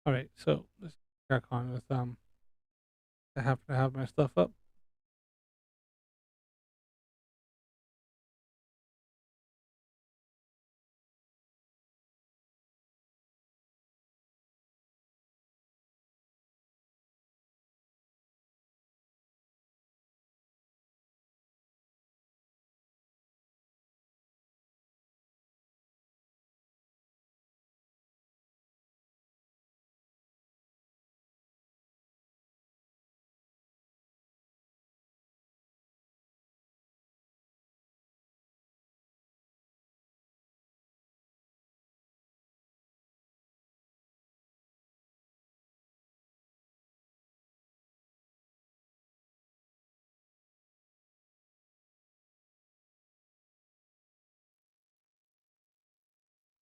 All right, so let's crack on with I have to have my stuff up.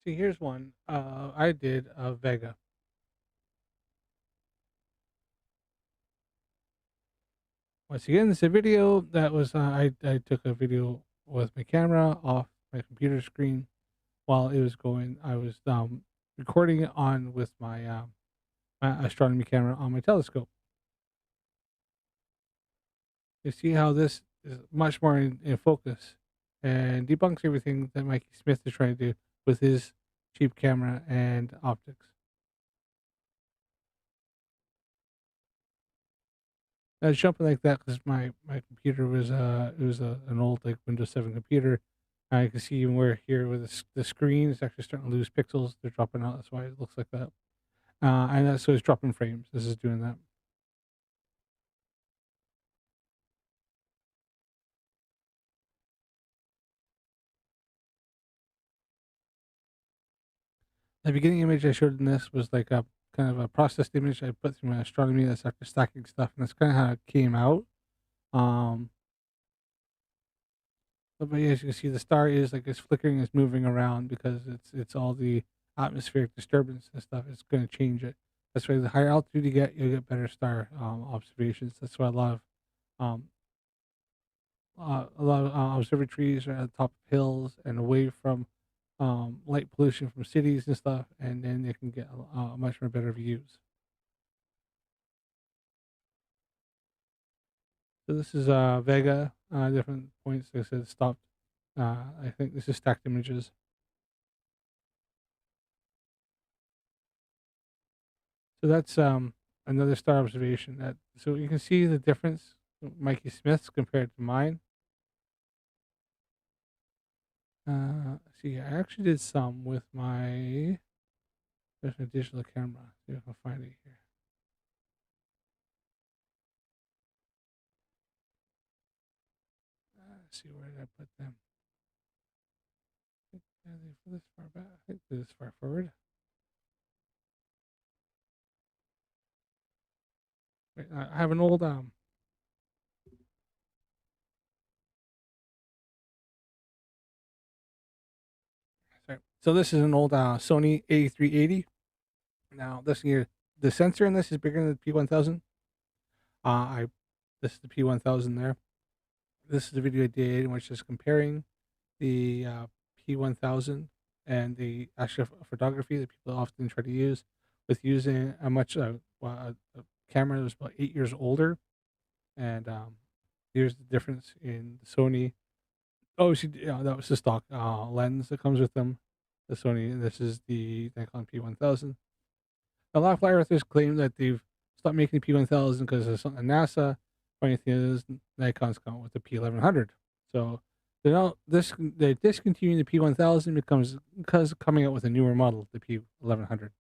See, here's one. I did Vega. Once again, it's a video that was I took a video with my camera off my computer screen while it was going. I was recording it on with my my astronomy camera on my telescope. You see how this is much more in focus and debunks everything that Mikey Smith is trying to do with his cheap camera and optics. I was jumping like that because my computer was it was an old like Windows 7 computer. I can see even where here with the screen is actually starting to lose pixels. They're dropping out. That's why it looks like that. And that's so it's dropping frames. This is doing that. The beginning image I showed in this was like a kind of a processed image I put through my astronomy that's after stacking stuff, and that's kind of how it came out. Um, But as you can see, the star is like it's flickering, it's moving around because it's all the atmospheric disturbance and stuff. It's going to change it. That's why the higher altitude you get, you'll get better star observations. That's why um, a lot of observatories are at the top of hills and away from light pollution from cities and stuff, and then they can get much more better views. So this is Vega, different points. Like I said, stopped. I think this is stacked images. So that's another star observation. That so you can see the difference, Mikey Smith's compared to mine. See, I actually did some with my there's a digital camera. See if I can find it here. Let's see, where did I put them? Are they this far back? I think they're this far forward. Wait, I have an old sorry. So this is an old Sony A380. Now this here, the sensor in this is bigger than the P1000. This is the P1000 there. This is the video I did in which is comparing the P1000 and the astrophotography that people often try to use with using a much a camera that was about 8 years older. And here's the difference in the Sony. Oh, that was the stock lens that comes with them. The Sony. This is the Nikon P1000. A lot of flat earthers claim that they've stopped making the P1000 because of something NASA. Funny thing is, Nikon's come out with the P1100. So they're discontinuing the P1000 because coming out with a newer model, the P1100,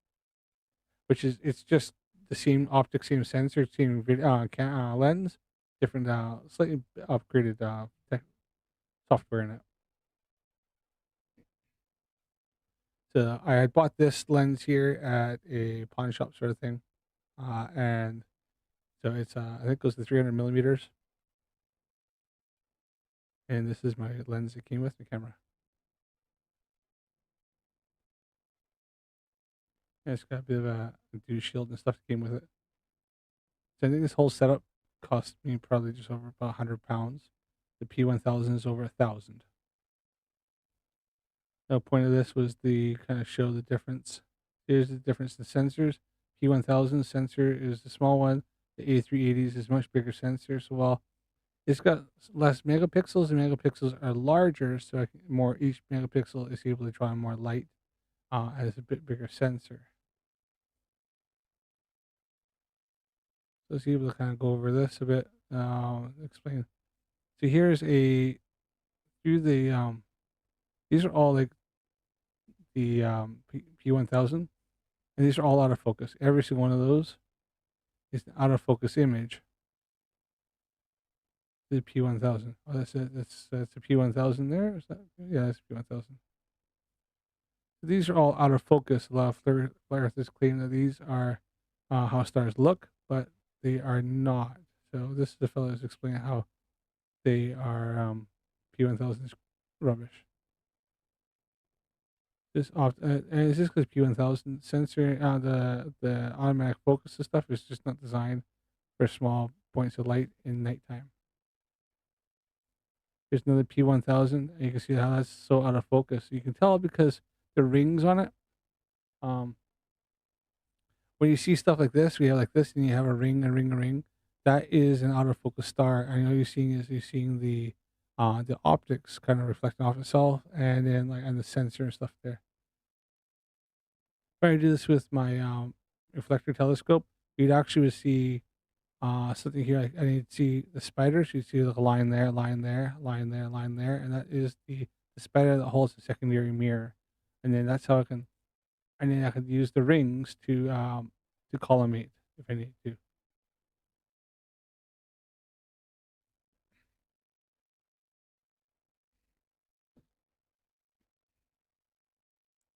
which is it's just the same optic, same sensor, same lens, different slightly upgraded software in it. So I had bought this lens here at a pawn shop sort of thing, and so it's I think it goes to 300 millimeters, and this is my lens that came with the camera. Yeah, it's got a bit of a dew shield and stuff that came with it. So I think this whole setup cost me probably just over about £100. The P1000 is over 1,000. The point of this was to kind of show the difference. Here's the difference in sensors. P1000 sensor is the small one. The A380s is much bigger sensor. So while it's got less megapixels, the megapixels are larger, so each megapixel is able to draw more light as a bit bigger sensor. So let's be able to kind of go over this a bit. Explain. So here's these are all like the P1000, and these are all out of focus. Every single one of those is an out of focus image. The P1000. Oh, that's it. That's the P1000 there. Is that? Yeah, that's P1000. So these are all out of focus. A lot of flat earthers claim that these are how stars look, but they are not. So this is the fellow who's explaining how they are P1000 is rubbish. And it's just because P1000 sensor, the automatic focus and stuff is just not designed for small points of light in nighttime. Here's another P1000, and you can see how that's so out of focus. You can tell because the rings on it. When you see stuff like this, we have like this, and you have a ring, a ring, a ring. That is an out of focus star. And all you're seeing the optics kind of reflecting off itself, and then and the sensor and stuff there. If I do this with my reflector telescope, you'd actually see something here. I need to see the spiders. You see like a line there, line there, line there, line there, and that is the spider that holds the secondary mirror. And then that's how I can, and then I could use the rings to collimate if I need to.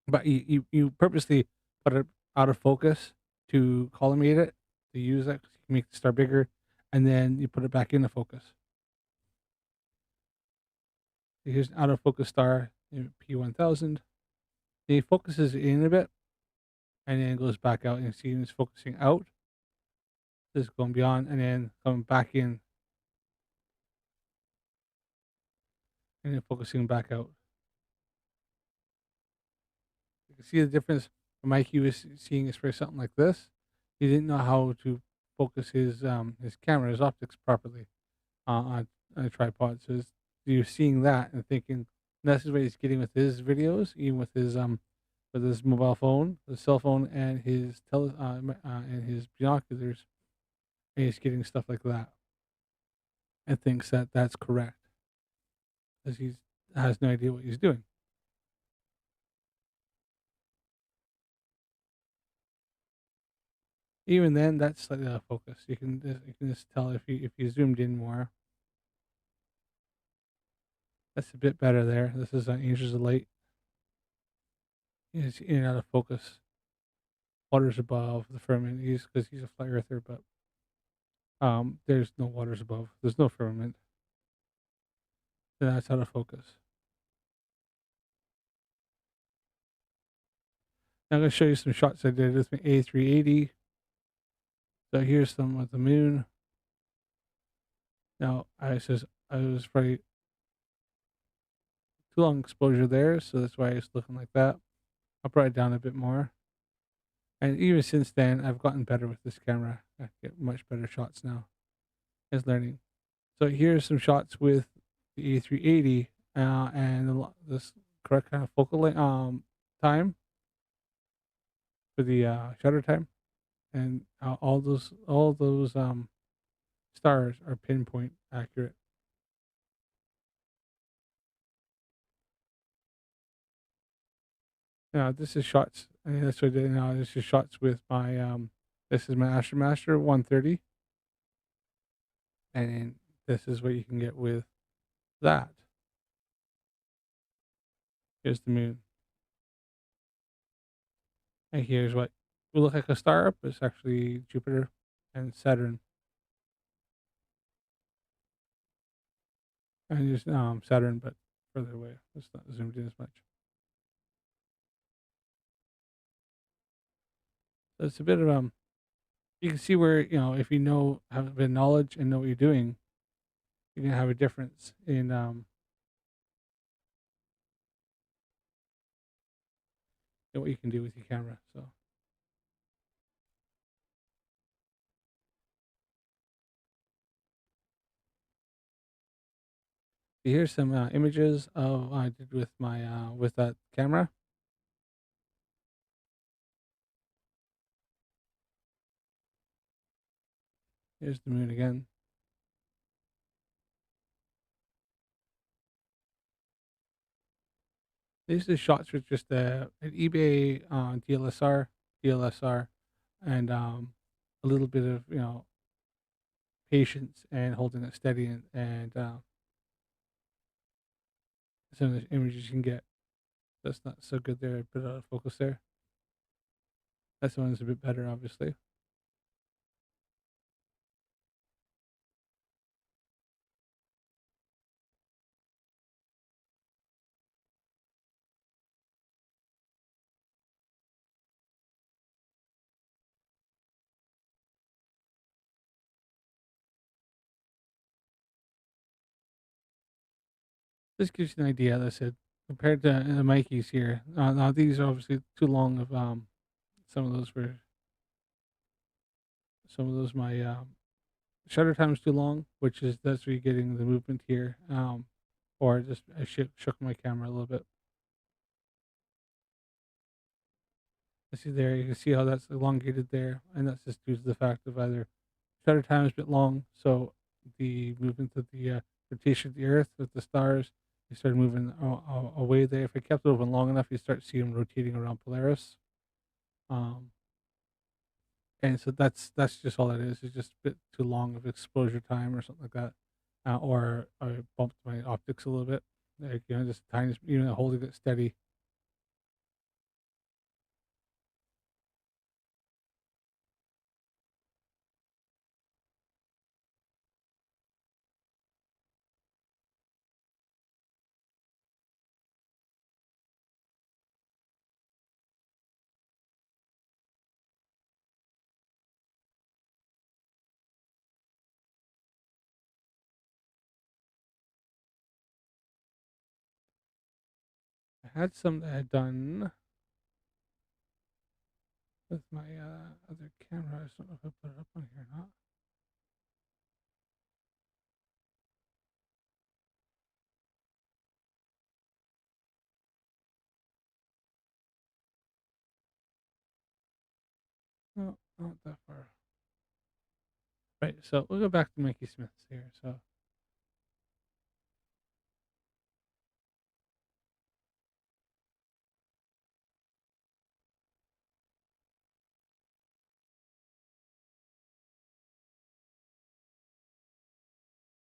But you purposely put it out of focus to collimate it, to use that, 'cause you can make the star bigger, and then you put it back into focus. Here's an out of focus star P1000. He focuses in a bit, and then goes back out, and you see it's focusing out. This is going beyond, and then coming back in, and then focusing back out. You can see the difference. Mikey was seeing this for something like this. He didn't know how to focus his camera, his optics properly on a tripod. So you're seeing that and thinking this is what he's getting with his videos, even with his mobile phone, the cell phone, and and his binoculars. And he's getting stuff like that, and thinks that that's correct, because he has no idea what he's doing. Even then, that's slightly out of focus. You can just tell if you zoomed in more. That's a bit better there. This is inches of light. It's in and out of focus. Waters above the firmament. Because he's a flat earther, but there's no waters above. There's no firmament. Then that's out of focus. Now I'm going to show you some shots I did with my A380. So here's some of the moon. Now I was probably too long exposure there, so that's why it's looking like that. I'll bring it down a bit more. And even since then, I've gotten better with this camera. I get much better shots now. It's learning. So here's some shots with the A380 and this correct kind of focal time for the shutter time, and all those stars are pinpoint accurate. Now this is shots. I mean, that's what I did now. This is shots with my this is my Astromaster 130, and this is what you can get with that. Here's the moon, and here's what will look like a star, but it's actually Jupiter and Saturn. And just Saturn, but further away. It's not zoomed in as much. So it's a bit of you can see where, if you have a bit of knowledge and know what you're doing, you're gonna have a difference in what you can do with your camera. So here's some images of I did with my with that camera. Here's the moon again. These are shots with just an eBay DLSR, and a little bit of patience and holding it steady, and some of the images you can get. That's not so good there. A bit out of focus there. That's the one's a bit better, obviously. This gives you an idea. As I said, compared to the Mikey's here. Now these are obviously too long. Of some of those were my shutter time is too long, which is that's where you're getting the movement here. Or just I shook my camera a little bit. You see there, you can see how that's elongated there, and that's just due to the fact of either shutter time is a bit long, so the movement of the rotation of the Earth with the stars, they started moving away there. If I kept it open long enough, you start seeing them rotating around Polaris. And so that's just all it is. It's just a bit too long of exposure time or something like that, or I bumped my optics a little bit, like just tiny, holding it steady. had some that I had done with my other camera. I just don't know if I put it up on here or not. No, not that far. Right, so we'll go back to Mikey Smith's here. So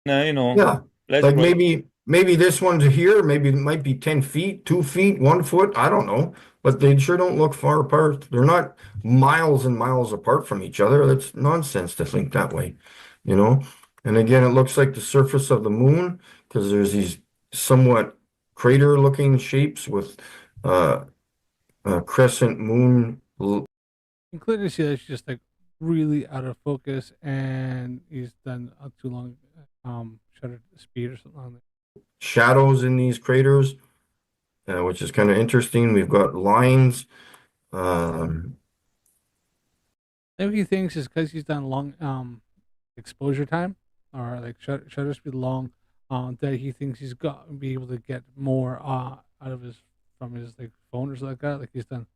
Yeah. let's Like brother. maybe this one's here, maybe it might be 10 feet, 2 feet, 1 foot, I don't know. But they sure don't look far apart. They're not miles and miles apart from each other. That's nonsense to think that way, you know? And again, it looks like the surface of the moon because there's these somewhat crater-looking shapes with crescent moon. you can clearly see that it's just like really out of focus, and he's done too long shutter speed or something on there. Shadows in these craters, which is kind of interesting. We've got lines. Maybe he thinks it's because he's done long exposure time or like shutter speed long, that he thinks he's got to be able to get more out of his from his like phone or something like that. Like he's done,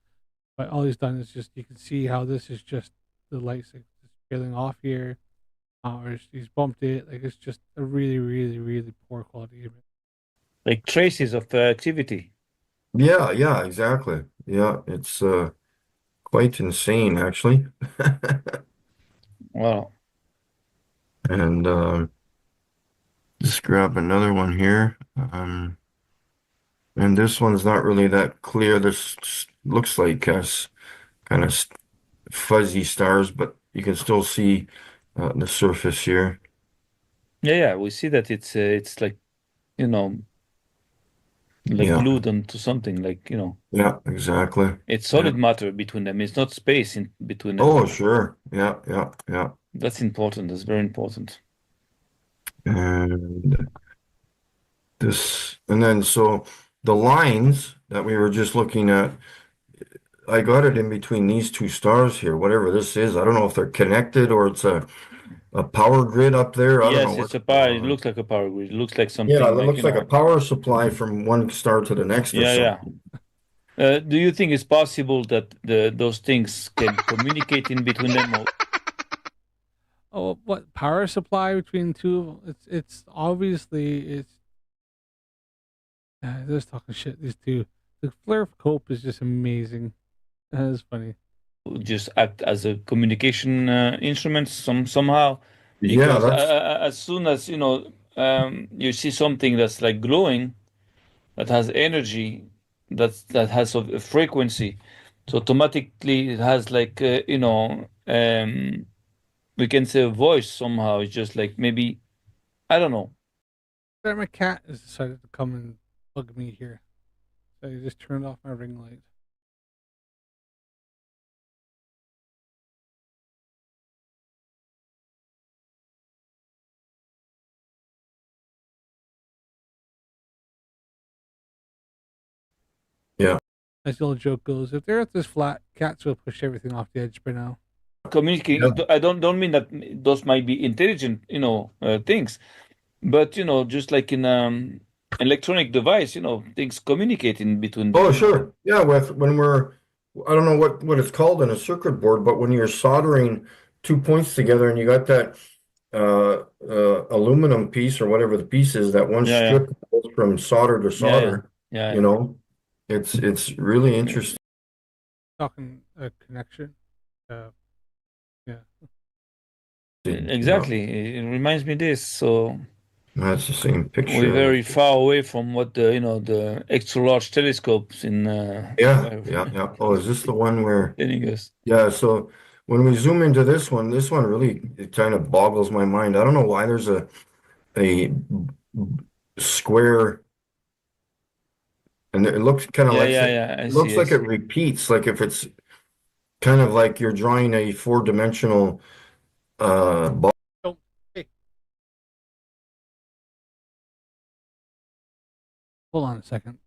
but all he's done is just you can see how this is just the lights like just peeling off here, or he's bumped it. Like it's just a really, really, really poor quality image. Like traces of activity. Yeah, exactly. Yeah, it's quite insane actually. Wow. And just grab another one here. And this one's not really that clear. This looks like kind of fuzzy stars, but you can still see the surface here. Yeah, we see that it's like, like Yeah, glued onto something, like, yeah, exactly. it's Yeah. solid matter between them. It's not space in between them. Oh, sure. Yeah. That's important. That's very important. And and then so the lines that we were just looking at, I got it in between these two stars here, whatever this is. I don't know if they're connected or it's a power grid up there. I don't know Yes, what's it's a going power. It on. looks like a power grid. It looks like Yeah, something it like, looks like a power supply from one star to the next or yeah. something. Do you think it's possible that those things can communicate in between them? Oh, what power supply between two? It's obviously it's. They're just talking shit. These two. The flare cope is just amazing. That is funny. Just act as a communication instrument somehow, Yeah, because that's as soon as you see something that's like glowing, that has energy, that has a frequency, so automatically it has like we can say a voice somehow. It's just like maybe, I don't know. My cat has decided to come and bug me here, so I just turned off my ring light. yeah. As the old joke goes, if the Earth is flat, cats will push everything off the edge by now. Communicating. I don't mean that those might be intelligent, things, but just like in electronic device, things communicate in between them. Oh, sure. Yeah, when I don't know what it's called in a circuit board, but when you're soldering two points together and you got that aluminum piece or whatever the piece is, that one Yeah, strip goes from solder to solder, yeah. you know, it's really interesting. Talking a connection. Yeah. Exactly. It reminds me this. So That's the same picture. we're very far away from what the extra large telescopes in Yeah. Oh, is this the one where? telling us. Yeah, so when we zoom into this one really it kind of boggles my mind. I don't know why there's a square, and it looks kind of like Yeah. it looks like it repeats, like if it's kind of like you're drawing a four-dimensional ball. Oh, hey. Hold on a second.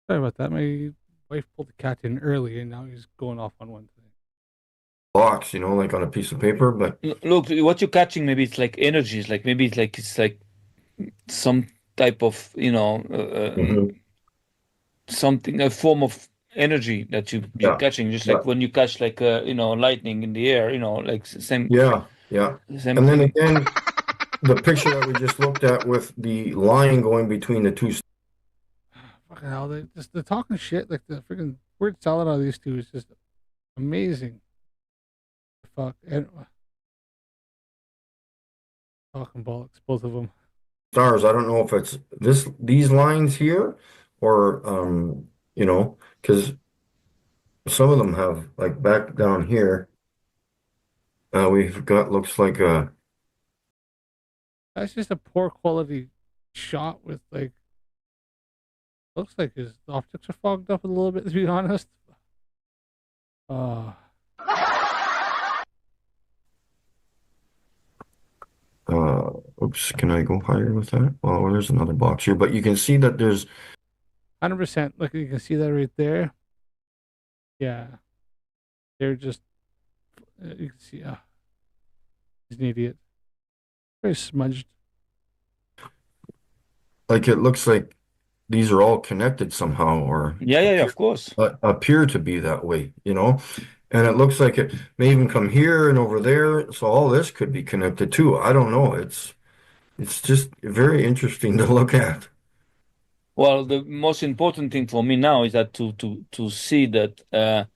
Sorry about that. My wife pulled the cat in early, and now he's going off on one thing. Box, you know, like on a piece of paper, but Look, what you're catching, maybe it's like energies, like maybe it's like some type of, Mhm. something, a form of energy that you're Yeah, catching, just yeah, like when you catch like lightning in the air, like same yeah, yeah. same And then thing. again, the picture that we just looked at with the line going between the two. Fucking hell, the talking shit, like the freaking word salad out of these two is just amazing. Fuck, and talking bollocks, both of them. Stars. I don't know if it's these lines here or because some of them have like back down here. We've got looks like a That's just a poor quality shot with like looks like his optics are fogged up a little bit to be honest. Uh oops, can I go higher with that? Well, there's another box here, but you can see that there's 100%. Look, you can see that right there. Yeah, they're just you can see. He's an idiot. Very smudged. like it looks like these are all connected somehow or Yeah, of course. appear to be that way, you know? And it looks like it may even come here and over there. So all this could be connected too. I don't know. It's just very interesting to look at. Well, the most important thing for me now is that to see that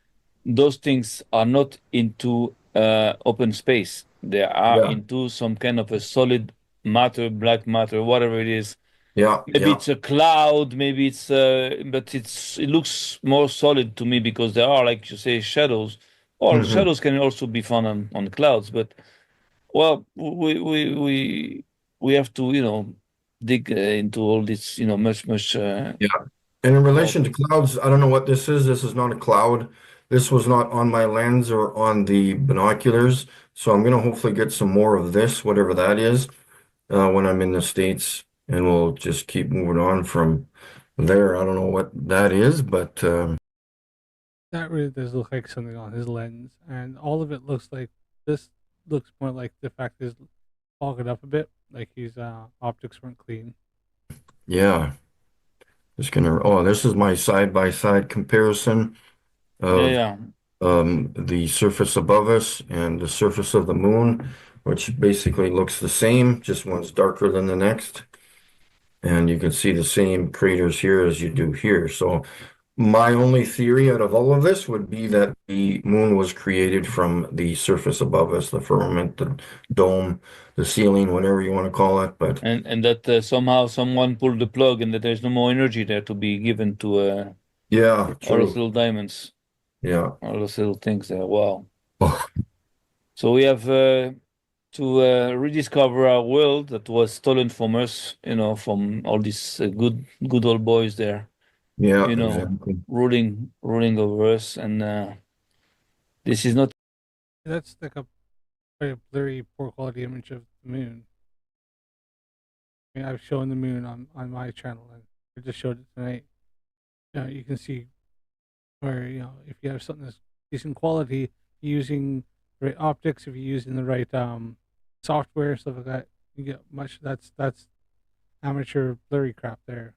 those things are not into open space. They are Yeah. into some kind of a solid matter, black matter, whatever it is. Yeah. Maybe Yeah. it's a cloud, maybe it's but it looks more solid to me because there are, like you say, shadows. Or Hmm. shadows can also be found on clouds, but well, we have to, dig into all this, much Yeah. And in more. relation to clouds, I don't know what this is. This is not a cloud. This was not on my lens or on the binoculars. So I'm going to hopefully get some more of this, whatever that is, when I'm in the States. And we'll just keep moving on from there. I don't know what that is, but That really does look like something on his lens, and all of it looks like this looks more like the fact is fogged up a bit, like his optics weren't clean. yeah. Just gonna, oh, this is my side-by-side comparison Yeah, of yeah. the surface above us and the surface of the moon, which basically looks the same, just one's darker than the next. And you can see the same craters here as you do here. So my only theory out of all of this would be that the moon was created from the surface above us, the firmament, the dome, the ceiling, whatever you want to call it. But And that somehow someone pulled the plug and that there's no more energy there to be given to yeah, all those true. little diamonds, Yeah. all those little things there. Wow. Oh, So we have to rediscover our world that was stolen from us, from all these good old boys there, yeah, exactly. ruling over us. And this is not. That's like a very blurry, poor quality image of the moon. I mean, I've shown the moon on my channel, and I just showed it tonight. You can see where if you have something that's decent quality, using the right optics, if you're using the right software, stuff like that, you get much. That's amateur blurry crap there.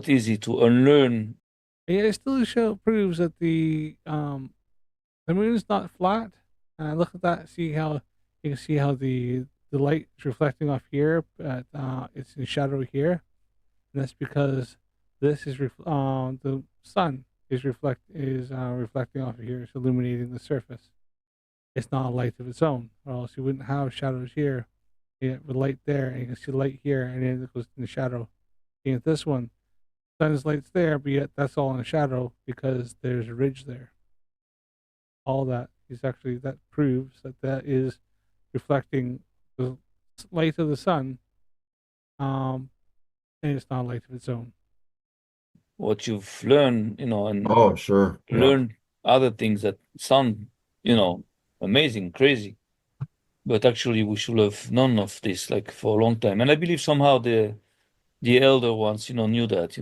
Easy to unlearn. Yeah, it still proves that the moon is not flat. Look at that. See how you can see how the light is reflecting off here, but it's in shadow here, and that's because this is the sun is reflecting off of here. It's illuminating the surface. It's not a light of its own, or else you wouldn't have shadows here. You get the light there, and you can see light here, and then it goes in the shadow. You get this one, sun's light's there, but yet that's all in the shadow because there's a ridge there. All that is actually that proves that is reflecting the light of the sun, and it's not a light of its own. What you've learned, and Oh, sure. Yeah. learn other things that sound, amazing, crazy. But actually, we should have known of this like for a long time. And I believe somehow the elder ones, knew that,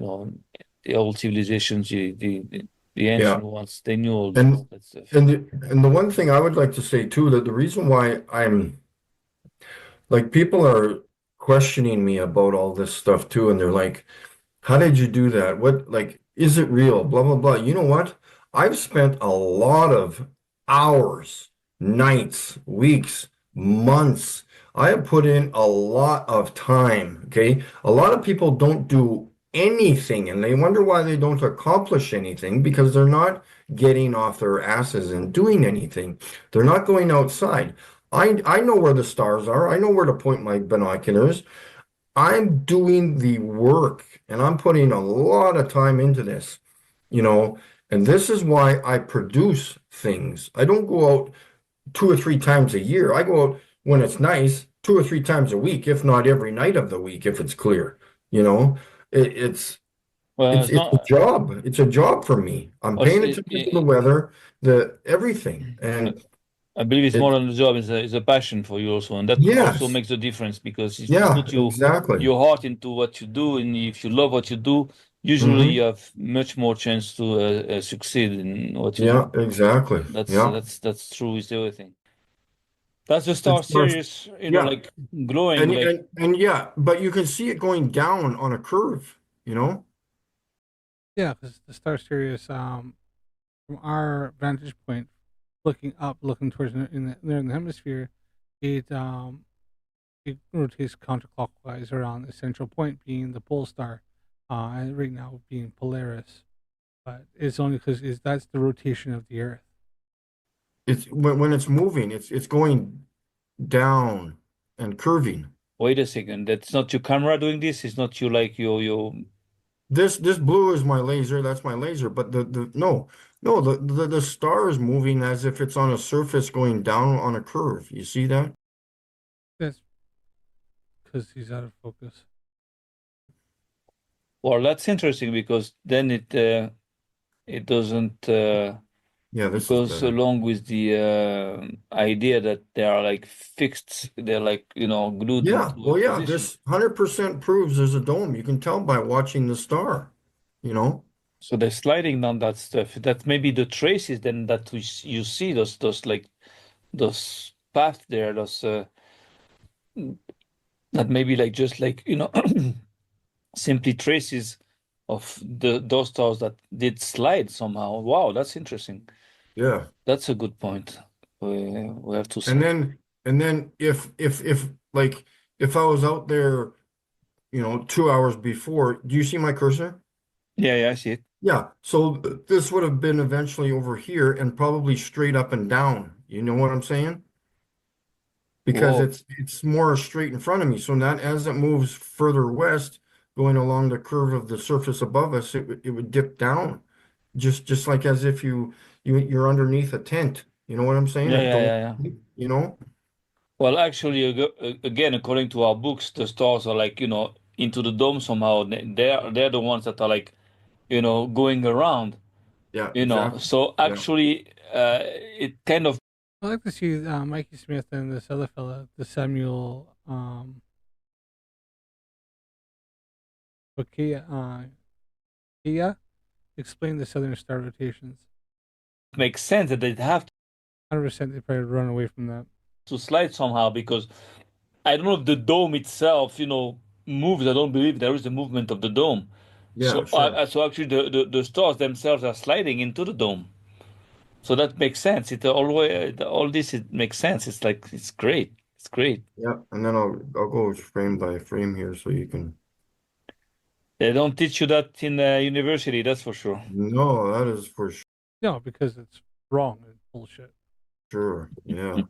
the old civilizations, the ancient ones, they knew all And that stuff. and the one thing I would like to say too, that the reason why I'm like people are questioning me about all this stuff too, and they're like, how did you do that? What, like, is it real? Blah, blah, blah. You know what? I've spent a lot of hours, nights, weeks, months. I have put in a lot of time. Okay. A lot of people don't do anything and they wonder why they don't accomplish anything because they're not getting off their asses and doing anything. They're not going outside. I know where the stars are. I know where to point my binoculars. I'm doing the work and I'm putting a lot of time into this, you know, and this is why I produce things. I don't go out 2 or 3 times a year. I go out when it's nice, 2 or 3 times a week, if not every night of the week, if it's clear, you know. It's Well, it's it's it's a not. job. It's a job for me. I'm It's, paying attention to the weather, the everything. And I believe it's more it than a job; it's a passion for you also, and that also yes. makes a difference because if you Yeah, put exactly. your heart into what you do, and if you love what you do, usually Hmm. you have much more chance to succeed in what you Yeah, do. exactly. Yeah. That's true with everything. That's the Star It's Series, yeah. like glowing, like And yeah, but you can see it going down on a curve, you know? Yeah, because the Star Sirius, from our vantage point, looking up, looking towards in the northern hemisphere, it it rotates counterclockwise around the central point, being the pole star, and right now being Polaris. But it's only because that's the rotation of the Earth. It's when it's moving, it's going down and curving. wait a second, that's not your camera doing this. It's not you like your. This blue is my laser, that's my laser, but the no, no, the star is moving as if it's on a surface going down on a curve. You see that? That's because he's out of focus. Well, that's interesting because then it doesn't. Yeah, It this is goes better. along with the idea that they are like fixed, they're like, glued Yeah, into a well, yeah, position. this 100% proves there's a dome. You can tell by watching the star, you know? So they're sliding down that stuff. That maybe the traces then that you see those like those paths there, those that maybe like just like simply traces of those stars that did slide somehow. Wow, that's interesting. Yeah. That's a good point. We have to And say. then if like if I was out there, 2 hours before, do you see my cursor? Yeah, yeah, I see it. Yeah. So this would have been eventually over here and probably straight up and down. You know what I'm saying? Because Whoa. it's more straight in front of me. So that as it moves further west, going along the curve of the surface above us, it would dip down. Just like as if you're underneath a tent. You know what I'm saying? Yeah, A yeah, dome, yeah, yeah. you know? Well, actually, again, according to our books, the stars are like, into the dome somehow. They're the ones that are like, going around, Yeah, exactly. So Yeah. actually, it kind of I like to see Mikey Smith and this other fella, the Samuel Bakia, Kia, explain the southern star rotations. makes sense that they'd have 100% they probably run away from that. to slide somehow because I don't know if the dome itself, moves. I don't believe there is a movement of the dome. Yeah, So, sure. so actually, the stars themselves are sliding into the dome. So that makes sense. All this it makes sense. It's like it's great. It's great. Yeah, and then I'll go frame by frame here so you can. They don't teach you that in university, that's for sure. No, that is for No, because it's wrong and bullshit. sure. Yeah.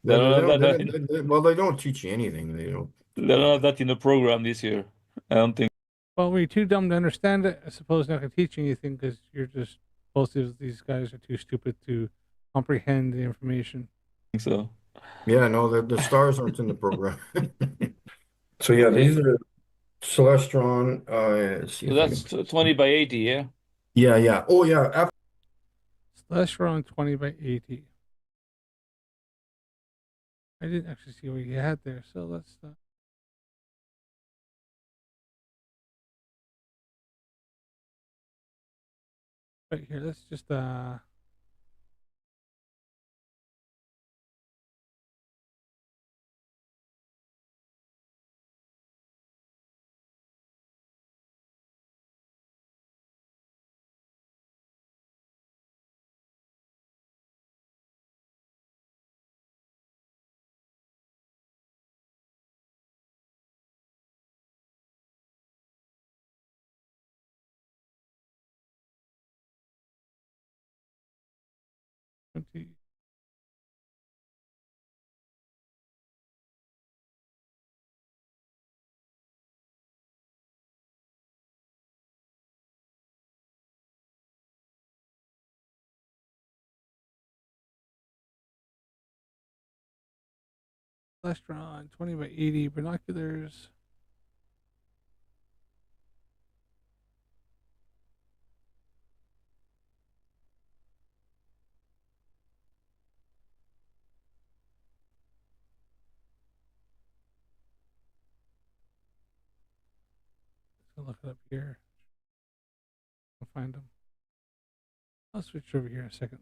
They don't have that. Well, they don't teach you anything. They don't They teach you don't have anything. that in the program this year. I don't think Well, when you're too dumb to understand it, I suppose not going to teach you anything because you're just, both of these guys are too stupid to comprehend the information. so. Yeah, no, the stars aren't in the program. So yeah, these are Celestron. Let's see So if I that's can. 20 by 80, yeah. Yeah, yeah. Oh yeah. Slash around 20 by 80. I didn't actually see what you had there, so let's Right here, let's just twenty. Restaurant 20 by 80 binoculars. Let's look it up here. I'll find them. I'll switch over here in a second.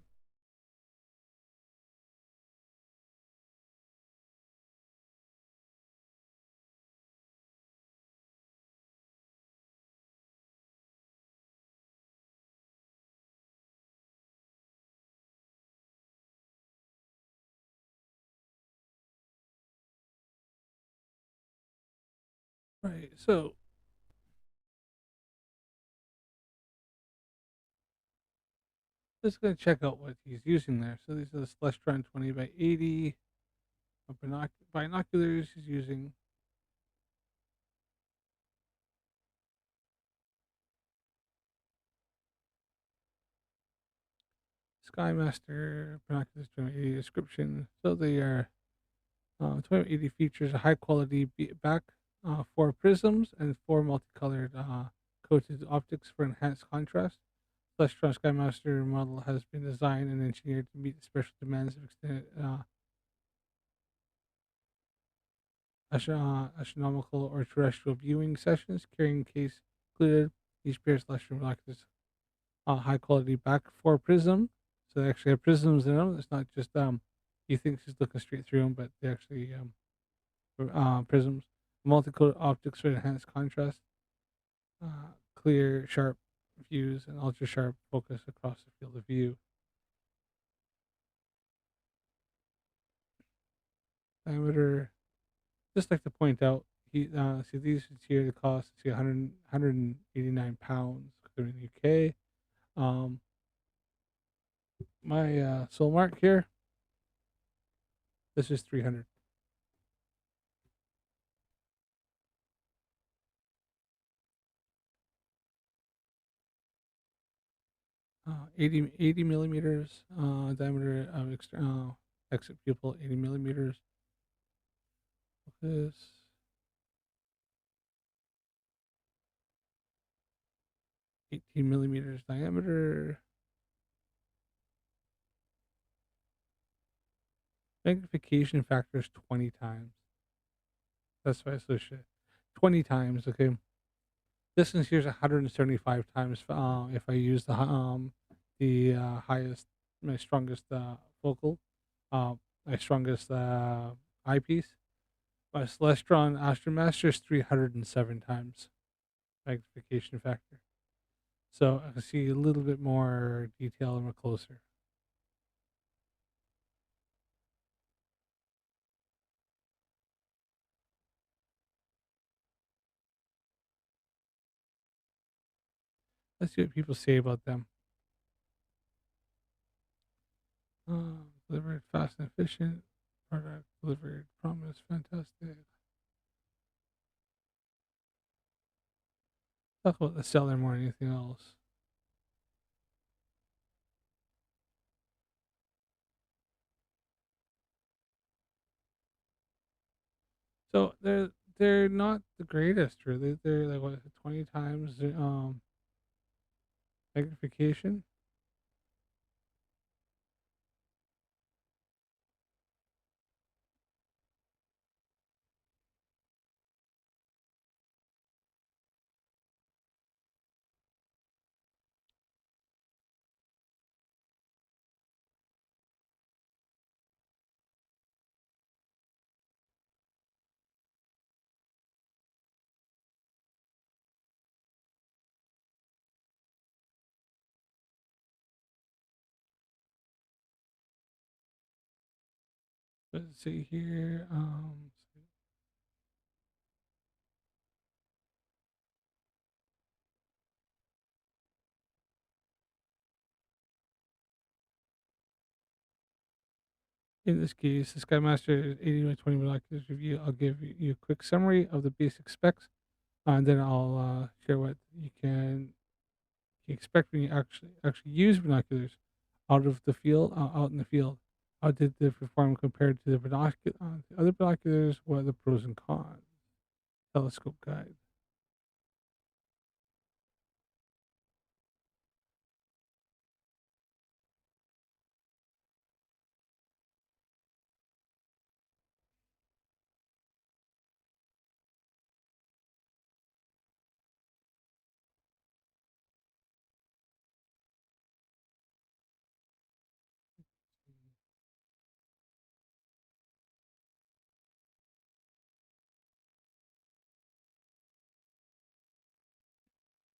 Right, so just gonna check out what he's using there. So these are the Celestron 20 by 80 binoculars he's using. Skymaster binoculars 20 by 80 description. So they are 20 by 80 features a high quality back, 4 prisms, and 4 multicolored coated optics for enhanced contrast. Celestron Skymaster model has been designed and engineered to meet the special demands of extended astronomical or terrestrial viewing sessions, carrying case included. Each pair of Celestron binoculars high quality back 4 prism. So they actually have prisms in them. It's not just you think she's looking straight through them, but they actually prisms. Multicolored optics for enhanced contrast, clear, sharp views, and ultra sharp focus across the field of view. Diameter. Just like to point out, he see these here. The cost see 189 pounds in the UK. My soul mark here. This is 300. 80 millimeters diameter of exit pupil, 80 millimeters. This 18 millimeters diameter. Magnification factor is 20 times. That's why I switched 20 times. Okay. Distance here is 175 times. If I use the highest, my strongest focal, my strongest eyepiece. My Celestron Astromaster is 307 times magnification factor. So I can see a little bit more detail and we're closer. Let's see what people say about them. Delivered fast and efficient. Product delivered promise fantastic. Talk about the seller more than anything else. So they're not the greatest really. They're like what 20 times magnification. Let's see here. In this case, the Skymaster 80 by 20 binoculars review. I'll give you a quick summary of the basic specs, and then I'll share what you can expect when you actually use binoculars out in the field. How did they perform compared to the other binoculars? What are the pros and cons? Telescope guide.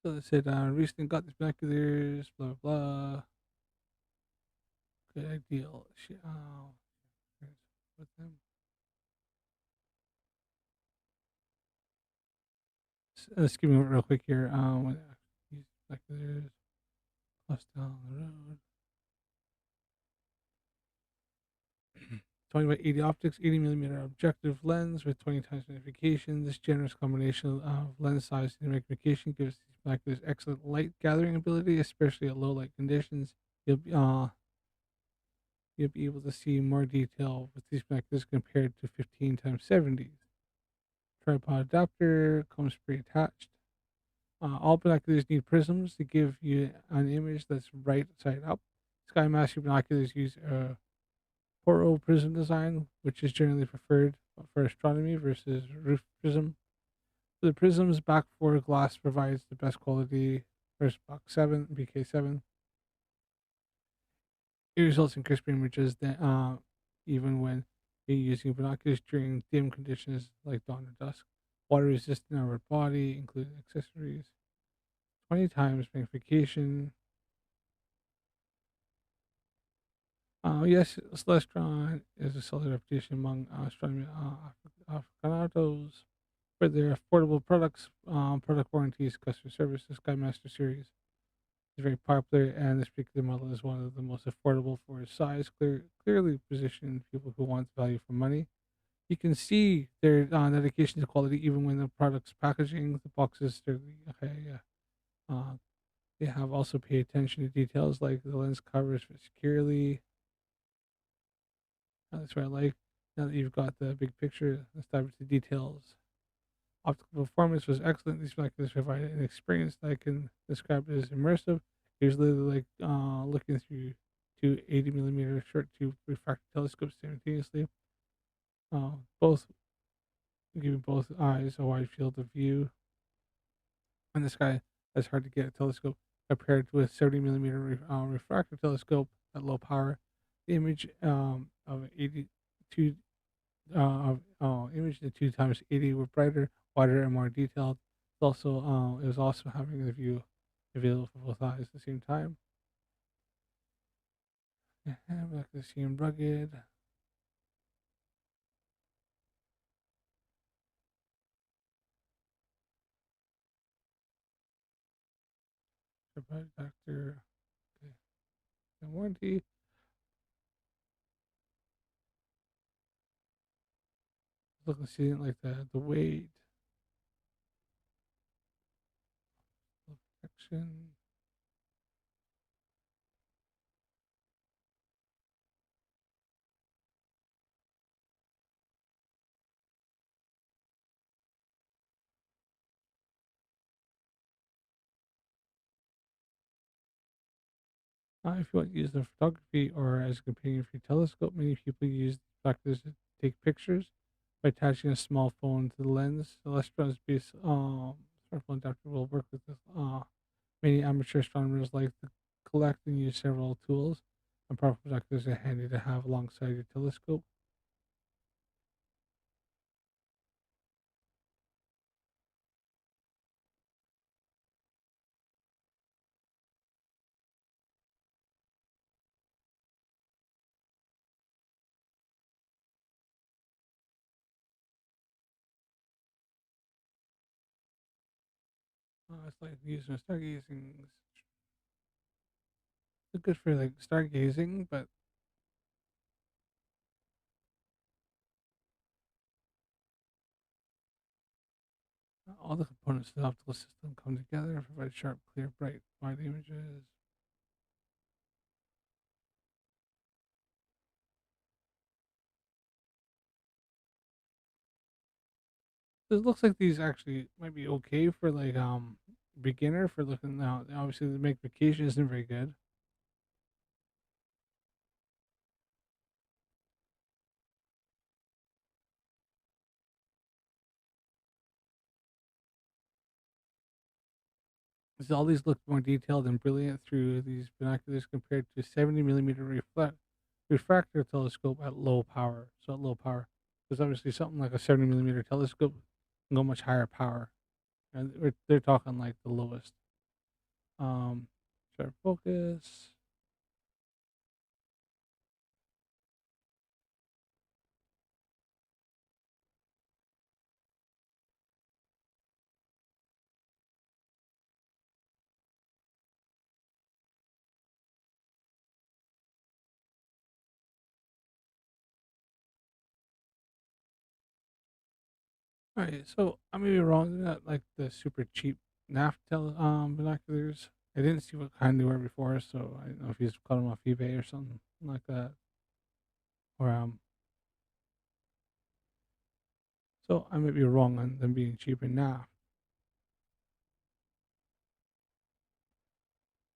So they said, recently got these binoculars, blah, blah. Good deal. With them. Skipping over real quick here. These binoculars, plus down the road. 20 by 80 optics, 80 millimeter objective lens with 20 times magnification. This generous combination of lens size and magnification gives these binoculars excellent light gathering ability, especially at low light conditions. You'll be able to see more detail with these binoculars compared to 15 times 70. Tripod adapter comes pre-attached. All binoculars need prisms to give you an image that's right side up. Skymaster binoculars use a Poro prism design, which is generally preferred for astronomy versus roof prism. The prism's back four glass provides the best quality versus BK7. It results in crisp images that even when you're using binoculars during dim conditions like dawn or dusk. Water resistant armored body, including accessories. 20 times magnification. Yes, Celestron is a solid reputation among astronomy aficionados for their affordable products, product warranties, customer service. The Skymaster series is very popular, and this particular model is one of the most affordable for its size. Clearly positioned people who want value for money. You can see their dedication to quality even when the product's packaging, the box is sturdy. Okay, they have also paid attention to details like the lens covers securely. That's what I like. Now that you've got the big picture, let's dive into details. Optical performance was excellent. These binoculars provided an experience that I can describe as immersive. It was literally like looking through two 80 millimeter short tube refractor telescopes simultaneously. Both giving both eyes a wide field of view. In the sky, it's hard to get a telescope compared to a 70 millimeter refractor telescope at low power. The image of 82 image the 2 times 80 were brighter, wider, and more detailed. It was also having the view available for both eyes at the same time. Yeah, like the same rugged. Doctor. Okay. And warranty. Look and see like the weight. Protection. If you want to use them for photography or as a companion for your telescope, many people use binoculars to take pictures by attaching a small phone to the lens. The Celestron's base smartphone adapter will work with this. Many amateur astronomers like to collect and use several tools, and proper binoculars are handy to have alongside your telescope. It's like using stargazing. It's good for like stargazing, but all the components of the optical system come together to provide sharp, clear, bright, wide images. It looks like these actually might be okay for like beginner for looking now. Obviously, the magnification isn't very good. Because all these look more detailed and brilliant through these binoculars compared to 70 millimeter refractor telescope at low power. So at low power, because obviously something like a 70 millimeter telescope can go much higher power, and they're talking like the lowest. Sharp focus. All right, so I may be wrong. They're not like the super cheap binoculars. I didn't see what kind they were before, so I don't know if he's caught them off eBay or something like that. Or so I may be wrong on them being cheaper now.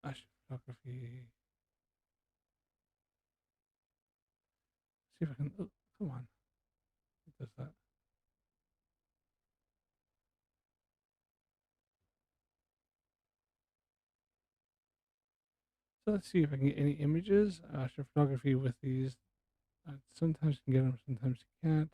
Photography. See if I can. Oh, come on. What does that? So let's see if I can get any images. Photography with these. Sometimes you can get them, sometimes you can't.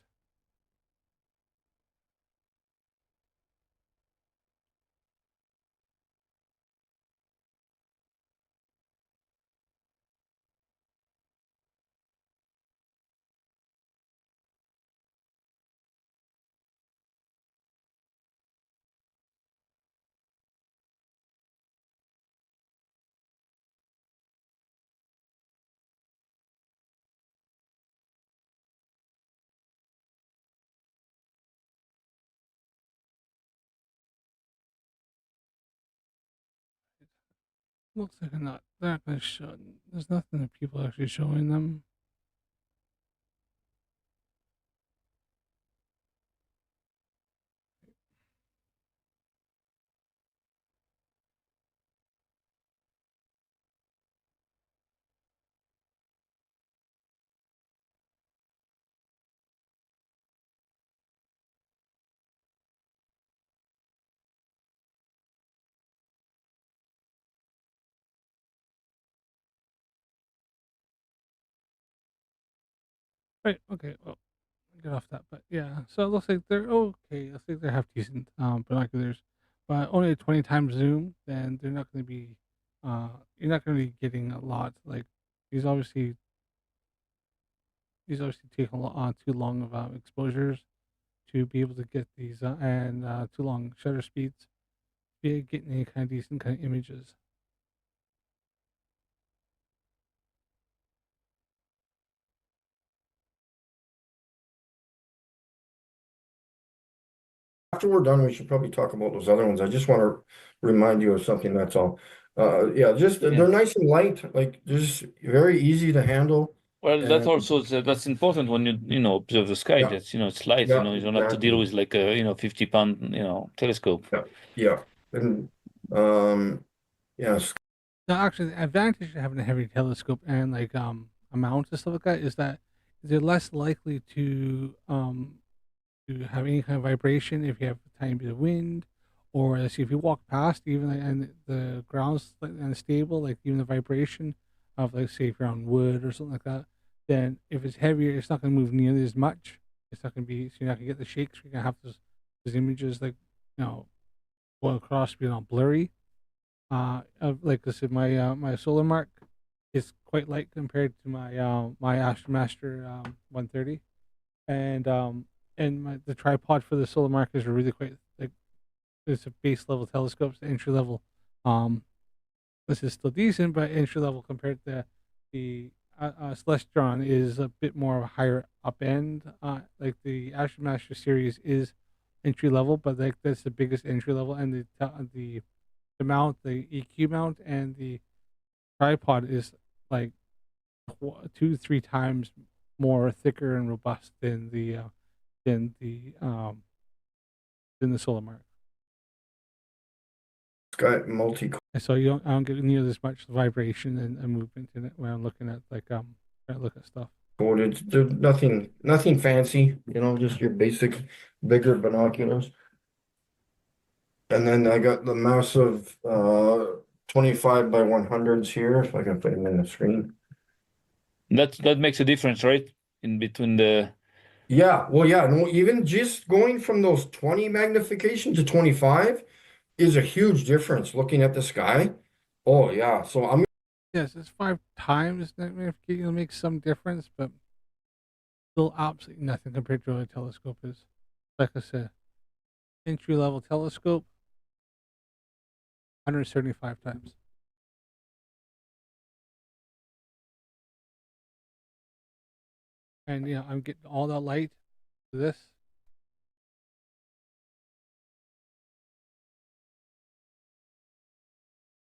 Looks like I'm not. They're not going to show. There's nothing that people actually showing them. Right. Okay. Well, get off that. But yeah. So it looks like they're okay. Looks like they have decent binoculars, but only a 20 times zoom. Then they're not going to be. You're not going to be getting a lot. Like these obviously. These obviously take a lot too long of exposures to be able to get these and too long shutter speeds. Be getting any kind of decent kind of images. After we're done, we should probably talk about those other ones. I just want to remind you of something, that's all. Yeah, just they're nice and light, like just very easy to handle. Well, that's And also that's important when you observe the sky. yeah, That's it's light. yeah, You don't have to deal exactly. with like a 50-pound telescope. Yeah, yeah. And yes, Now, actually, the advantage of having a heavy telescope and like a mount and stuff like that is that they're less likely to have any kind of vibration if you have a tiny bit of wind, or let's see if you walk past even like, and the ground's like unstable, like even the vibration of like say if you're on wood or something like that, then if it's heavier, it's not going to move nearly as much. It's not going to be so you're not going to get the shakes. You're going to have those images like going across being all blurry. Like I said, my solar mark is quite light compared to my Astromaster 130, and the tripod for the solar mark is really quite like it's a base level telescopes, entry level. This is still decent, but entry level compared to the Celestron is a bit more of a higher up end. Like the Astromaster series is entry level, but like that's the biggest entry level, and the mount, the EQ mount, and the tripod is like 2-3 times more thicker and robust than than the um than the Solar Mark. It's got multi. And so I don't get near as much vibration and movement in it when I'm looking at trying to look at stuff. Coded. There's nothing fancy, just your basic bigger binoculars. And then I got the massive 25 by 100s here, if I can put them in the screen. That makes a difference, right? In between the Yeah, well, yeah, no, even just going from those 20 magnification to 25 is a huge difference looking at the sky. Oh, yeah. So I'm Yes, it's 5 times magnification. It'll make some difference, but still absolutely nothing compared to what a telescope is. Like I said, entry level telescope, 175 times. And I'm getting all that light to this.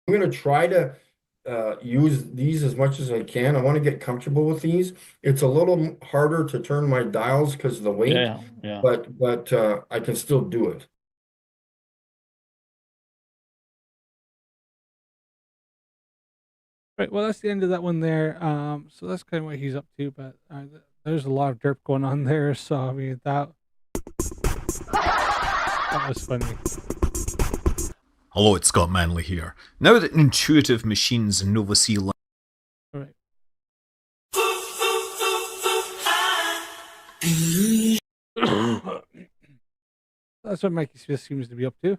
going to try to use these as much as I can. I want to get comfortable with these. It's a little harder to turn my dials because of the weight, yeah. but I can still do it. Right, well, that's the end of that one there. So that's kind of what he's up to, but there's a lot of derp going on there. So I mean that was funny. Hello, it's Scott Manley here. Now that Intuitive Machines and Nova Sea All right. That's what Mikey Smith seems to be up to.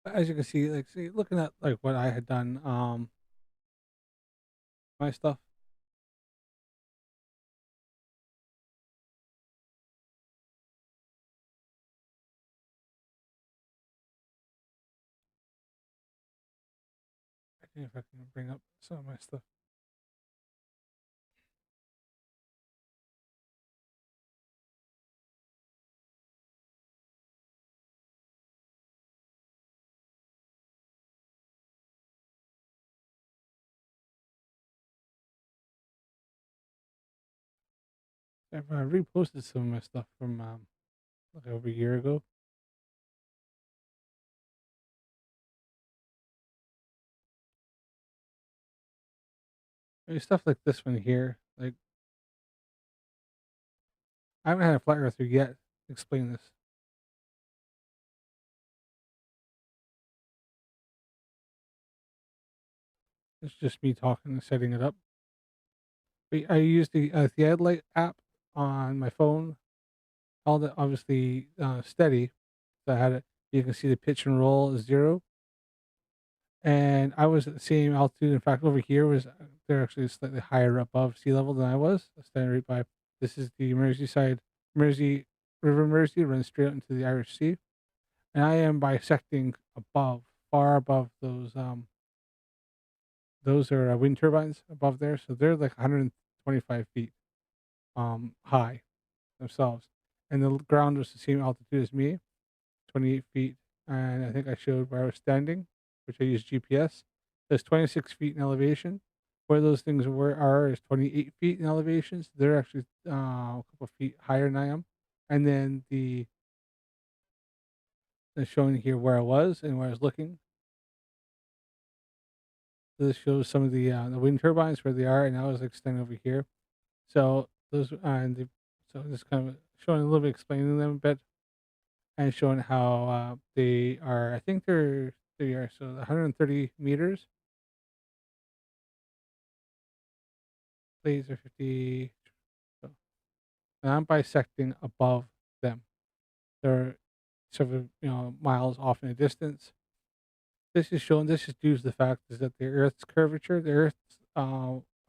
As you can see, looking at what I had done, my stuff. I think if I can bring up some of my stuff. I reposted some of my stuff from over a year ago. There's stuff like this one here. Like I haven't had a flat earther yet explain this. It's just me talking and setting it up. But I used the Theodolite app on my phone. All that obviously steady. So I had it. You can see the pitch and roll is 0. And I was at the same altitude. In fact, over here they're actually slightly higher above sea level than I was. Standing right by. This is the River Mersey runs straight out into the Irish Sea, and I am bisecting far above those. Those are wind turbines above there, so they're like 125 feet high themselves, and the ground was the same altitude as me, 28 feet, and I think I showed where I was standing, which I used GPS. There's 26 feet in elevation. Where those things are is 28 feet in elevation. So they're actually a couple feet higher than I am. And then they're showing here where I was and where I was looking. So this shows some of the wind turbines where they are, and I was standing over here. So those so just kind of showing a little bit, explaining them a bit, and showing how they are. I think they are so 130 meters. Blades are 50. So, and I'm bisecting above them. They're several miles off in the distance. This is due to the fact is that the Earth's curvature, the Earth's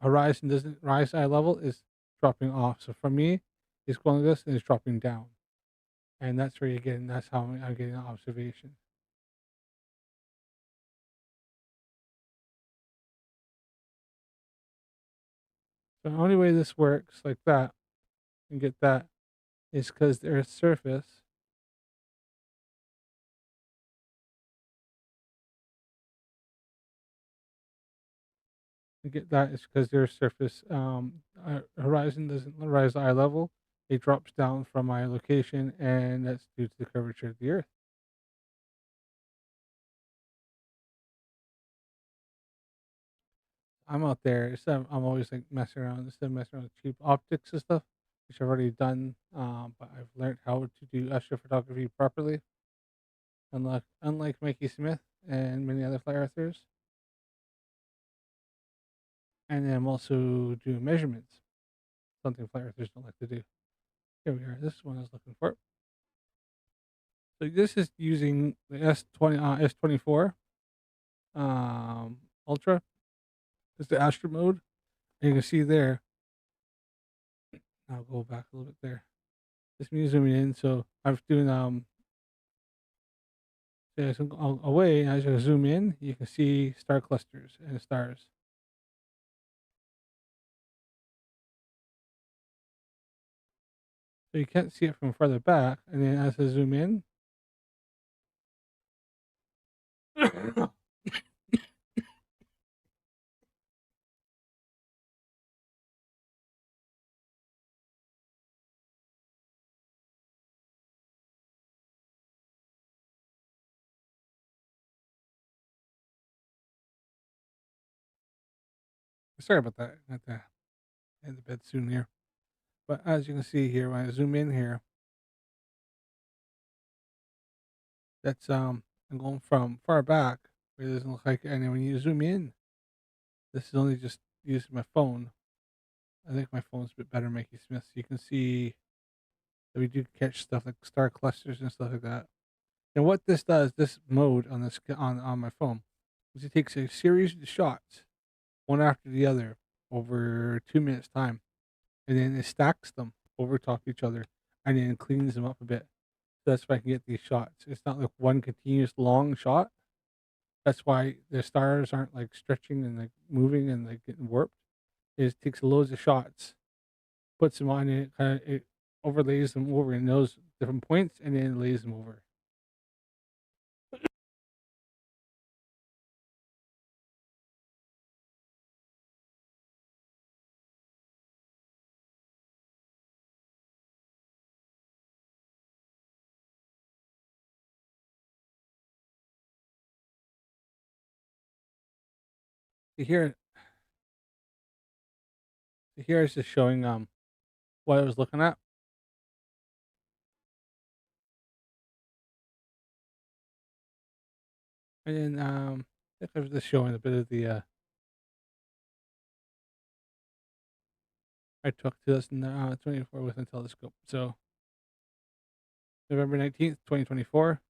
horizon doesn't rise eye level is dropping off. So for me, it's going this and it's dropping down, and that's where you're getting. That's how I'm getting an observation. So the only way this works like that and get that is because the Earth's surface to get that is because their surface horizon doesn't rise to eye level. It drops down from my location, and that's due to the curvature of the Earth. I'm out there. I'm always like messing around instead of messing around with cheap optics and stuff, which I've already done. But I've learned how to do astrophotography properly. Unlike Mikey Smith and many other flat earthers, and then I'm also doing measurements. Something flat earthers don't like to do. Here we are. This is what I was looking for. So this is using the S24 Ultra. It's the Astro mode. And you can see there. I'll go back a little bit there. This me zooming in. So I'm doing so away, and as you zoom in, you can see star clusters and stars. So you can't see it from further back, and then as I zoom in, sorry about that. Got to end the bed soon here. But as you can see here, when I zoom in here, that's I'm going from far back where it doesn't look like, and then when you zoom in, this is only just using my phone. I think my phone's a bit better, Mikey Smith. So you can see that we do catch stuff like star clusters and stuff like that. And what this does, this mode on this on my phone, is it takes a series of shots, one after the other, over 2 minutes time, and then it stacks them over top each other, and then cleans them up a bit. So that's why I can get these shots. It's not like one continuous long shot. That's why the stars aren't like stretching and like moving and like getting warped. It takes loads of shots, puts them on it, it overlays them over in those different points, and then lays them over. Here, here is just showing what I was looking at. And then I think I was just showing a bit of the I took 2024 with a telescope. So November 19th, 2024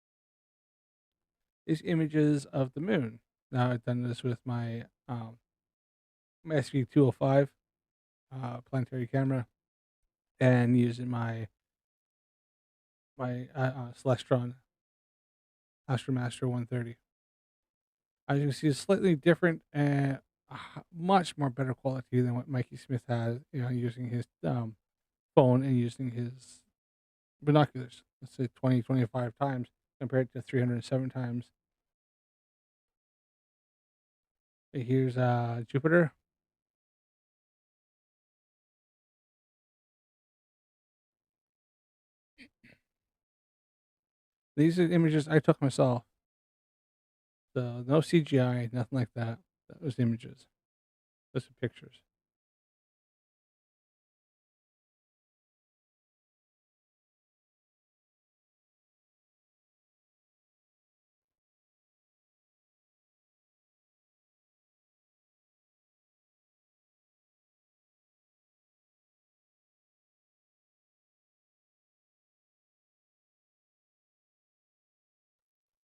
is images of the moon. Now I've done this with my my SV205 planetary camera, and using my Celestron Astromaster 130. As you can see, it's slightly different and much more better quality than what Mikey Smith has. You know, using his phone and using his binoculars. Let's say 20, 25 times compared to 307 times. Here's Jupiter. These are images I took myself. So no CGI, nothing like that. That was images. Those are pictures.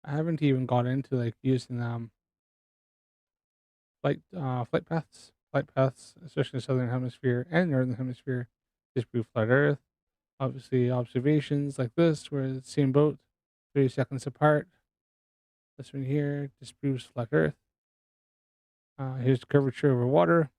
I haven't even got into like using flight paths flight paths, especially in the southern hemisphere and northern hemisphere, disprove flat Earth. Obviously, observations like this, where it's the same boat, 30 seconds apart. This one here disproves flat Earth. Here's the curvature over water.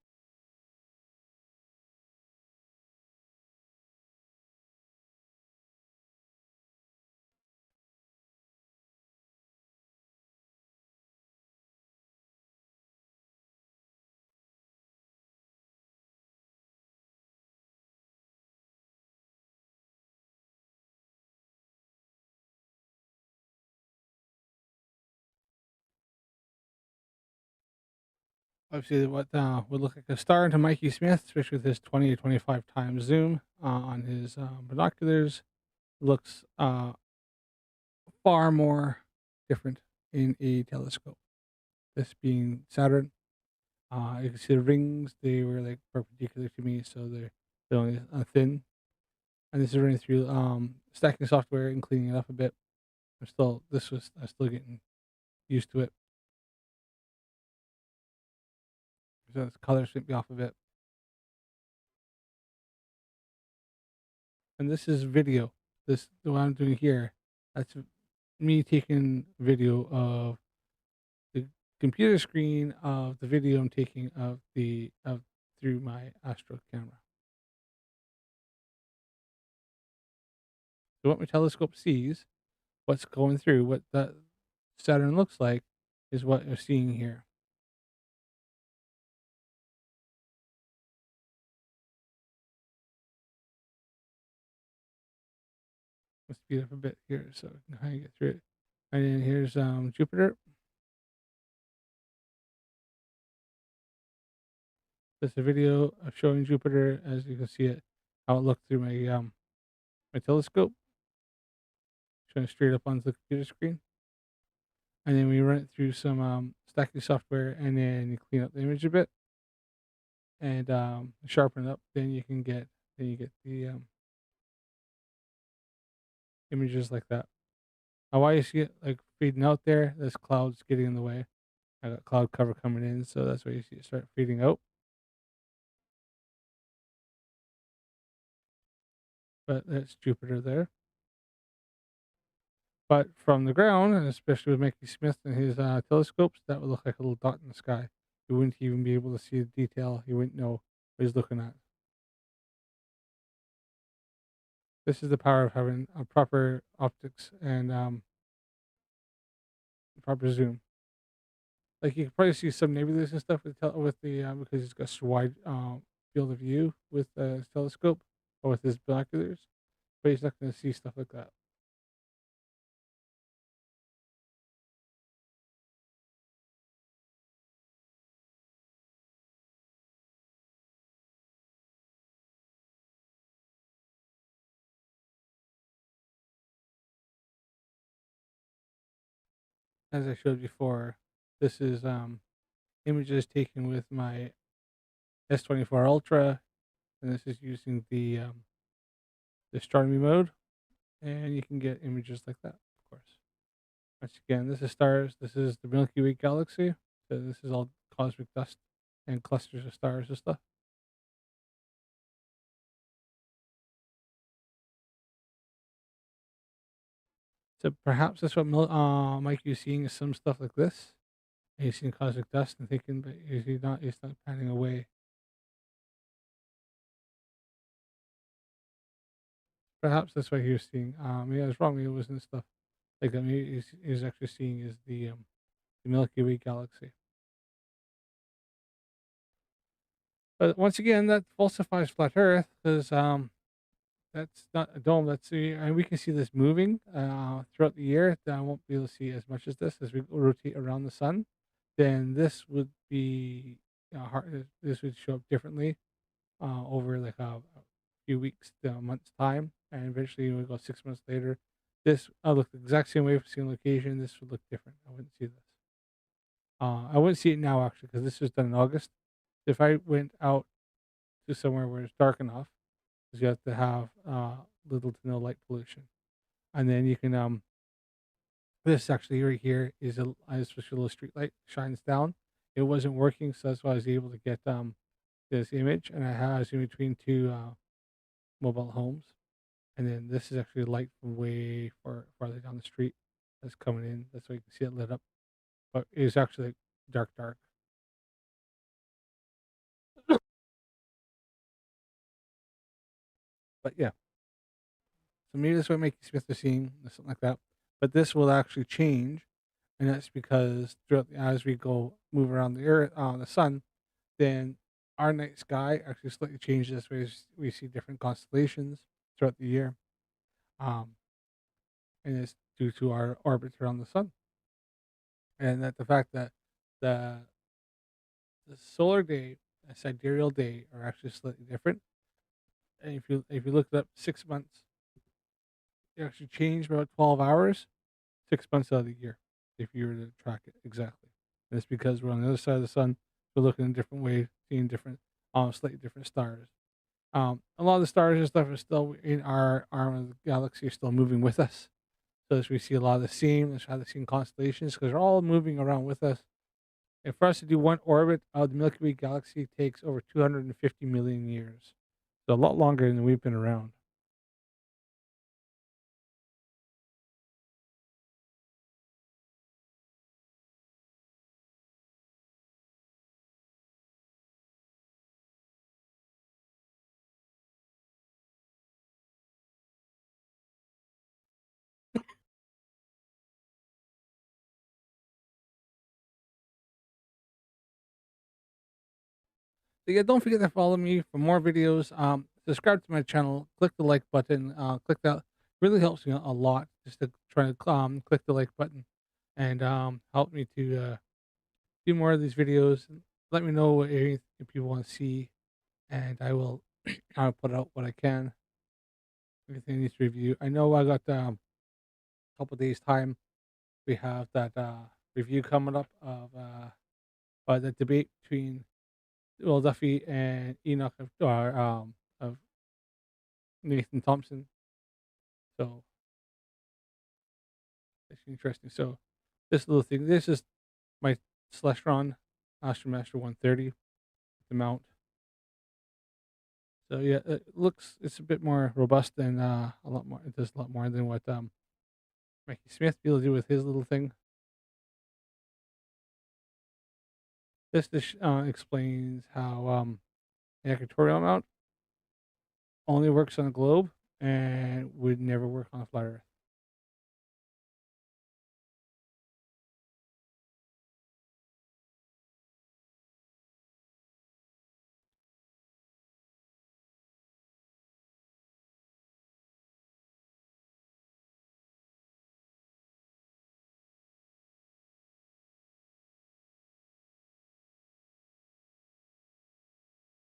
Obviously, what would look like a star to Mikey Smith, especially with his 20 to 25 times zoom on his binoculars, looks far more different in a telescope. This being Saturn, you can see the rings; they were like perpendicular to me, so they're only thin. And this is running through stacking software and cleaning it up a bit. I'm still getting used to it. So the colors should be off a bit. And this is video. The what I'm doing here, that's me taking video of the computer screen of the video I'm taking of through my Astro camera. So what my telescope sees, what's going through, what that Saturn looks like, is what you're seeing here. Let's speed up a bit here so we can kind of get through it. And then here's Jupiter. This is a video of showing Jupiter as you can see it, how it looked through my my telescope, showing straight up onto the computer screen. And then we run it through some stacking software, and then you clean up the image a bit and sharpen it up. Then you get the images like that. Now, why you see it like fading out there? This cloud's getting in the way. I got cloud cover coming in, so that's why you see it start fading out. But that's Jupiter there. But from the ground, and especially with Mikey Smith and his telescopes, that would look like a little dot in the sky. You wouldn't even be able to see the detail. You wouldn't know what he's looking at. This is the power of having a proper optics and proper zoom. Like you can probably see some nebulas and stuff with the because he's got such a wide field of view with his telescope or with his binoculars, but he's not going to see stuff like that. As I showed before, this is images taken with my S24 Ultra, and this is using the astronomy mode, and you can get images like that, of course. Once again, this is stars. This is the Milky Way galaxy. So this is all cosmic dust and clusters of stars and stuff. So perhaps that's what Mikey is seeing, is some stuff like this. And he's seeing cosmic dust and thinking, but he's not panning away. Perhaps that's what he was seeing. Maybe I was wrong. Maybe it wasn't stuff like that. Maybe he's actually seeing is the Milky Way galaxy. But once again, that falsifies flat Earth because that's not a dome. And we can see this moving throughout the year. I won't be able to see as much as this as we rotate around the sun. Then this would be hard. This would show up differently over like a few weeks, to a month's time, and eventually we go 6 months later. This look the exact same way for same location. This would look different. I wouldn't see this. I wouldn't see it now actually because this was done in August. If I went out to somewhere where it's dark enough, because you have to have little to no light pollution, and then you can this actually right here is a special little street light shines down. It wasn't working, so that's why I was able to get this image, and it has in between two mobile homes. And then this is actually light from way farther down the street that's coming in. That's why you can see it lit up. But it's actually like dark, dark. But yeah. So maybe that's what Mikey Smith is seeing, or something like that. But this will actually change, and that's because as we go move around the earth, the sun, then our night sky actually slightly changes. We see different constellations throughout the year, um, and it's due to our orbits around the sun, and that the fact that the the solar day and sidereal day are actually slightly different. And if you look it up 6 months, it actually changed by about 12 hours, 6 months out of the year, if you were to track it exactly. And it's because we're on the other side of the sun, we're looking in a different way, seeing different, slightly different stars. A lot of the stars and stuff are still in our arm of the galaxy, are still moving with us. So as we see a lot of the same constellations, because they're all moving around with us. And for us to do one orbit of the Milky Way galaxy takes over 250 million years. So a lot longer than we've been around. So yeah, don't forget to follow me for more videos. Subscribe to my channel. Click the like button. Click that. Really helps me a lot. Just to try to click the like button, and help me to do more of these videos. Let me know what if people want to see, and I will I'll put out what I can. Everything needs to review. I know I got a couple days time. We have that review coming up of the debate between Will Duffy and Enoch of Nathan Thompson. So it's interesting. So this little thing, this is my Celestron Astromaster 130, the mount. So yeah, it's a bit more robust than a lot more. It does a lot more than what Mikey Smith be able to do with his little thing. This explains how the equatorial mount only works on a globe and would never work on a flat Earth.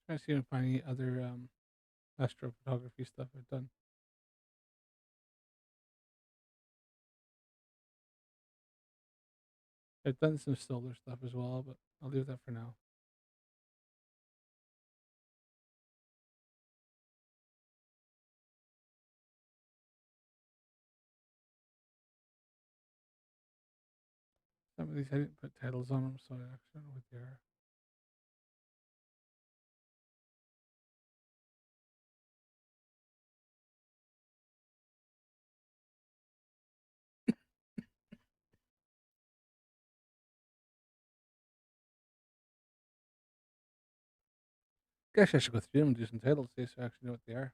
Trying to see if I can find any other astrophotography stuff I've done. I've done some solar stuff as well, but I'll leave that for now. Some of these I didn't put titles on them, so I actually don't know what they are. Guess I should go through them and do some titles today so I actually know what they are.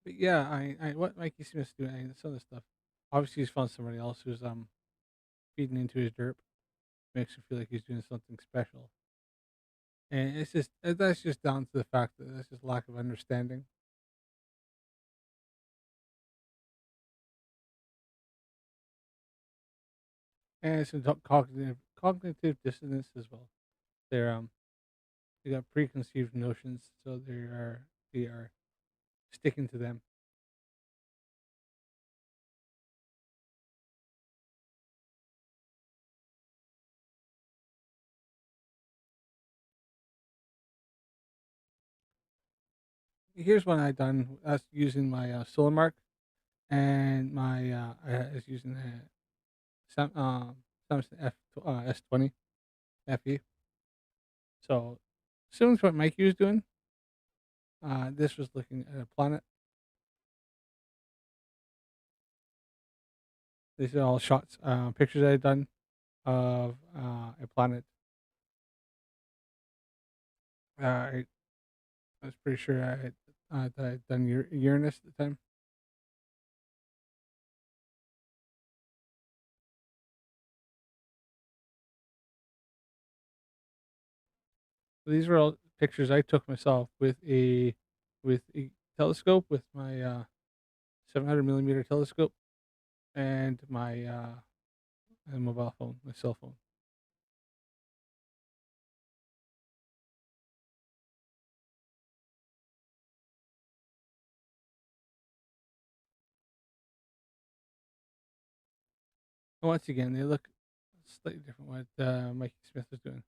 But yeah, what Mikey Smith's doing, some of the stuff. Obviously, he's found somebody else who's feeding into his derp, makes him feel like he's doing something special. And it's just that's just down to the fact that that's just lack of understanding. And some cognitive dissonance as well. They're they got preconceived notions, so they are sticking to them. here's one I done. That's using my solar mark and my I was using the Thompson S20 FE. So similar to what Mikey was doing, this was looking at a planet. These are all shots, pictures I've done of a planet. I was pretty sure that I'd done Uranus at the time. So these were all pictures I took myself with a telescope, with my 700 millimeter telescope, and my mobile phone, my cell phone. And once again, they look slightly different. What Mikey Smith was doing.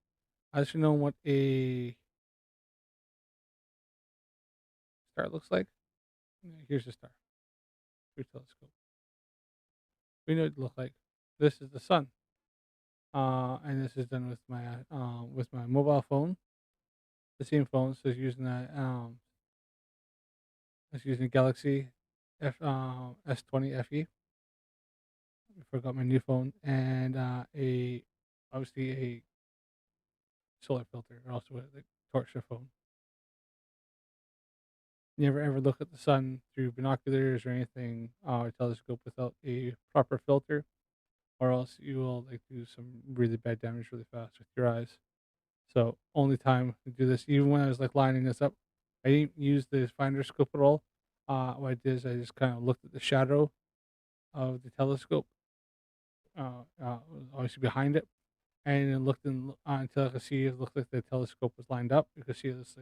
I should know what a star looks like. Here's a star through telescope. We know what it look like. This is the sun. And this is done with my mobile phone. The same phone, so it's using that it's using Galaxy S20 FE. I forgot my new phone, and a obviously a solar filter, or also a torch the phone. Never ever look at the sun through binoculars or anything or telescope without a proper filter, or else you will do some really bad damage really fast with your eyes. So only time to do this, even when I was lining this up, I didn't use the finder scope at all. What I did is I just kind of looked at the shadow of the telescope, obviously behind it, and then looked until I could see it looked like the telescope was lined up. You could see this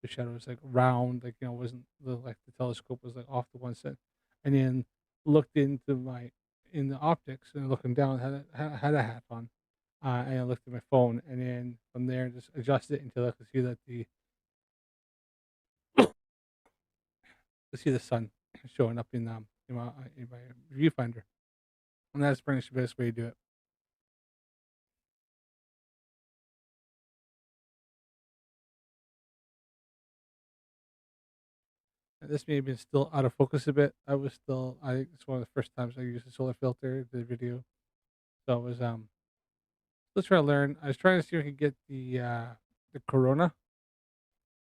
the shadow was round, wasn't like the telescope was off to one side, and then looked in the optics and looking down had a hat on, and I looked at my phone, and then from there just adjusted it until I could see that the sun showing up in my viewfinder, and that's pretty much the best way to do it. This may have been still out of focus a bit. I think it's one of the first times I used a solar filter, the video. So I was let's try to learn. I was trying to see if I could get the corona,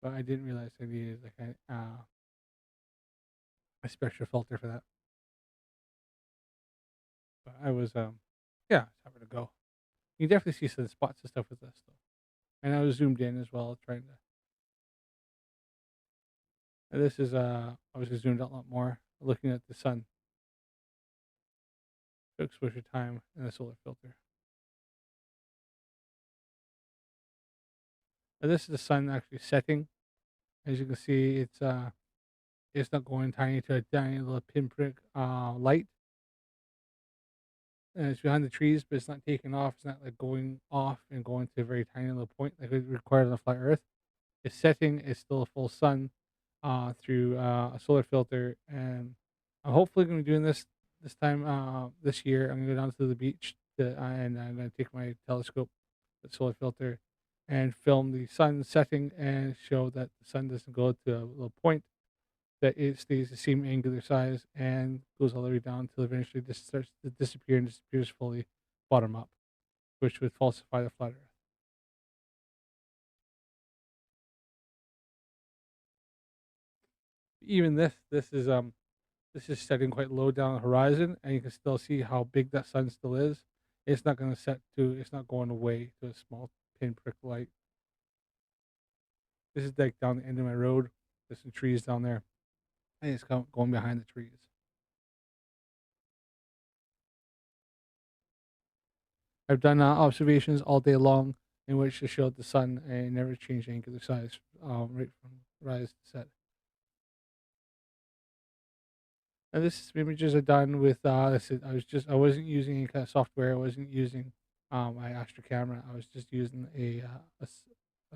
but I didn't realize I needed a special filter for that. But I was yeah, it's having to go. You can definitely see some spots and stuff with this though. And I was zoomed in as well, trying to. And this is obviously zoomed out a lot more, looking at the sun, exposure time, and the solar filter. And this is the sun actually setting. As you can see, it's not going tiny to a tiny little pinprick light. And it's behind the trees, but it's not taking off. It's not going off and going to a very tiny little point like it requires on a flat Earth. It's setting. It's still a full sun through a solar filter, and I'm hopefully going to be doing this time this year. I'm going to go down to the beach and I'm going to take my telescope, the solar filter, and film the sun setting and show that the sun doesn't go to a little point, that it stays the same angular size and goes all the way down until eventually this starts to disappear and disappears fully bottom up, which would falsify the flat Earth. Even this is setting quite low down the horizon, and you can still see how big that sun still is. It's not going to it's not going away to a small pinprick light. This is down the end of my road. There's some trees down there, and it's going behind the trees. I've done observations all day long in which it showed the sun and never changed angular size right from rise to set. And this images are done with I wasn't using any kind of software. I wasn't using my Astro camera. I was just using a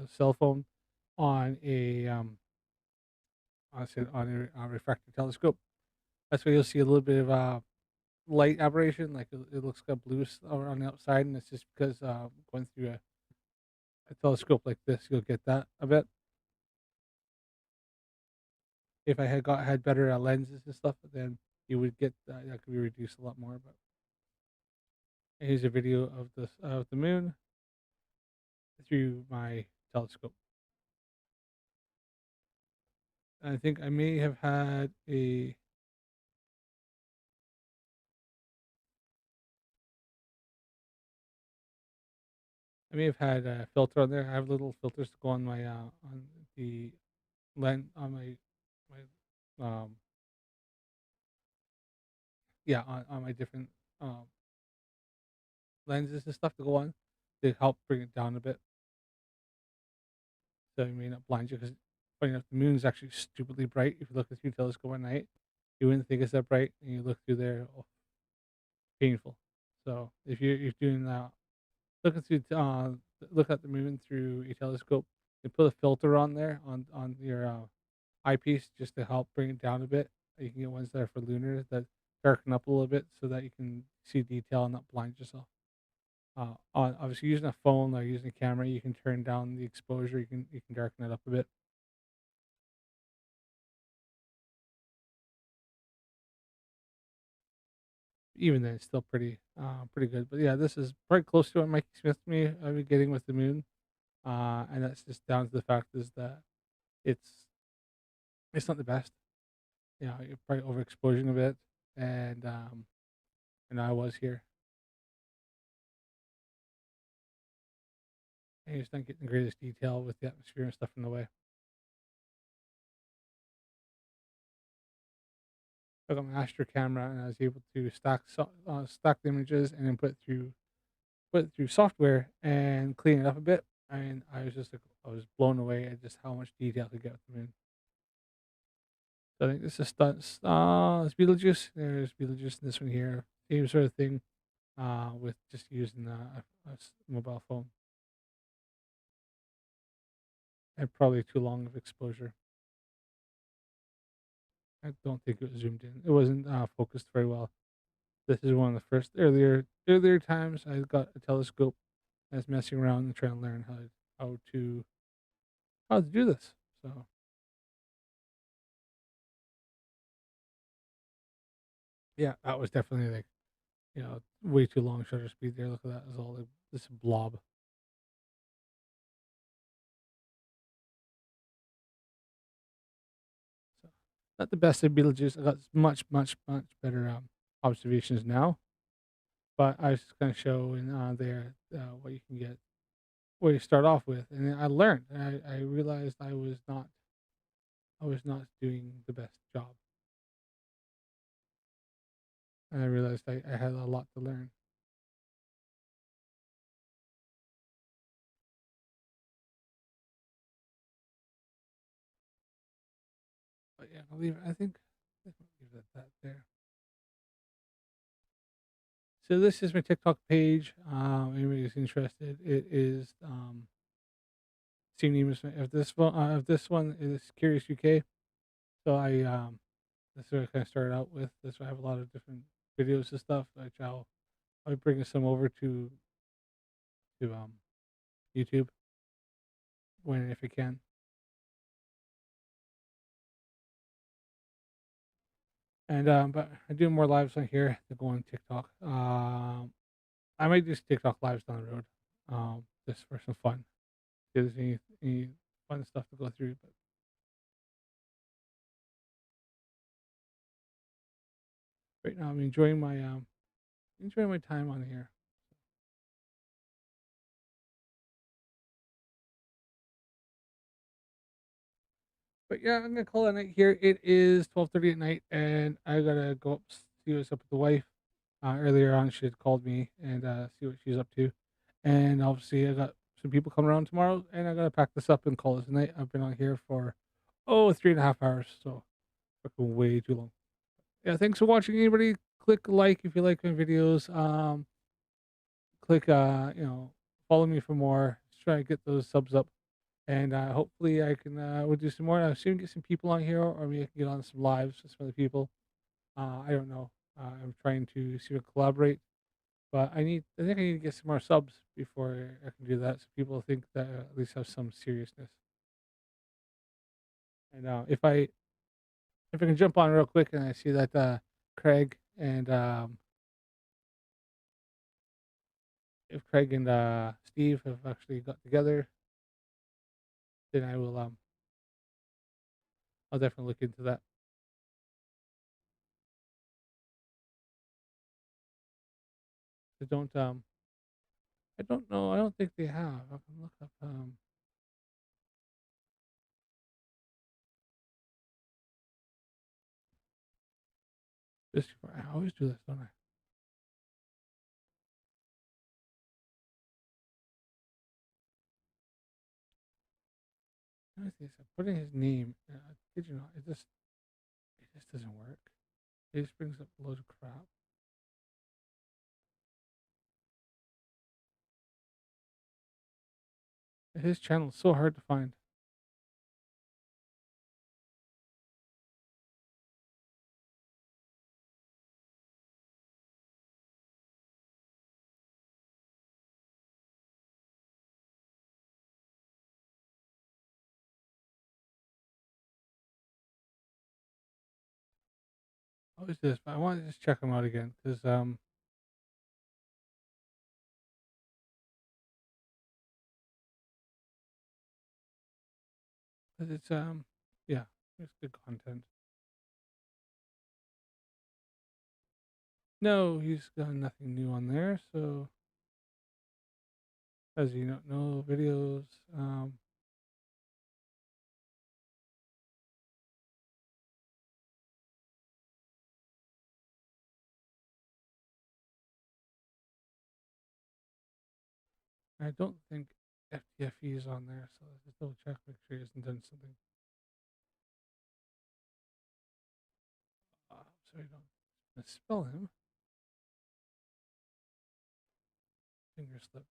cell phone on a on a refractor telescope. That's why you'll see a little bit of light aberration, like it looks kind of blue on the outside, and it's just because going through a telescope like this, you'll get that a bit. If I had better lenses and stuff, then you would get that could be reduced a lot more. But here's a video of the moon through my telescope. I think I may have had a filter on there. I have little filters to go on my on the lens on my on my different um lenses and stuff to go on to help bring it down a bit, so it may not blind you. Because funny enough, the moon is actually stupidly bright. If you look through your telescope at night, you wouldn't think it's that bright, and you look through there, oh, painful. So if you're doing looking through look at the moon through a telescope, you put a filter on there on your eyepiece just to help bring it down a bit. You can get ones that are for lunar that darken up a little bit so that you can see detail and not blind yourself. On obviously using a phone or using a camera, you can turn down the exposure. You can darken it up a bit. Even then, it's still pretty good. But yeah, this is quite close to what Mikey Smith to me I've been getting with the moon, and that's just down to the fact is that it's it's not the best. You're probably overexposing a bit, and I was here, and you're just not getting the greatest detail with the atmosphere and stuff in the way. I got my Astro camera, and I was able to stack the images and then put it through software and clean it up a bit. And I was just like, I was blown away at just how much detail I could get with the moon. So I think this is it's Beetlejuice. There's Beetlejuice in this one here. Same sort of thing, with just using a mobile phone. And probably too long of exposure. I don't think it was zoomed in. It wasn't focused very well. This is one of the first earlier times I got a telescope. I was messing around and trying to learn how to do this. So yeah, that was definitely like way too long shutter speed there. Look at that. It's all like this blob. So not the best of Beetlejuice. I got much better observations now. But I was just going to show in there what you can get, what you start off with, and then I learned. I realized I was not doing the best job, and I realized I had a lot to learn. But yeah, I'll leave it. I think I'll leave it at that there. So this is my TikTok page. Anybody who's interested, it is same name as this one is Curious UK. So that's what I kind of started out with. That's why I have a lot of different videos and stuff, which I'll be bringing some over to YouTube when and if I can. And but I do more lives on here to go on TikTok. I might do TikTok lives down the road, just for some fun. If there's any fun stuff to go through, but right now I'm enjoying my time on here. But yeah, I'm gonna call it a night here. It is 12:30 at night, and I gotta go up see what's up with the wife. Earlier on, she had called me and see what she's up to, and obviously I got some people coming around tomorrow, and I gotta pack this up and call it a night. I've been on here for 3.5 hours, so fucking way too long. Yeah, thanks for watching, anybody. Click like if you like my videos. Click follow me for more. Just try to get those subs up. And hopefully I can we'll do some more. I'll soon get some people on here, or maybe I can get on some lives with some other people. I don't know. I'm trying to see if I can collaborate, but I think I need to get some more subs before I can do that, so people think that I at least have some seriousness. And if I can jump on real quick, and I see that Craig and if Craig and Steve have actually got together, then I'll definitely look into that. I don't know. I don't think they have. I can look up this. I always do this, don't I? Honestly, so putting his name, did you know? It just doesn't work. It just brings up loads of crap. His channel is so hard to find. What is this? But I want to just check him out again because 'cause it's yeah, it's good content. No, he's got nothing new on there. So as you know, no videos. I don't think FTFE is on there, so let's just double check, make sure he hasn't done something. Sorry, don't misspell him. Finger slipped.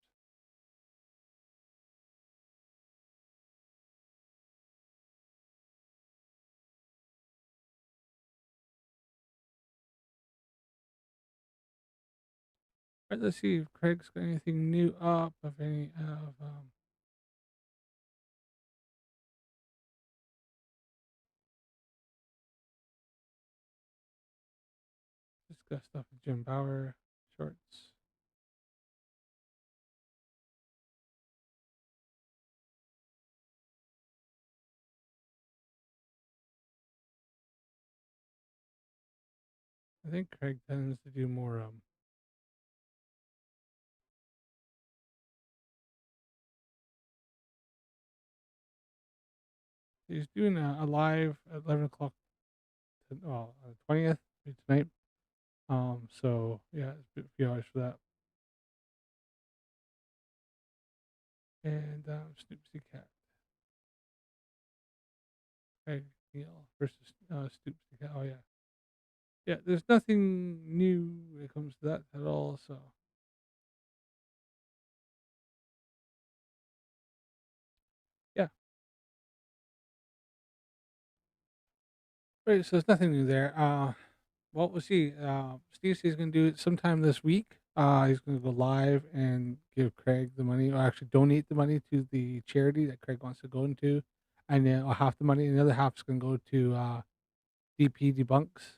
All right, let's see if Craig's got anything new up of any of just got stuff with Jim Bauer shorts. I think Craig tends to do more he's doing a live at 11 o'clock, well, 20th tonight. So yeah, it's a few hours for that. And Snoopsy Cat. Craig Neal versus Snoopsy Cat. Oh yeah. Yeah, there's nothing new when it comes to that at all, so yeah. Right, so there's nothing new there. Well, we'll see. Steve says he's gonna do it sometime this week. He's gonna go live and give Craig the money, or actually donate the money to the charity that Craig wants to go into, and then half the money, and the other half is gonna go to DP debunks,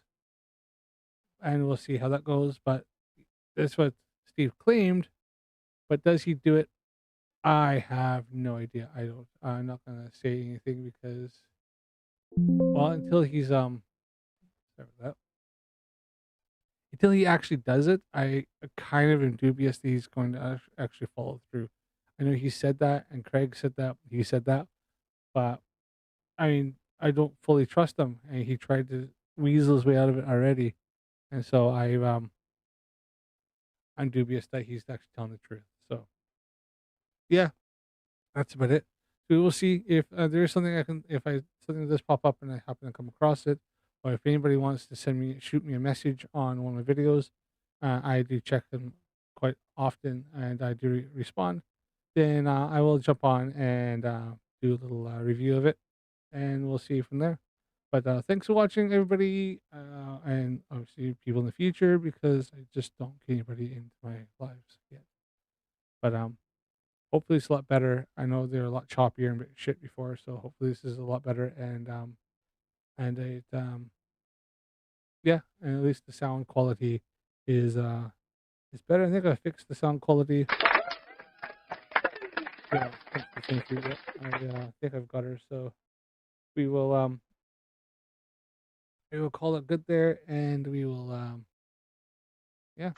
and we'll see how that goes. But that's what Steve claimed. But does he do it? I have no idea. I don't. I'm not gonna say anything because, well, until he's sorry about that. Until he actually does it, I kind of am dubious that he's going to actually follow through. I know he said that, and Craig said that, he said that, but I mean, I don't fully trust him, and he tried to weasel his way out of it already, and so I'm dubious that he's actually telling the truth. So, yeah, that's about it. So we will see if there's something if something does pop up and I happen to come across it, or if anybody wants to shoot me a message on one of my videos, I do check them quite often and I do respond. Then I will jump on and do a little review of it, and we'll see you from there. But thanks for watching, everybody, and obviously people in the future, because I just don't get anybody into my lives yet. But hopefully it's a lot better. I know they're a lot choppier and shit before, so hopefully this is a lot better. And it yeah, and at least the sound quality is better. I think I fixed the sound quality. Yeah, I think I've got her. So we will call it good there, and we will yeah.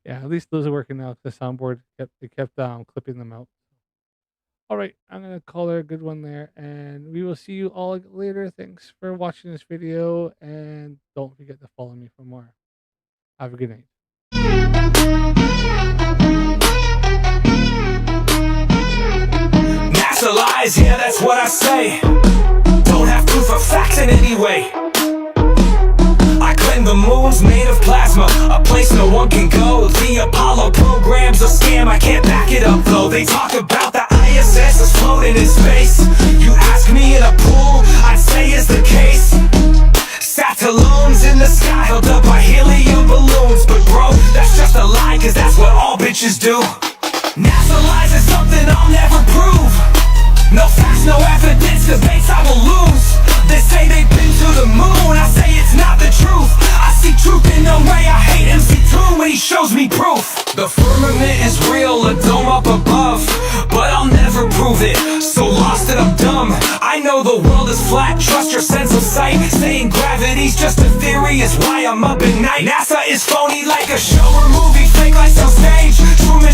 Yeah, at least those are working now. The soundboard kept clipping them out. All right, I'm gonna call her a good one there, and we will see you all later. Thanks for watching this video, and don't forget to follow me for more. Have a good night. NASA lies, yeah, that's what I say. Don't have proof or facts in any way. I claim the moon's made of plasma, a place no one can go. The Apollo program's a scam, I can't back it up though. They talk about the ISS is floating in space. You ask me in a pool, I'd say is the case. Satellones in the sky held up by helium balloons. But bro, that's just a lie, cause that's what all bitches do. NASA lies is something I'll never prove. No facts, no evidence, debates I will lose. They say they've been to the moon, I say it's not the truth. I see truth in no way, I hate MC2 when he shows me proof. The firmament is real, a dome up above, but I'll never prove it, so lost that I'm dumb. I know the world is flat, trust your sense of sight. Saying gravity's just a theory is why I'm up at night. NASA is phony like a show or movie, fake like some stage. Truman